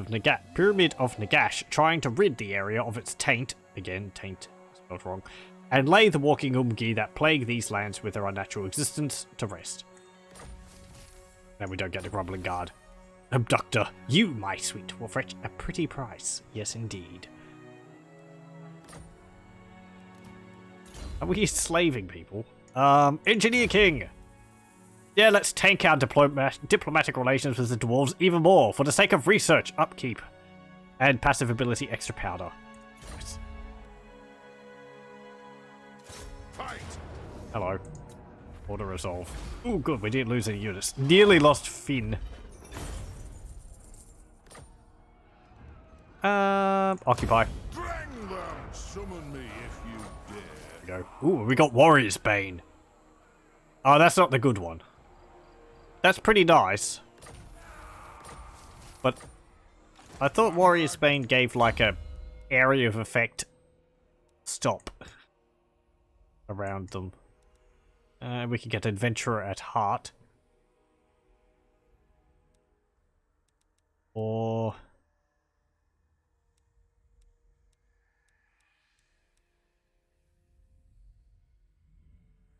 of Nagash, trying to rid the area of its taint. Again, taint, spelled wrong. And lay the walking Umgi that plague these lands with their unnatural existence to rest. And we don't get the Grumbling Guard. Abductor, you, my sweet, will fetch a pretty price. Yes, indeed. Are we slaving people? Engineer King! Yeah, let's tank our diplomatic relations with the dwarves even more for the sake of research, upkeep, and passive ability extra powder. Nice. Fight. Hello. Order resolve. Ooh, good, we didn't lose any units. Nearly lost Finn. Occupy. Bring them. Summon me if you dare. There we go. Ooh, we got Warrior's Bane. Oh, that's not the good one. That's pretty nice. But I thought Warrior's Bane gave like a area of effect stop around them. We can get Adventurer at Heart. Or...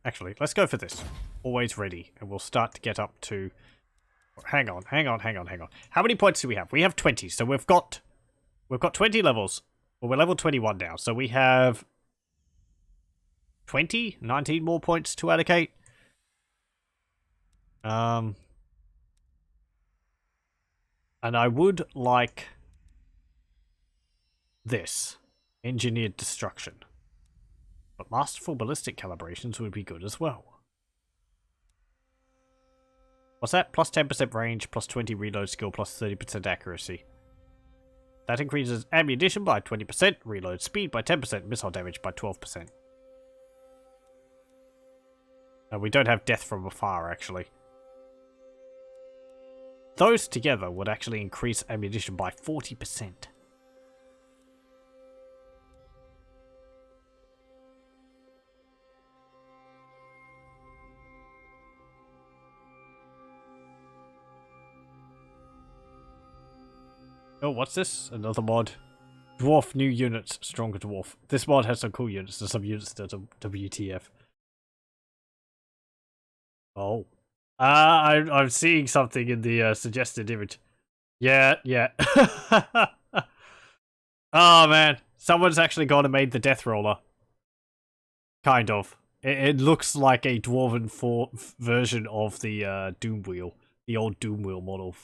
Actually, let's go for this. Always ready. And we'll start to get up to... Hang on. How many points do we have? We have 20. So we've got 20 levels. Well, we're level 21 now. So we have 19 more points to allocate. And I would like this. Engineered Destruction. But Masterful Ballistic Calibrations would be good as well. What's that? Plus 10% range, plus 20 reload skill, plus 30% accuracy. That increases ammunition by 20%, reload speed by 10%, missile damage by 12%. And we don't have death from afar, actually. Those together would actually increase ammunition by 40%. Oh, what's this? Another mod. Dwarf new units, stronger dwarf. This mod has some cool units. There's some units that are WTF. Oh. I'm seeing something in the suggested image. Yeah. Oh man, someone's actually gone and made the Death Roller. Kind of. It looks like a dwarven version of the Doom Wheel, the old Doom Wheel model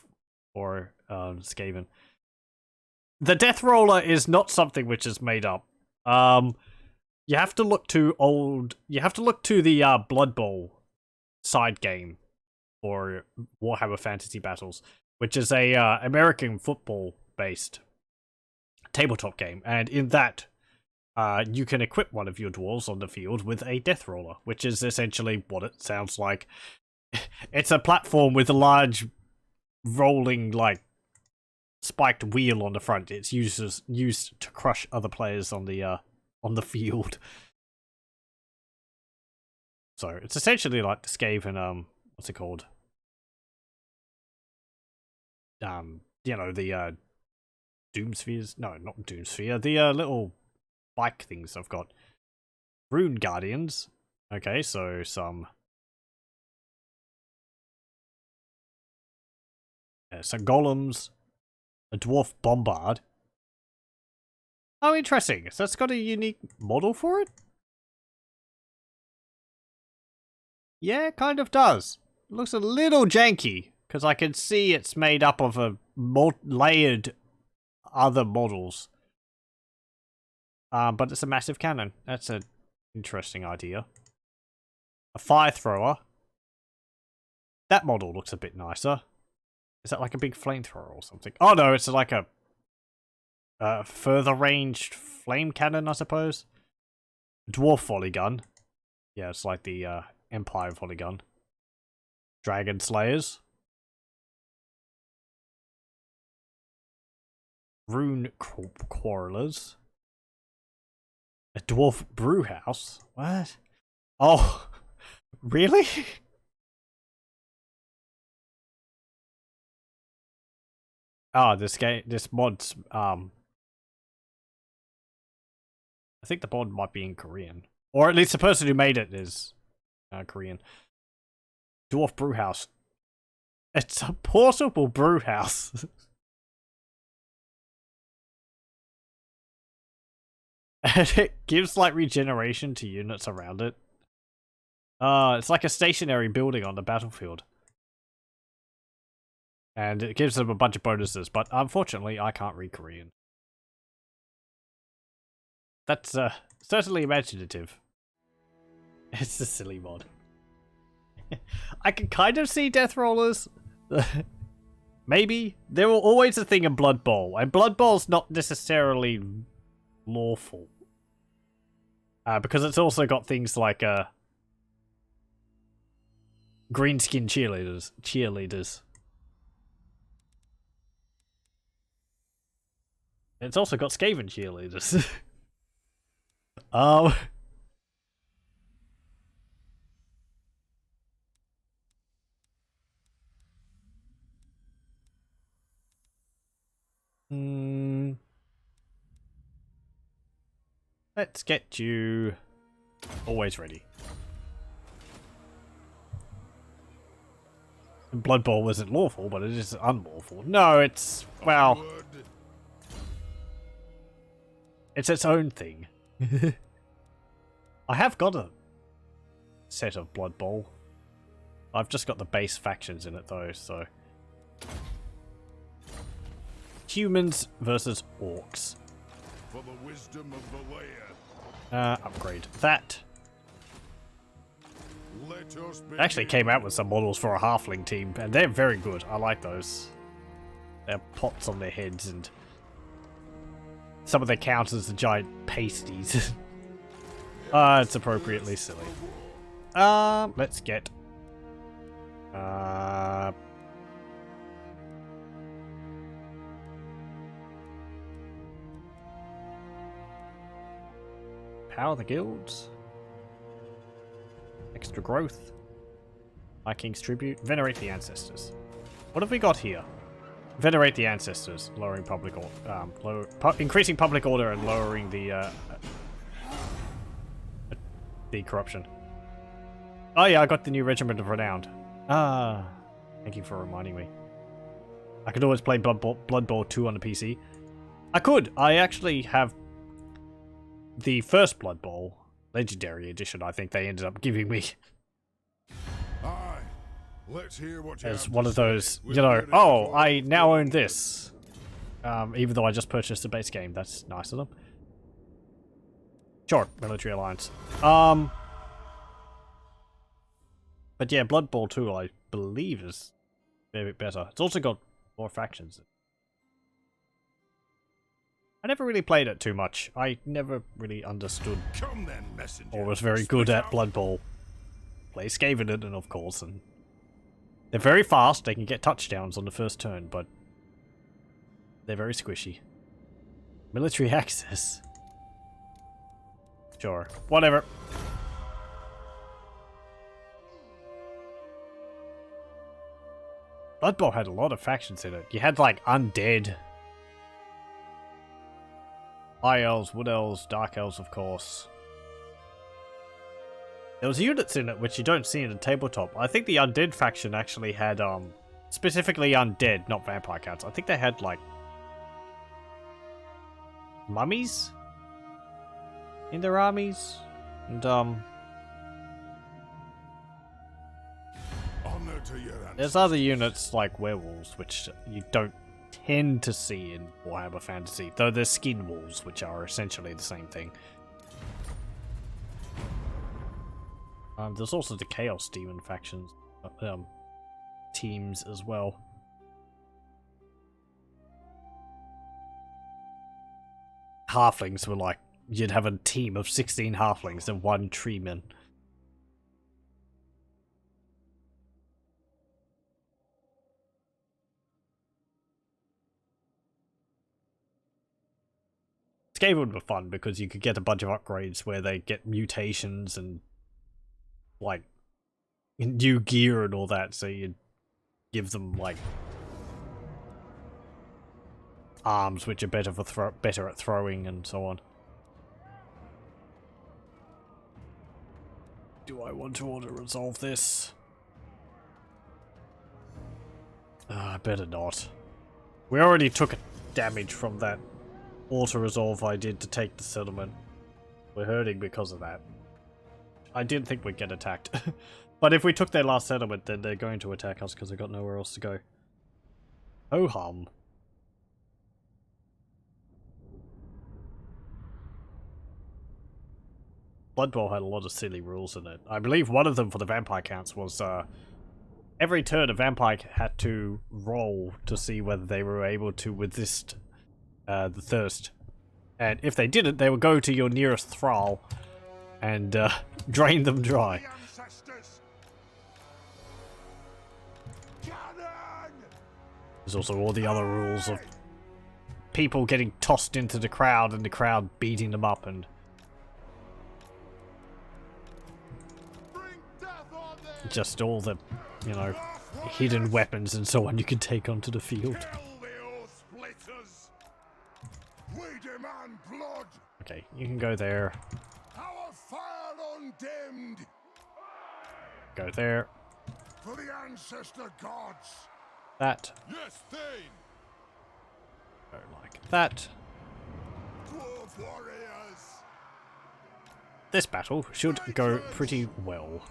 for Skaven. The Death Roller is not something which is made up. You have to look to the Blood Bowl side game for Warhammer Fantasy Battles, which is a American football based tabletop game, and in that you can equip one of your dwarves on the field with a Death Roller, which is essentially what it sounds like. It's a platform with a large rolling, like, spiked wheel on the front. It's used to crush other players on the field. So it's essentially like the Skaven, what's it called? You know, the Doom Spheres? No, not Doom Sphere. The little bike things I've got. Rune Guardians. Okay, so some golems, a dwarf bombard. Oh, interesting. So it's got a unique model for it? Yeah, it kind of does. It looks a little janky, because I can see it's made up of a layered other models. But it's a massive cannon. That's an interesting idea. A fire thrower. That model looks a bit nicer. Is that like a big flamethrower or something? Oh no, it's like a further ranged flame cannon, I suppose. Dwarf volley gun. Yeah, it's like the Empire volley gun. Dragon slayers. Rune quarrelers. A dwarf brewhouse? What? Oh, really? Ah, this mod's, I think the mod might be in Korean. Or at least the person who made it is Korean. Dwarf brewhouse. It's a portable brewhouse. And it gives like regeneration to units around it. It's like a stationary building on the battlefield. And it gives them a bunch of bonuses, but unfortunately I can't read Korean. That's certainly imaginative. It's a silly mod. I can kind of see death rollers. Maybe. There were always a thing in Blood Bowl, and Blood Bowl's not necessarily lawful. Because it's also got things like green skin cheerleaders. It's also got Skaven cheerleaders. Let's get you always ready. Blood Bowl isn't lawful, but it is unlawful. No, it's, well, it's its own thing. I have got a set of Blood Bowl. I've just got the base factions in it though, so. Humans versus orcs. For the wisdom of the layer. Upgrade that. Let us It actually came out with some models for a halfling team, and they're very good. I like those. They have pots on their heads, and some of their counters are giant pasties. It's appropriately silly. Let's get power the guilds. Extra growth. My King's Tribute. Venerate the Ancestors. What have we got here? Venerate the Ancestors. Lowering public order. Increasing public order and lowering the corruption. Oh yeah, I got the new Regiment of Renowned. Thank you for reminding me. I could always play Blood Bowl 2 on the PC. I could. I actually have the first Blood Bowl. Legendary edition, I think they ended up giving me. Aye. Let's hear what you As have one to of say. those, We're you know, ready oh, for I it. now own this. Even though I just purchased the base game. That's nice of them. Sure, military alliance. But yeah, Blood Bowl 2, I believe, is a bit better. It's also got more factions. I never really played it too much. I never really understood Come then, messenger. or was very good Spit at out. Blood Bowl. Play Skaven in it, of course, and they're very fast. They can get touchdowns on the first turn, but they're very squishy. Military access. Sure, whatever. Blood Bowl had a lot of factions in it. You had like undead, High Elves, Wood Elves, Dark Elves, of course. There was units in it which you don't see in the tabletop. I think the undead faction actually had, specifically undead, not vampire counts. I think they had, like, mummies in their armies. And, Honor to your there's other units like werewolves, which you don't tend to see in Warhammer Fantasy, though there's skin wolves, which are essentially the same thing. There's also the Chaos Demon factions, teams as well. Halflings were like, you'd have a team of 16 halflings and 1 treeman. This game would be fun because you could get a bunch of upgrades where they get mutations and like new gear and all that, so you give them like arms which are better for better at throwing and so on. Do I want to auto-resolve this? I better not. We already took damage from that auto-resolve I did to take the settlement. We're hurting because of that. I didn't think we'd get attacked. But if we took their last settlement, then they're going to attack us because they've got nowhere else to go. Ho hum. Blood Bowl had a lot of silly rules in it. I believe one of them for the vampire counts was every turn a vampire had to roll to see whether they were able to resist the thirst. And if they didn't, they would go to your nearest thrall and drain them dry. There's also all the other rules of people getting tossed into the crowd and the crowd beating them up and just all the, you know, hidden weapons and so on you can take onto the field. Okay, you can go there. Go there. For the ancestor gods. That. Yes, Thane. Go like that. Dwarf warriors. This battle should go pretty well,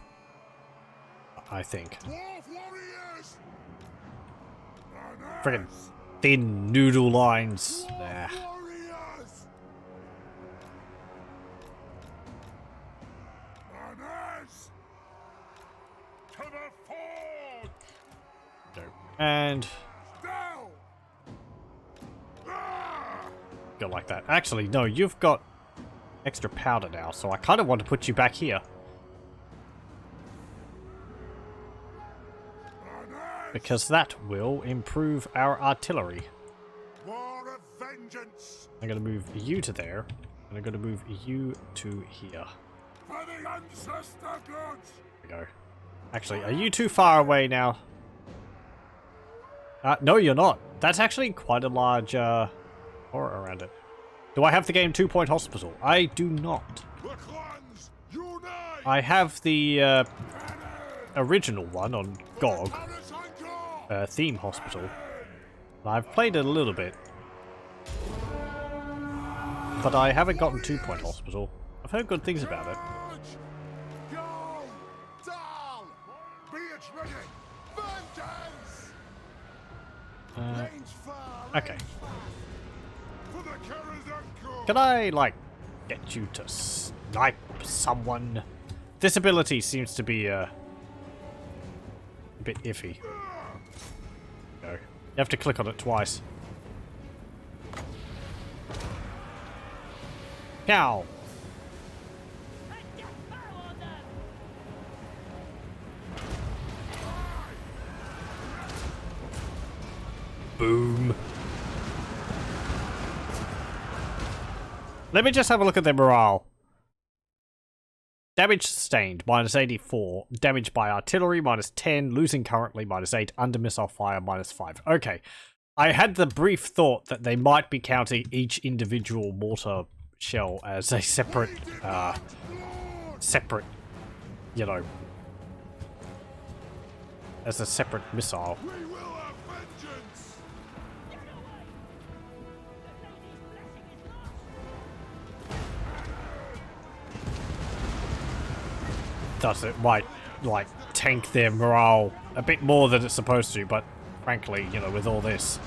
I think. Dwarf warriors. Friggin' thin noodle lines. Nah. Warriors. To the forge. Go. And Now. go like that. Actually, no, you've got extra powder now, so I kind of want to put you back here. Because that will improve our artillery. War of vengeance. I'm going to move you to there, and I'm going to move you to here. For the ancestor gods. There we go. Actually, are you too far away now? No, you're not. That's actually quite a large aura around it. Do I have the game 2-point hospital? I do not. The clans unite. I have the original one on GOG, theme hospital. I've played it a little bit, but I haven't gotten 2-point hospital. I've heard good things about it. Go down. Be it ready. Vengeance. Okay. For the Karazhan. Can I, like, get you to snipe someone? This ability seems to be a bit iffy. Go. You have to click on it twice. Cow. Boom. Let me just have a look at their morale. Damage sustained, minus 84. Damage by artillery, minus 10. Losing currently, minus 8. Under missile fire, minus 5. Okay. I had the brief thought that they might be counting each individual mortar shell as a separate you know, as a separate missile. We will have vengeance! Does it might like tank their morale a bit more than it's supposed to, but frankly, you know, with all this,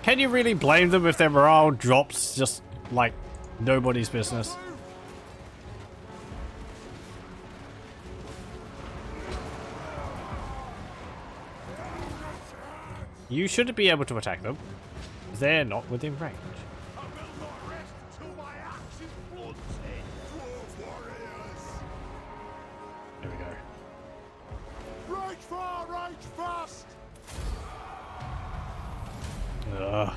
can you really blame them if their morale drops just like nobody's business? You shouldn't be able to attack them. They're not within range. I will not rest till my axe is blunted! Dwarf warriors! There we go. Right far, right fast! Ugh.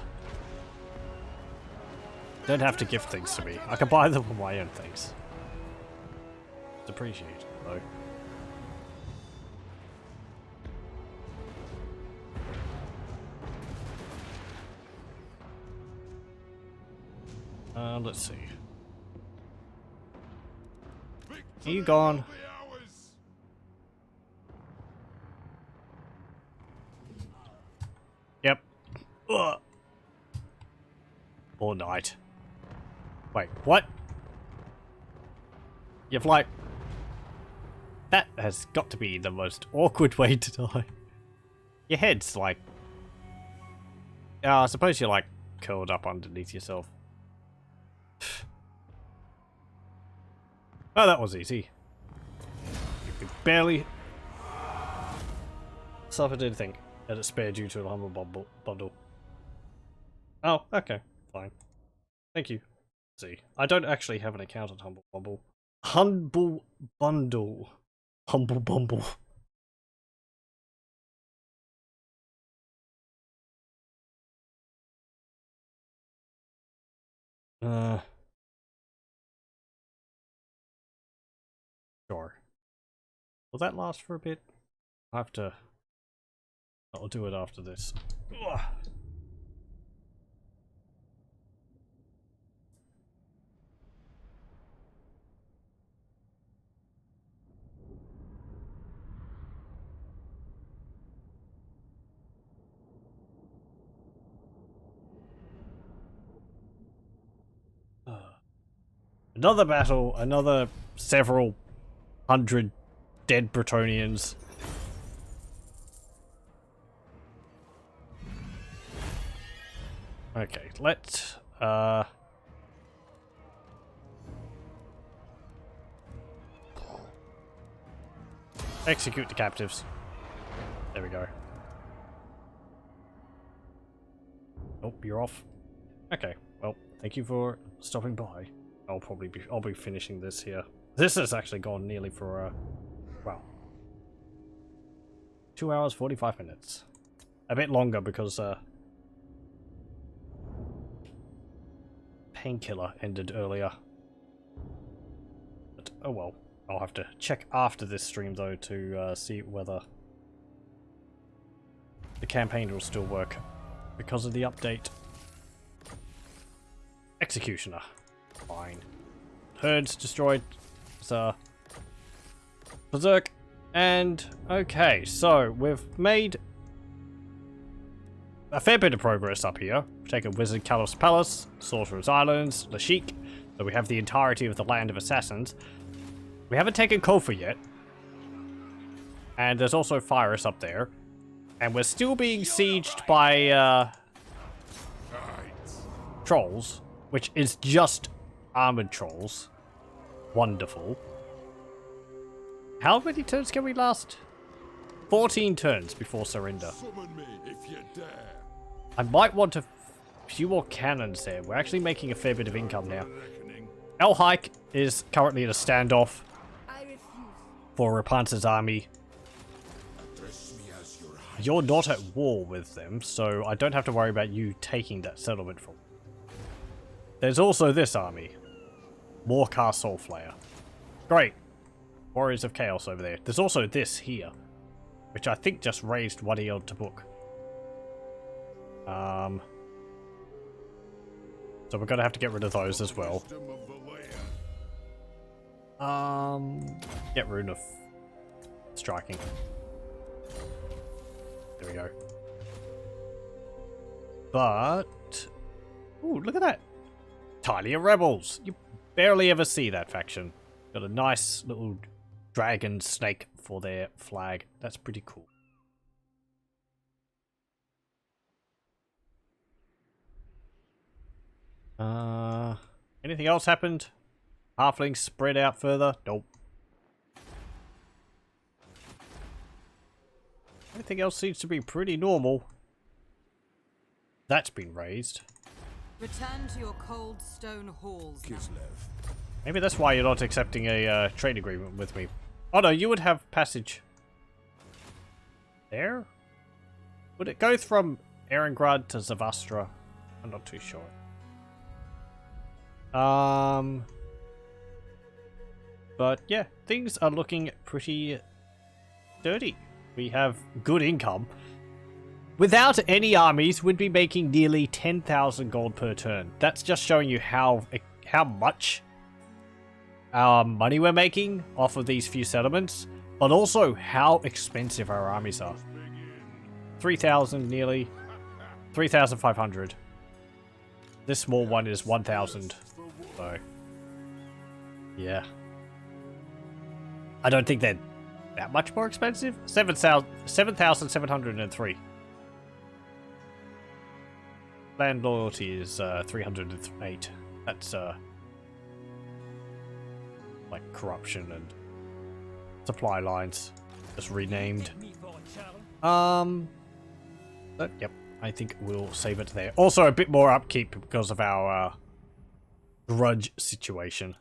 Don't have to give things to me. I can buy them with my own things. It's appreciated, though. Let's see. Are you gone? Yep. Ugh. All night. Wait, what? You've like... That has got to be the most awkward way to die. Your head's like... I suppose you're like curled up underneath yourself. Oh, that was easy. You could barely suffered anything, and it spared you to a humble bundle. Oh, okay, fine. Thank you. See, I don't actually have an account on Humble Bumble. Humble Bundle. Humble Bumble. Sure. Will that last for a bit? I have to... I'll do it after this. Ugh. Another battle, another several hundred dead Bretonnians. Okay, let's execute the captives. There we go. Oh, you're off. Okay, well, thank you for stopping by. I'll be finishing this here. This has actually gone nearly for well, 2 hours 45 minutes. A bit longer because Painkiller ended earlier. But oh well, I'll have to check after this stream though to see whether the campaign will still work because of the update. Executioner. Fine. Herds destroyed. So, Berserk. And, okay, so we've made a fair bit of progress up here. We've taken Wizard Caliph's Palace, Sorcerer's Islands, Lashik. So we have the entirety of the Land of Assassins. We haven't taken Kofa yet. And there's also Fyrus up there. And we're still being sieged by, trolls, which is just armored trolls. Wonderful. How many turns can we last? 14 turns before surrender. Summon me if you dare. I might want a few more cannons there. We're actually making a fair bit of income now. El Hike is currently in a standoff for Rapunzel's army. You're not at war with them, so I don't have to worry about you taking that settlement from them. There's also this army. Morcar Soulflayer. Great. Warriors of Chaos over there. There's also this here, which I think just raised Wadi-El Tabuk. So we're going to have to get rid of those as well. Get Rune of Striking. There we go. But... Ooh, look at that. Talia Rebels. You barely ever see that faction. Got a nice little dragon snake for their flag. That's pretty cool. Anything else happened? Halflings spread out further? Nope. Everything else seems to be pretty normal. That's been raised. Return to your cold stone halls. Kislev. Maybe that's why you're not accepting a trade agreement with me. Oh no, you would have passage there? Would it go from Erengrad to Zavastra? I'm not too sure. But yeah, things are looking pretty dirty. We have good income. Without any armies, we'd be making nearly 10,000 gold per turn. That's just showing you how much money we're making off of these few settlements, but also how expensive our armies are. 3,000 nearly. 3,500. This small one is 1,000. So, yeah. I don't think they're that much more expensive. 7,703. Land loyalty is 308. That's like corruption and supply lines just renamed. But yep, I think we'll save it there. Also a bit more upkeep because of our grudge situation.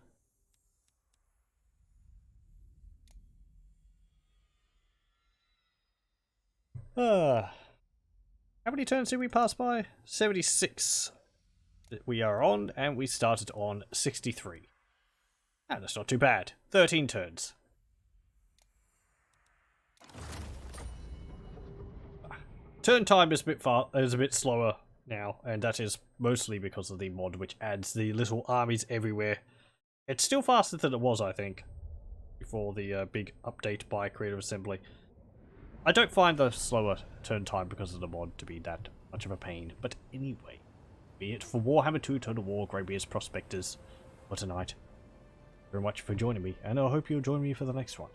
How many turns did we pass by? 76 that we are on, and we started on 63. Ah, that's not too bad. 13 turns. Turn time is a bit slower now, and that is mostly because of the mod, which adds the little armies everywhere. It's still faster than it was, I think, before the big update by Creative Assembly. I don't find the slower turn time because of the mod to be that much of a pain. But anyway, be it for Warhammer 2 Total War Greybeard's Prospectors for tonight. Thank you very much for joining me, and I hope you'll join me for the next one.